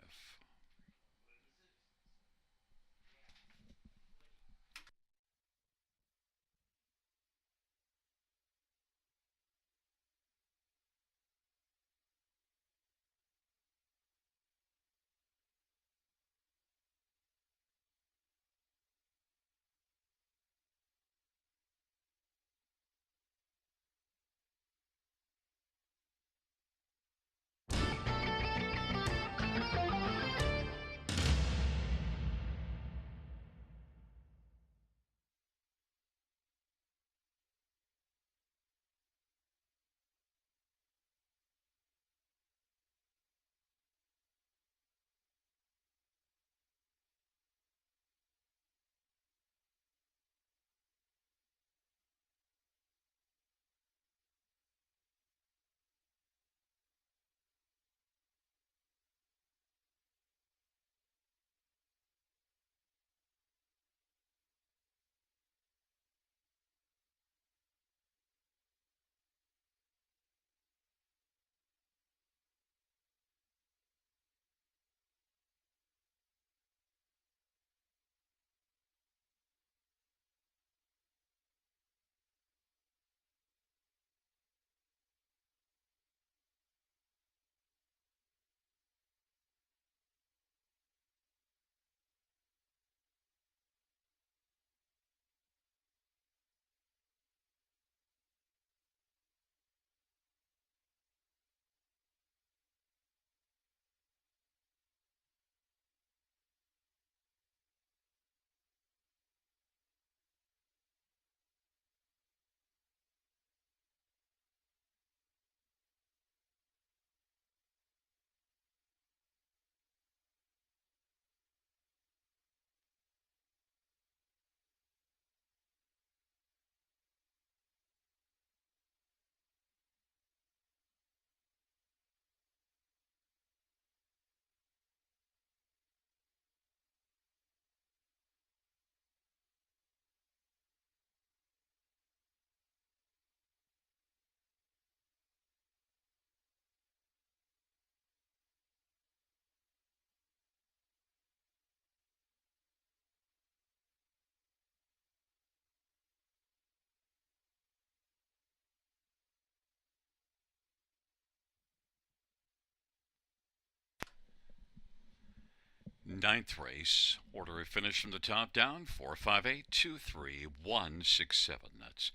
ninth race. Order of finish from the top down 45823 167. That's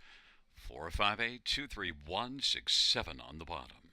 45823 167 on the bottom.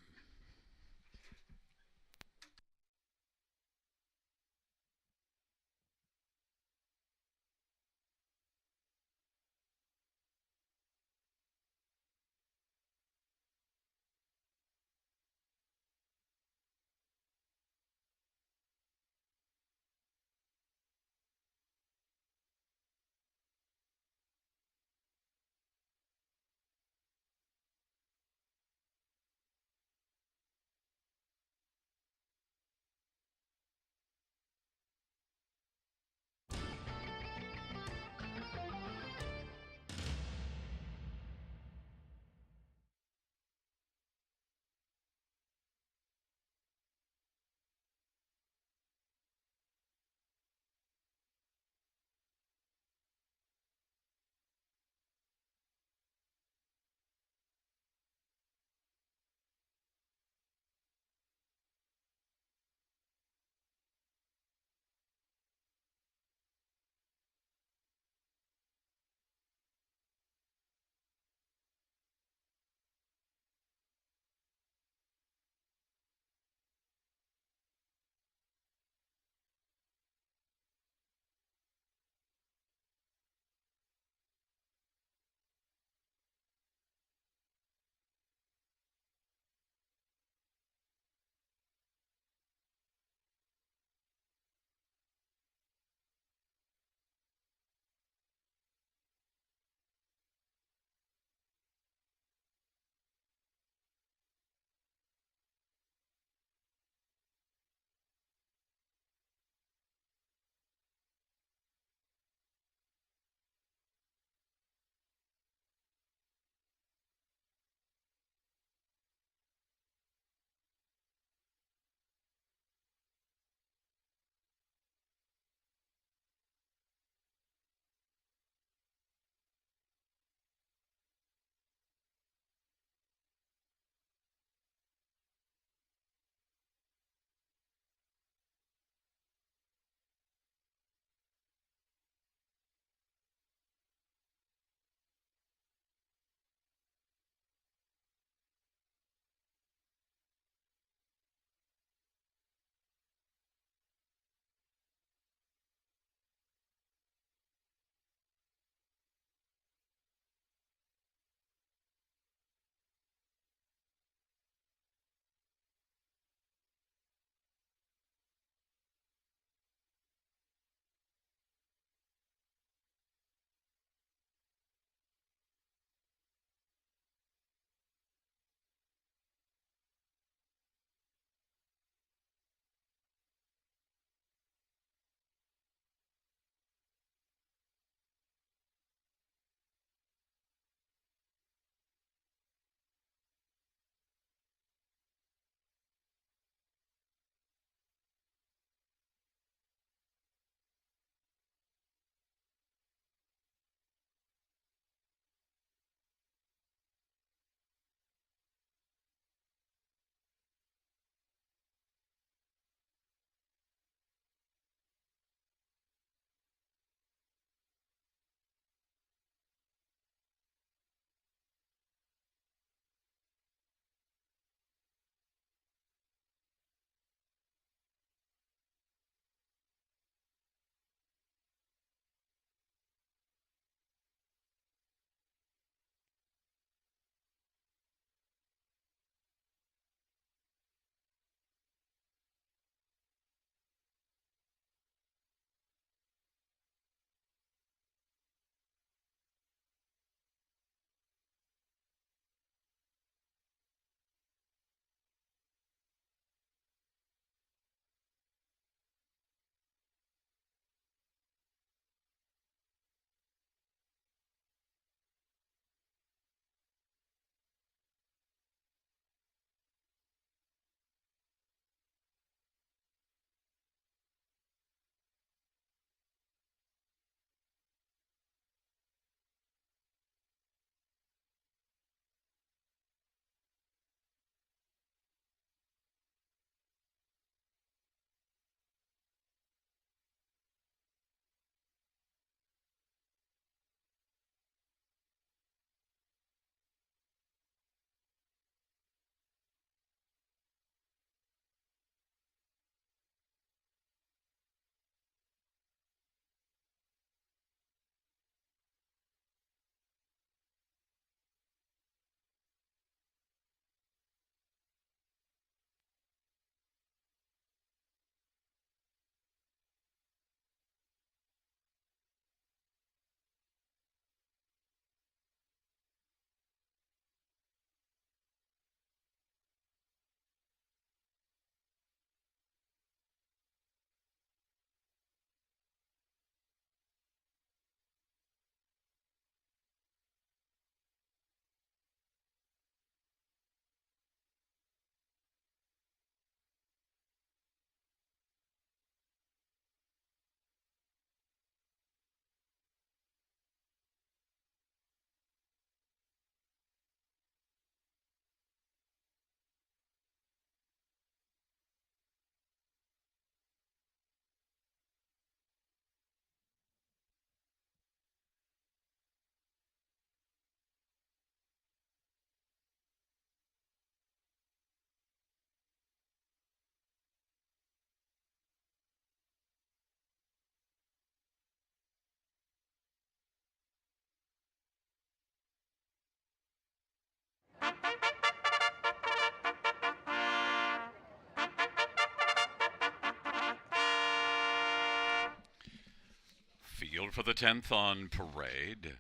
for the 10th on parade.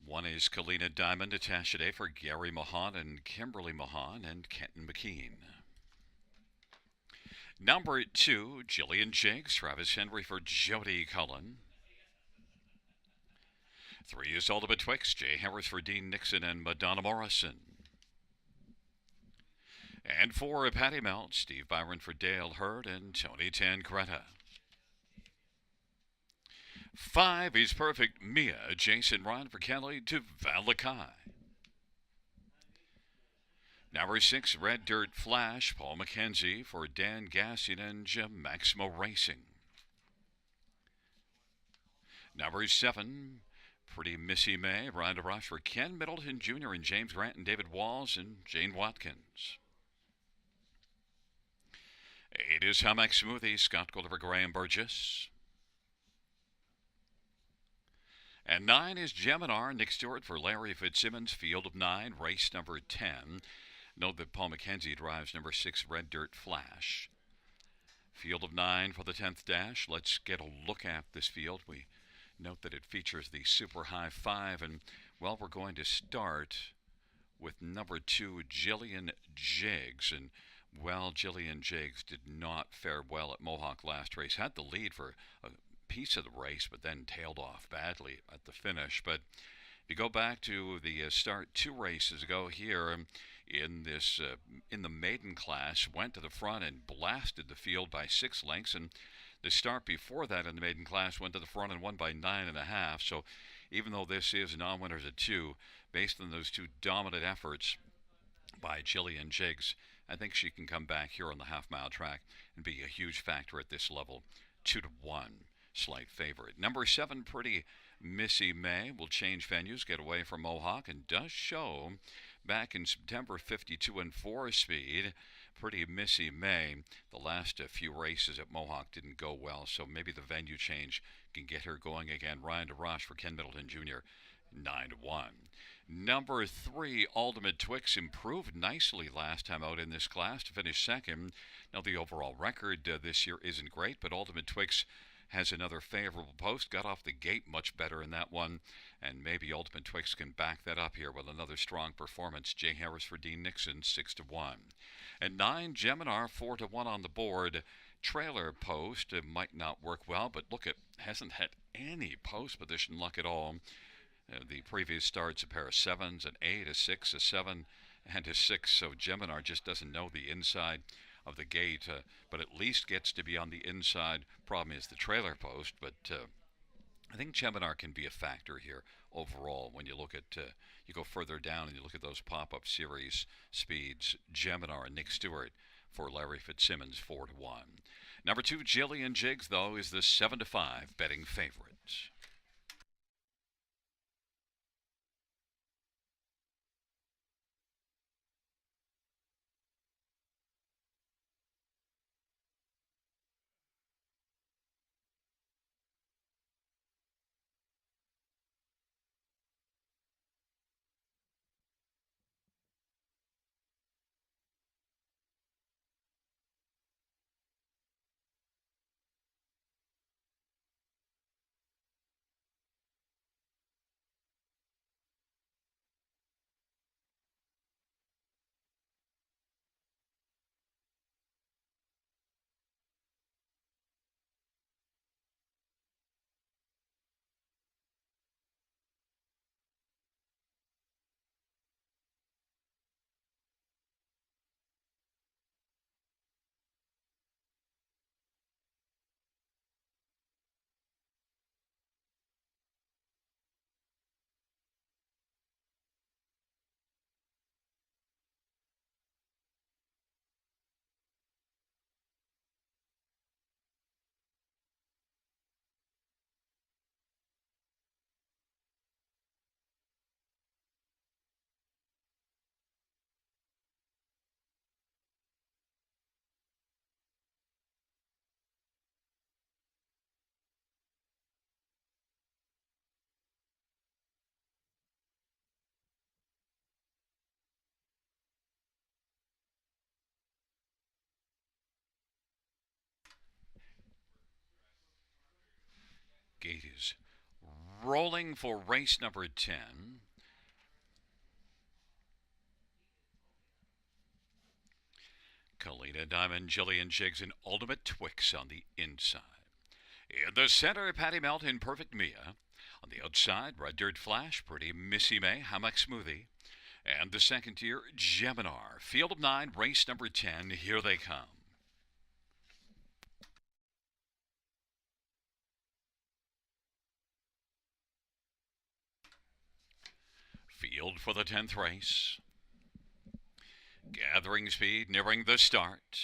One is Kalina Diamond attached today for Gary Mahan and Kimberly Mahan and Kenton McKean. Number 2, Jillian Jakes, Travis Henry for Jody Cullen. 3 is Ultimate Twix, Jay Harris for Dean Nixon and Madonna Morrison. And 4, Patty Melt, Steve Byron for Dale Hurd and Tony Tancreta. 5 is Perfect Mia, Jason Ryan for Kelly to Valakai. Number 6, Red Dirt Flash, Paul McKenzie for Dan Gassian and Maximo Racing. Number 7, Pretty Missy May, Ryan DeBrush for Ken Middleton Jr. and James Grant and David Walls and Jane Watkins. 8 is Hamak Smoothie, Scott Golder for Graham Burgess. And 9 is Geminar, Nick Stewart for Larry Fitzsimmons, Field of 9, race number 10. Note that Paul McKenzie drives number 6, Red Dirt Flash. Field of 9 for the 10th dash. Let's get a look at this field. We note that it features the Super High 5, and, well, we're going to start with number 2, Jillian Jiggs. And, well, Jillian Jiggs did not fare well at Mohawk last race. Had the lead for a piece of the race, but then tailed off badly at the finish. But if you go back to the start 2 races ago here in the maiden class, went to the front and blasted the field by 6 lengths, and the start before that in the maiden class went to the front and won by 9.5. So even though this is non-winners at 2, based on those 2 dominant efforts by Jillian Jiggs, I think she can come back here on the half-mile track and be a huge factor at this level. 2-1, slight favorite. Number 7, Pretty Missy May, will change venues, get away from Mohawk, and does show back in September 52 and 4 speed. Pretty Missy May, the last few races at Mohawk didn't go well, so maybe the venue change can get her going again. Ryan DeRoche for Ken Middleton Jr., 9-1. Number 3, Ultimate Twix, improved nicely last time out in this class to finish second. Now, the overall record this year isn't great, but Ultimate Twix has another favorable post. Got off the gate much better in that one, and maybe Ultimate Twix can back that up here with another strong performance. Jay Harris for Dean Nixon, 6-1. At 9, Geminar, 4-1 on the board. Trailer post might not work well, but look, it hasn't had any post position luck at all. The previous starts, a pair of 7s, an 8, a 6, a 7, and a 6. So Geminar just doesn't know the inside of the gate, but at least gets to be on the inside. Problem is the trailer post, but I think Geminar can be a factor here overall. When you look at, you go further down and you look at those pop-up series speeds, Geminar and Nick Stewart for Larry Fitzsimmons, 4-1. Number 2, Jillian Jiggs, though, is the 7-5 betting favorite. is rolling for race number 10. Kalina Diamond, Jillian Jiggs, and Ultimate Twix on the inside. In the center, Patty Melt and Perfect Mia. On the outside, Red Dirt Flash, Pretty Missy May, Hammock Smoothie. And the second tier, Geminar. Field of 9, race number 10. Here they come. Field for the 10th race. Gathering speed, nearing the start.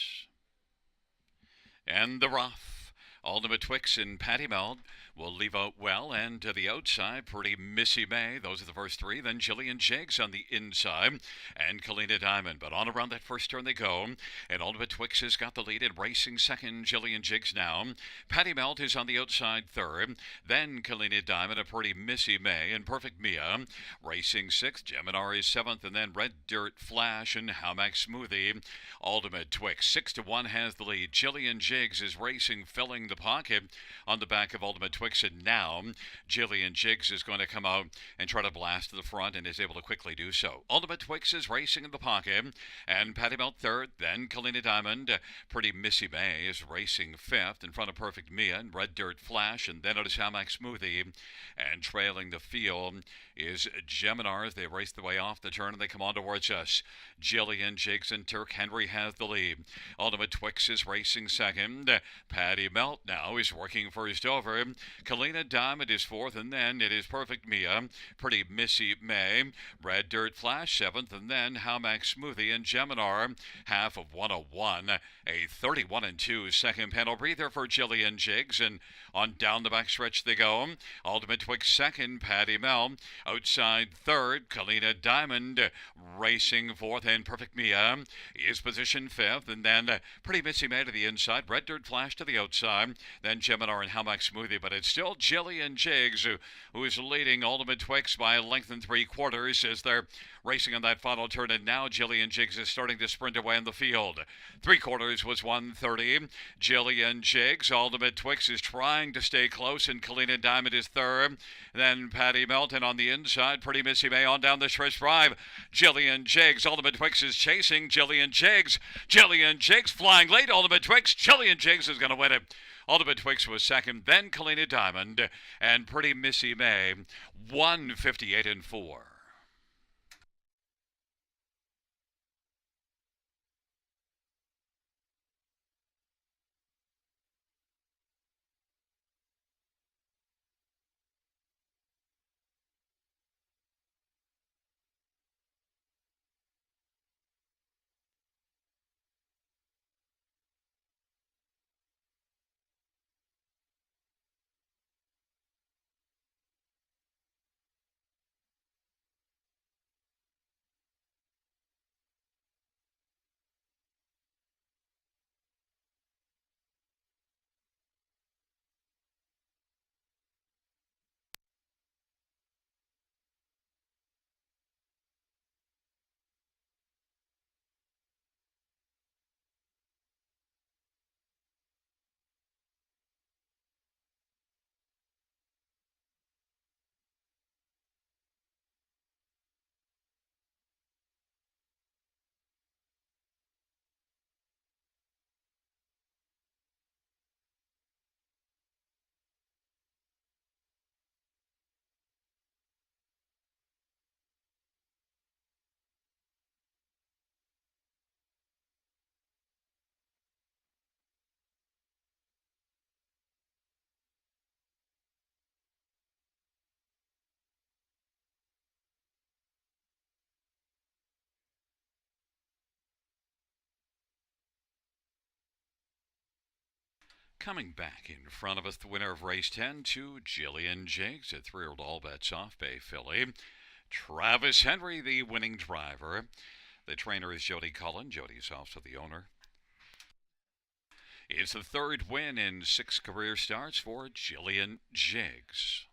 And the rough. Ultimate Twix and Patty Melt will leave out well, and to the outside, Pretty Missy May. Those are the first three. Then Jillian Jiggs on the inside, and Kalina Diamond. But on around that first turn they go, and Ultimate Twix has got the lead in racing second. Jillian Jiggs now. Patty Melt is on the outside third. Then Kalina Diamond, a Pretty Missy May, and Perfect Mia. Racing sixth. Geminar is seventh, and then Red Dirt Flash and Hammock Smoothie. Ultimate Twix 6-1 has the lead. Jillian Jiggs is racing, filling the pocket on the back of Ultimate Twix. And now Jillian Jiggs is going to come out and try to blast to the front, and is able to quickly do so. Ultimate Twix is racing in the pocket, and Patty Melt third. Then Kalina Diamond. Pretty Missy May is racing fifth in front of Perfect Mia and Red Dirt Flash, and then it is Hammock Smoothie. And trailing the field is Geminar. They race the way off the turn, and they come on towards us. Jillian Jiggs and Turk Henry has the lead. Ultimate Twix is racing second. Patty Melt now is working first over. Kalina Diamond is fourth, and then it is Perfect Mia, Pretty Missy May, Red Dirt Flash seventh, and then Hammock Smoothie and Geminar. Half of 101, a 31-2 second panel breather for Jillian Jiggs, and on down the backstretch they go. Ultimate Twix second, Patty Mel. Outside third, Kalina Diamond. Racing fourth, and Perfect Mia is positioned fifth, and then Pretty Missy May to the inside, Red Dirt Flash to the outside, then Geminar and Hammock Smoothie, but it's still Jillian Jiggs who is leading Ultimate Twix by a length and 3/4 as they're racing on that final turn, and now Jillian Jiggs is starting to sprint away in the field. 3/4 was 1:30. Jillian Jiggs, Ultimate Twix is trying to stay close, and Kalina Diamond is third. Then Patty Melton on the inside, Pretty Missy May on down the stretch drive. Jillian Jiggs, Ultimate Twix is chasing Jillian Jiggs. Jillian Jiggs flying late, Ultimate Twix. Jillian Jiggs is going to win it. Ultimate Twix was second, then Kalina Diamond, and Pretty Missy May, 158-4. Coming back in front of us, the winner of race 10, to Jillian Jiggs, a 3-year-old All Bets Off Bay filly. Travis Henry, the winning driver. The trainer is Jody Cullen. Jody's also the owner. It's the third win in 6 career starts for Jillian Jiggs.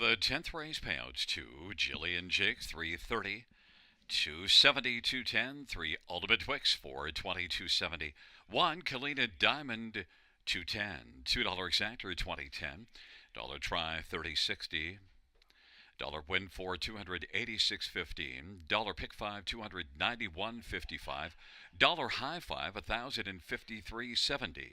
The 10th race payouts to Jillian Jake, 330. 270, 210, 3 Ultimate Twix, 420, 270. 1 Kalina Diamond, 210. $2 exactor, 2010. Dollar try, 3060. Dollar win for 286.15. Dollar pick 5, 291.55. Dollar high 5, 1,053.70.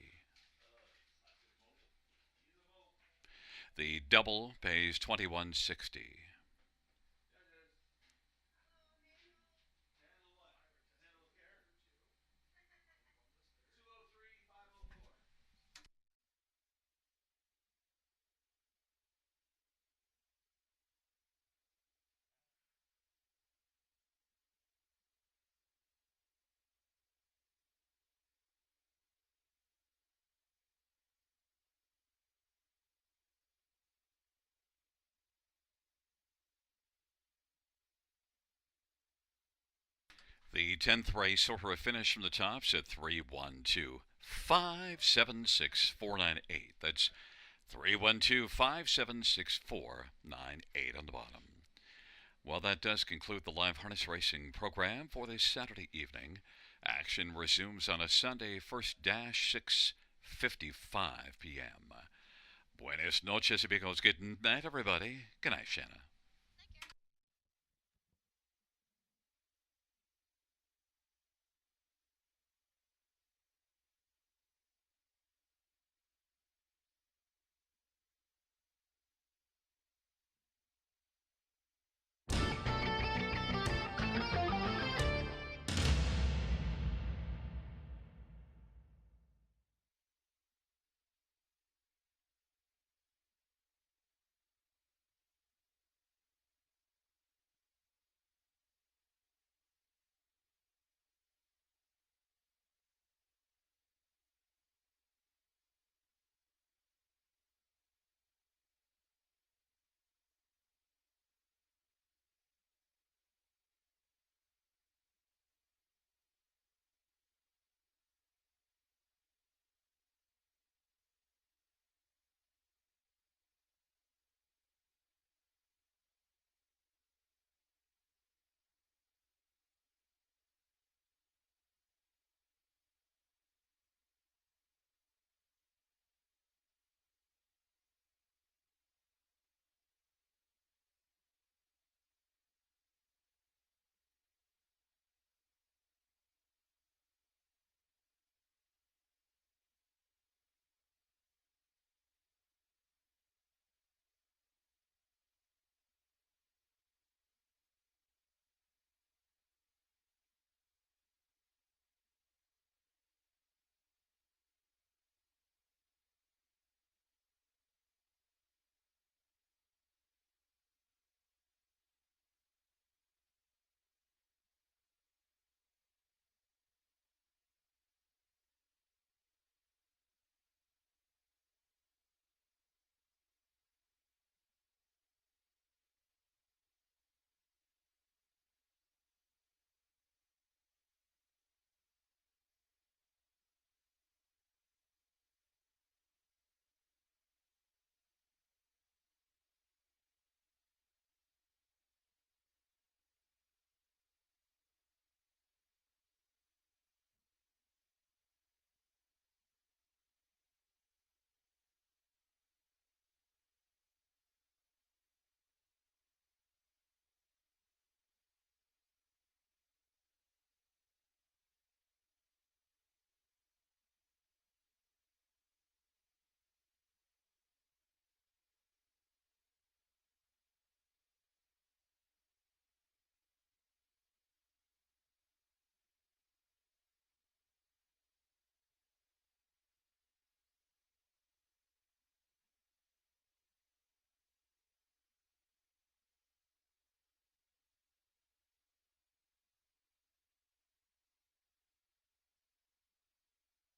The double pays 21.60. The 10th race saw a finish from the tops at 312 576 498. That's 312 576 498 on the bottom. Well, that does conclude the live harness racing program for this Saturday evening. Action resumes on a Sunday, first dash 6:55 p.m. Buenas noches, amigos. Good night, everybody. Good night, Shanna.